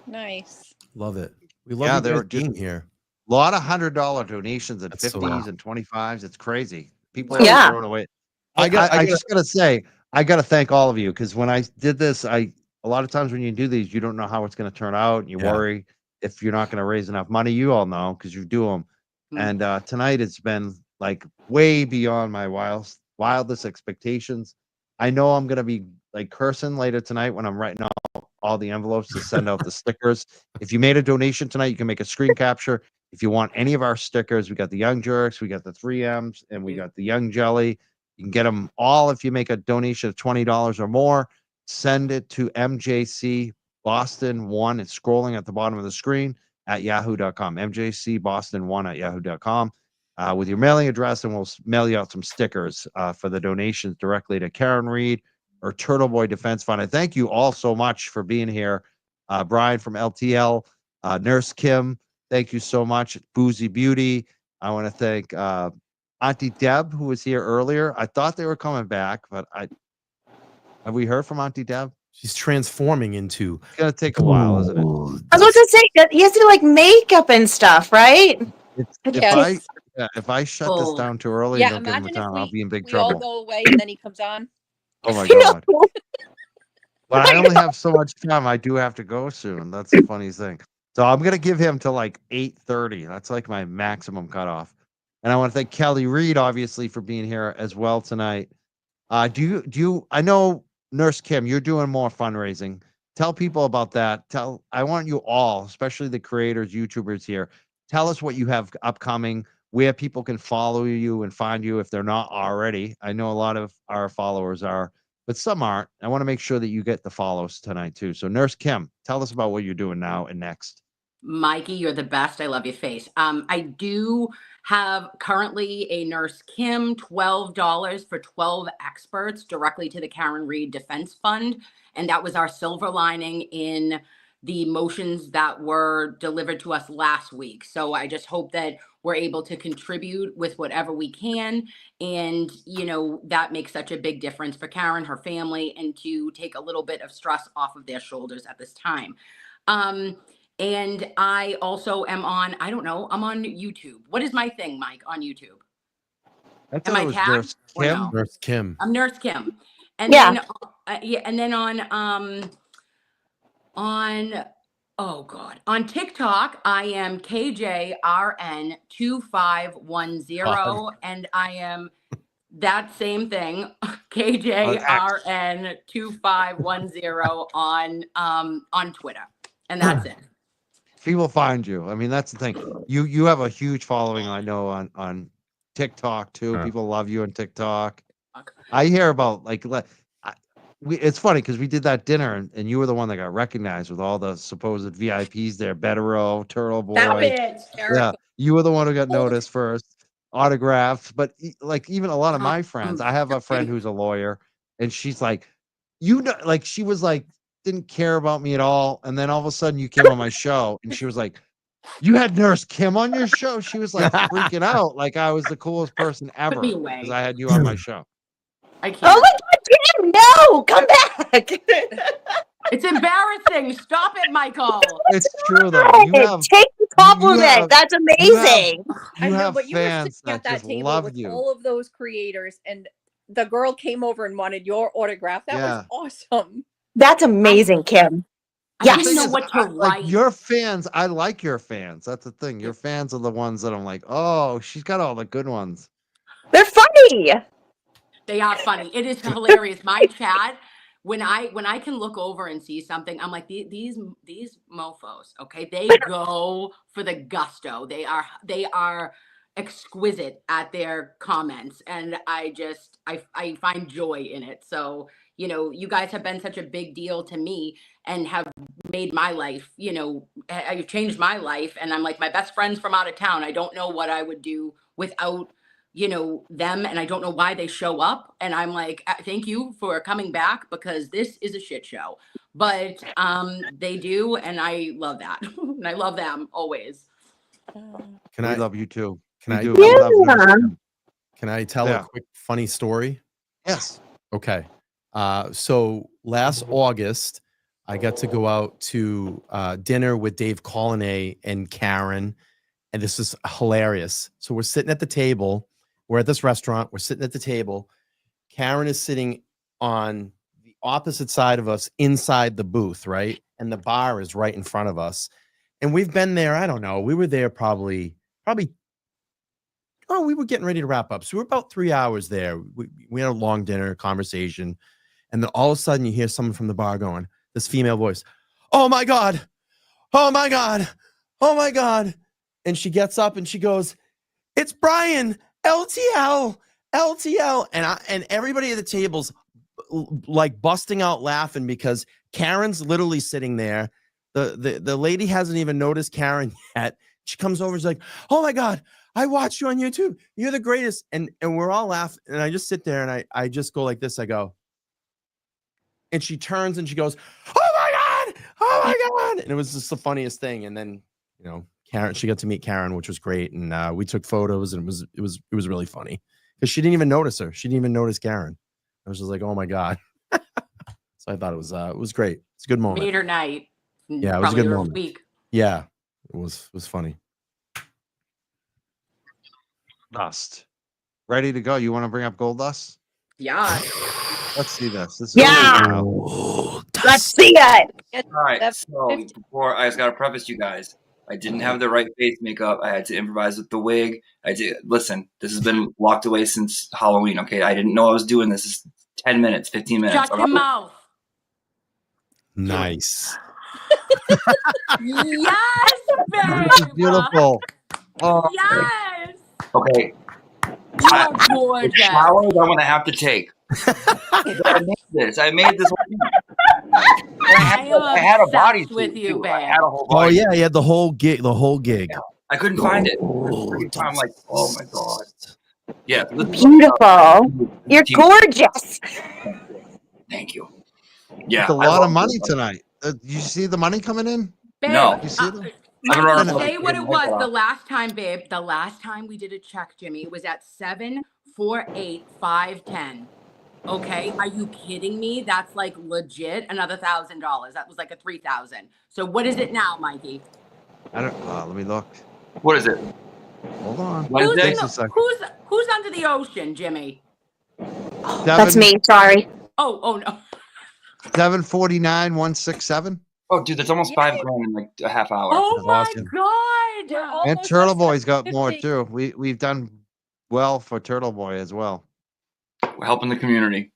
Nice. Love it. We love Yeah, you they guys were just- being here. A lot of $100 donations and That's so 50s cool. and 25s. It's crazy. People are Yeah. throwing away. I gotta- just gotta say, I gotta thank all of you because when I did this, a lot of times when you do these, you don't know how it's going to turn out, and you Yeah. worry if you're not going to raise enough money. You all know because you do them. Mm. And tonight it's been like way beyond my wildest expectations. I know I'm going to be like cursing later tonight when I'm writing all the envelopes to send out the stickers. If you made a donation tonight, you can make a screen capture. If you want any of our stickers, we got the Young Jerks, we got the 3Ms, and we got the Young Jelly. You can get them all if you make a donation of $20 or more. Send it to MJC Boston 1. It's scrolling at the bottom of the screen at yahoo.com. MJC Boston 1 at yahoo.com with your mailing address, and we'll mail you out some stickers for the donations directly to Karen Reed or Turtle Boy Defense Fund. I thank you all so much for being here. Brian from LTL, Nurse Kim, thank you so much. Boozey Beauty. I want to thank Auntie Deb, who was here earlier. I thought they were coming back, but have we heard from Auntie Deb? She's transforming into. It's gonna take a while, isn't it? I was about to say that he has to do like makeup and stuff, right? If I shut this Oh. down too early Yeah, and don't give him imagine if time, I'll be in big we all trouble. go away and then he comes on. Oh my I know. god! But I only have so much time. I do have to go soon. That's the funniest thing. So I'm gonna give him to like 8:30. That's like my maximum cutoff. And I want to thank Kelly Reed, obviously, for being here as well tonight. Do you? I know Nurse Kim, you're doing more fundraising. Tell people about that. I want you all, especially the creators, YouTubers here. Tell us what you have upcoming, where people can follow you and find you if they're not already. I know a lot of our followers are, but some aren't. I want to make sure that you get the follows tonight too. So Nurse Kim, tell us about what you're doing now and next. Mikey, you're the best. I love your face. I do have currently a Nurse Kim, $12 for 12 experts directly to the Karen Reed Defense Fund. And that was our silver lining in the motions that were delivered to us last week. So I just hope that we're able to contribute with whatever we can. And, you know, that makes such a big difference for Karen, her family, and to take a little bit of stress off of their shoulders at this time. And I also am on, I don't know, I'm on YouTube. What is my thing, Mike, on YouTube? I Am thought I it was tagged Nurse or Kim. no? Nurse Kim. I'm Nurse Kim. And Yeah. then, and then on, oh God, on TikTok, I am KJRN2510, and I am that same thing, KJRN2510 on Twitter. And that's it. People find you. I mean, that's the thing. You have a huge following, I know, on TikTok too. Yeah. People love you on TikTok. I hear about it's funny because we did that dinner and you were the one that got recognized with all the supposed VIPs there. Betero, Turtle Boy. Stop it. Yeah, you were the one who got noticed first, autographed. But like even a lot of my friends, I have a friend who's a lawyer, and she's like, you know, like she was like, didn't care about me at all, and then all of a sudden you came on my show, and she was like, you had Nurse Kim on your show. She was like freaking out, like I was the coolest person ever me away. because I had you on my show. I can't. Oh my God, Kim, no, come back. It's embarrassing. Stop it, Michael. It's true though. You have Take the compliment. have- That's amazing. I you know, have but you were fans sitting that at that just table love with you. all of those creators, and the girl came over and wanted your autograph. That Yeah. was awesome. That's amazing, Kim. I Yes. didn't know what to like write. your fans, I like your fans. That's the thing. Your fans are the ones that I'm like, oh, she's got all the good ones. They're funny. They are funny. It is hilarious. My chat, when I can look over and see something, I'm like, these mofos, okay? They go for the gusto. They are exquisite at their comments, and I find joy in it. So, you know, you guys have been such a big deal to me and have made my life, you know, you've changed my life, and I'm like, my best friends from out of town, I don't know what I would do without, you know, them, and I don't know why they show up, and I'm like, thank you for coming back because this is a shit show, but they do, and I love that. And I love them always. Can We I love you too. Can We I- do. We love Nurse Kim. can I tell Yeah. a quick funny story? Yes. Okay. So last August, I got to go out to dinner with Dave Collinet and Karen, and this is hilarious. So we're sitting at the table. We're at this restaurant. We're sitting at the table. Karen is sitting on the opposite side of us inside the booth, right? And the bar is right in front of us. And we've been there, I don't know. We were there probably, we were getting ready to wrap up. So we were about 3 hours there. We had a long dinner conversation. And then all of a sudden you hear someone from the bar going, this female voice, oh my God, oh my God, oh my God. And she gets up and she goes, it's Brian, LTL. And everybody at the table's like busting out laughing because Karen's literally sitting there. The lady hasn't even noticed Karen yet. She comes over, she's like, oh my God, I watched you on YouTube. You're the greatest. And we're all laughing. And I just sit there and I just go like this. I go, and she turns and she goes, oh my God. And it was just the funniest thing. And then, you know, Karen, she got to meet Karen, which was great. And we took photos and it was really funny because she didn't even notice her. She didn't even notice Karen. I was just like, oh my God. So I thought it was great. It's a good moment. Made her night. Yeah, it was a good Probably her moment. week. Yeah, it was funny. Dust. Ready to go. You want to bring up Gold Dust? Yeah. Let's see this. This is Yeah. Oh, Let's see it. All right, That's so 50. before I just gotta preface you guys, I didn't have the right face makeup. I had to improvise with the wig. Listen. This has been locked away since Halloween. Okay, I didn't know I was doing this. It's 10 minutes, 15 minutes. Shut your mouth. nice. Yes, This babe. is beautiful. Oh, Yes. Okay, You are the gorgeous. showers I'm gonna have to take. I made this. I I am had a body obsessed with suit, you, too. I babe. had a whole Oh body. yeah, he had the whole gig. I couldn't find it. Oh, I'm like, oh my god. Yeah. this is Beautiful. You're Team- gorgeous. Thank you. Yeah. It's a I lot of love money this. tonight. You see the money coming in? Babe, No. You see them? I've been running Mikey, up say like what a it kid was in the last time, babe. The last time we did a check, Jimmy, it was at 748,510. Okay, are you kidding me? That's like legit another $1,000. That was like a 3,000. So what is it now, Mikey? I don't. Let me look. What is it? Hold on. Wednesday? Takes a second. Who's under the ocean, Jimmy? That's me. Sorry. Oh no. 749,167. Oh, dude, that's almost $5,000 in like a half hour. Oh That's my awesome. God. We're And almost Turtle at Boy's got more 750. too. We've done well for Turtle Boy as well. We're helping the community.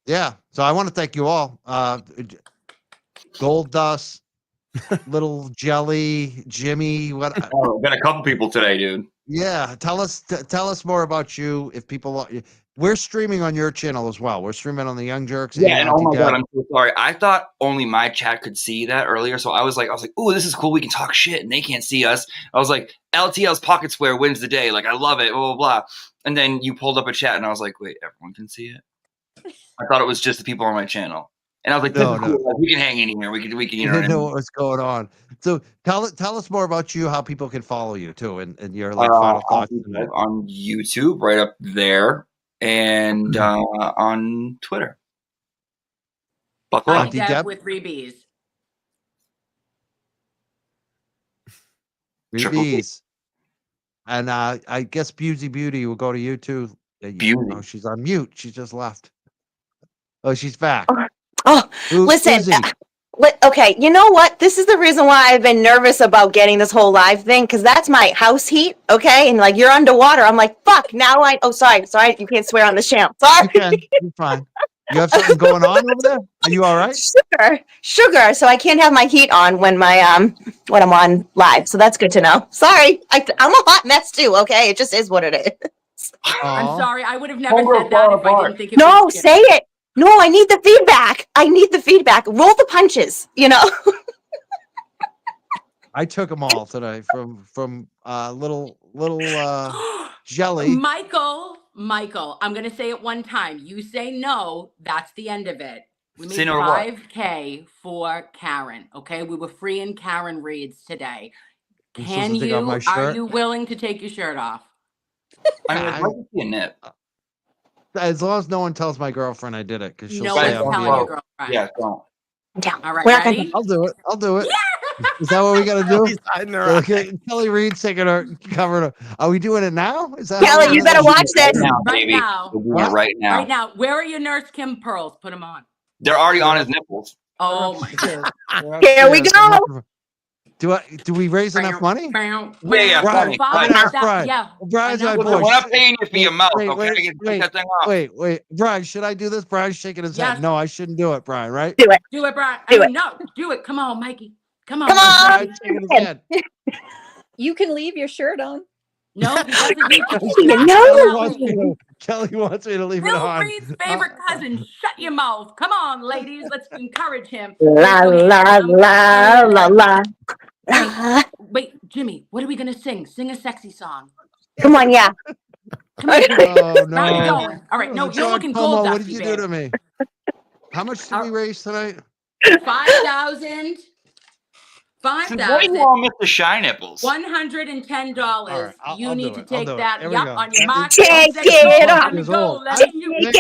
Yeah. So I want to thank you all. Gold Dust, Little Jelly, Jimmy. What? Oh, been a couple people today, dude. Yeah. Tell us more about you. If people, we're streaming on your channel as well. We're streaming on the Young Jerks. Yeah, and oh Auntie my god, Deb. I'm so sorry. I thought only my chat could see that earlier, so I was like, oh, this is cool. We can talk shit, and they can't see us. I was like, LTL's Pocket Square wins the day. Like, I love it. Blah blah blah. And then you pulled up a chat, and I was like, wait, everyone can see it. I thought it was just the people on my channel, and I was like, this is cool. Like, we can hang in here. We can. You You know what I didn't know mean? what was going on. So tell us more about you. How people can follow you too, and your like final thoughts. Auntie Deb on YouTube, right up there, and on Twitter. Buckle up. Auntie Auntie Deb Deb? with 3 B's. Triple B. B's. And I guess Boozey Beauty will go to you too. Beauty. Oh, she's on mute. She just left. Oh, she's back. Oh, listen. Boozey. Okay, you know what? This is the reason why I've been nervous about getting this whole live thing, because that's my house heat, okay? And like you're underwater. I'm like, fuck, now sorry, you can't swear on this channel. Sorry. You can. You're fine. You have something going on over there? Are you all right? Sugar. So I can't have my heat on when when I'm on live. So that's good to know. Sorry. I'm a hot mess too, okay? It just is what it is. I'm Aw. sorry. I would have never Homegirl said that if I apart. didn't think it No, was good. say it. No, I need the feedback. Roll the punches, you know? I took them all today from little jelly. Michael, I'm gonna say it one time. You say no, that's the end of it. We Say made no to what? 5K for Karen. Okay, we were freeing Karen reads today. I'm supposed to take off my Are shirt? you willing to take your shirt off? I mean, I'd like to see a nip. As long as no one tells my girlfriend I did it, because she'll No say Guys, one's I'm don't telling your vote. girlfriend. Yeah, don't. Yeah. All right, We're not gonna- ready? I'll do it. Is that what we gotta do? He's hiding her eye. Okay, Kelly Reed's taking her cover. Are we doing it now? Is that Kelly, how we're you gonna better do watch it? this. Right now, Right baby. now. We're doing it right now. Right now. Where are your Nurse Kim pearls? Put them on. They're already on his nipples. Oh my God. Here we go. Do we raise enough money? Yeah, Brian, Brian, Brian. Yeah. Brian's I my know. boy. We're not paying you for your mouth, Wait, okay? wait, You can wait, take that thing off. Wait, Brian, should I do this? Brian's shaking his Yes. head. No, I shouldn't do it, Brian, right? Do it. Do it, Brian. Do it. No, do it. Come on, Mikey. Come on. Come on. Brian's shaking his head. You can leave your shirt on. No, he doesn't need to. Kelly wants me to leave it Bill on. Reed's favorite cousin. Shut your mouth. Come on, ladies. Let's encourage him. La la la la la. Wait, Jimmy, what are we going to sing? Sing a sexy song. Come on, yeah. Come on. Oh, no. Now you're going. All right, no, you're John looking Como, gold what dusty, did you do to babe. me? How much did we raise tonight? 5,000. Since when you all miss the shy nipples? $110. All right, You I'll need do to it. I'll take do it. that. Here we Yep, go. on your mark. Take get set, it go, off. and go. Let's Take you it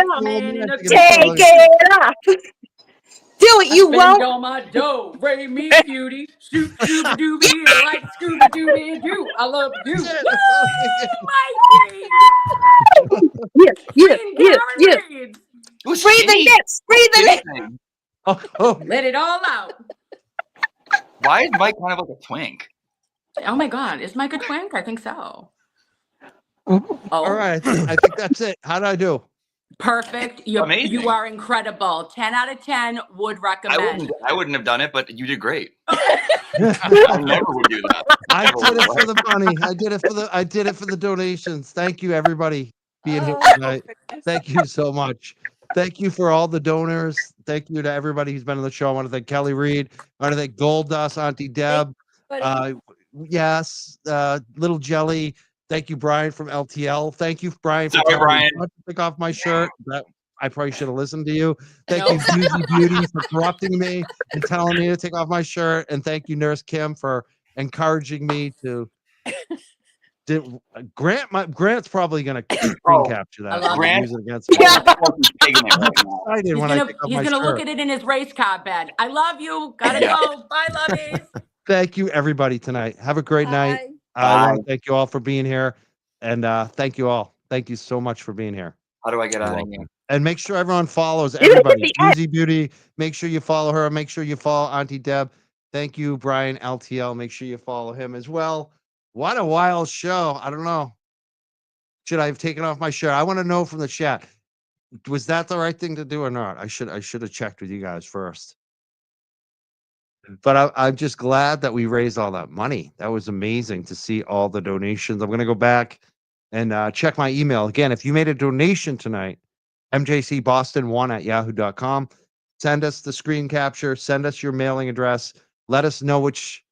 off. man in a Take it off. Do it, you Spend won't. all my dough, Ray me cutie, shoot Scooby Dooby like Scooby Dooby Doo. I love you. Woo, Mikey! Yeah. Who's Breathe the skinny? nips. Breathe the nips. Oh, Let it all out. Why is Mike kind of like a twink? Oh my God, is Mike a twink? I think so. Oh. all right. I think that's it. How did I do? Perfect. Amazing. You are incredible. 10 out of 10 would recommend. I wouldn't have done it, but you did great. I never would do that. I did it for the money. I did it for the donations. Thank you, everybody, being here tonight. Thank you so much. Thank you for all the donors. Thank you to everybody who's been on the show. I want to thank Kelly Reed. I want to thank Gold Dust, Auntie Deb. Buddy. Yes, Little Jelly. Thank you, Brian from LTL. Thank you, Brian, for Sorry, telling me Brian. not to take off my shirt. That I probably should have listened to you. Thank Nope. you, Boozey Beauty, for corrupting me and telling me to take off my shirt. And thank you, Nurse Kim, for encouraging me to. Grant's probably gonna screen capture that. I love and Grant- use it against me. Yeah. He's taking it right now. Excited when I take off He's my gonna look shirt. at it in his race car bed. I love you. Gotta Yeah. go. Bye, lovies. Thank you, everybody, tonight. Have a great night. Bye. I want Bye. to thank you all for being here, and thank you all. Thank you so much for being here. How do I get You're out of welcome. here? And make sure everyone follows You look at everybody. the end. Boozey Beauty, make sure you follow her. Make sure you follow Auntie Deb. Thank you, Brian LTL. Make sure you follow him as well. What a wild show. I don't know. Should I have taken off my shirt? I want to know from the chat. Was that the right thing to do or not? I should have checked with you guys first. But I'm just glad that we raised all that money. That was amazing to see all the donations. I'm going to go back and check my email. Again, if you made a donation tonight, mjcboston1@yahoo.com. Send us the screen capture. Send us your mailing address. Let us know which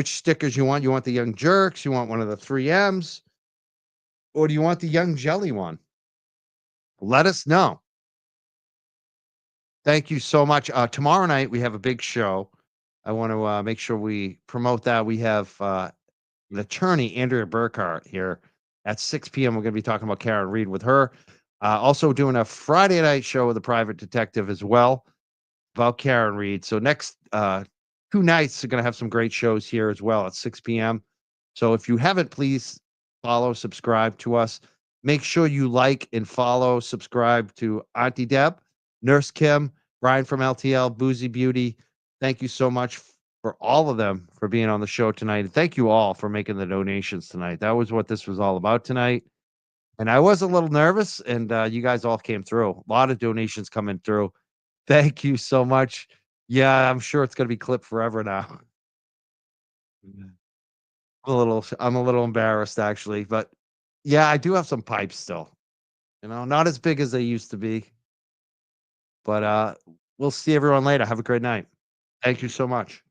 stickers you want. You want the Young Jerks? You want one of the 3Ms? Or do you want the Young Jelly one? Let us know. Thank you so much. Tomorrow night, we have a big show. I want to make sure we promote that. We have the attorney, Andrea Burkhart, here at 6 p.m. We're going to be talking about Karen Reed with her. Also doing a Friday night show with a private detective as well about Karen Reed. So next 2 nights are going to have some great shows here as well at 6 p.m. So if you haven't, please follow, subscribe to us. Make sure you like and follow, subscribe to Auntie Deb, Nurse Kim, Brian from LTL, Boozey Beauty. Thank you so much for all of them for being on the show tonight. And thank you all for making the donations tonight. That was what this was all about tonight. And I was a little nervous, and you guys all came through. A lot of donations coming through. Thank you so much. Yeah, I'm sure it's going to be clipped forever now. I'm a little embarrassed actually, but yeah, I do have some pipes still. Not as big as they used to be. But we'll see everyone later. Have a great night. Thank you so much.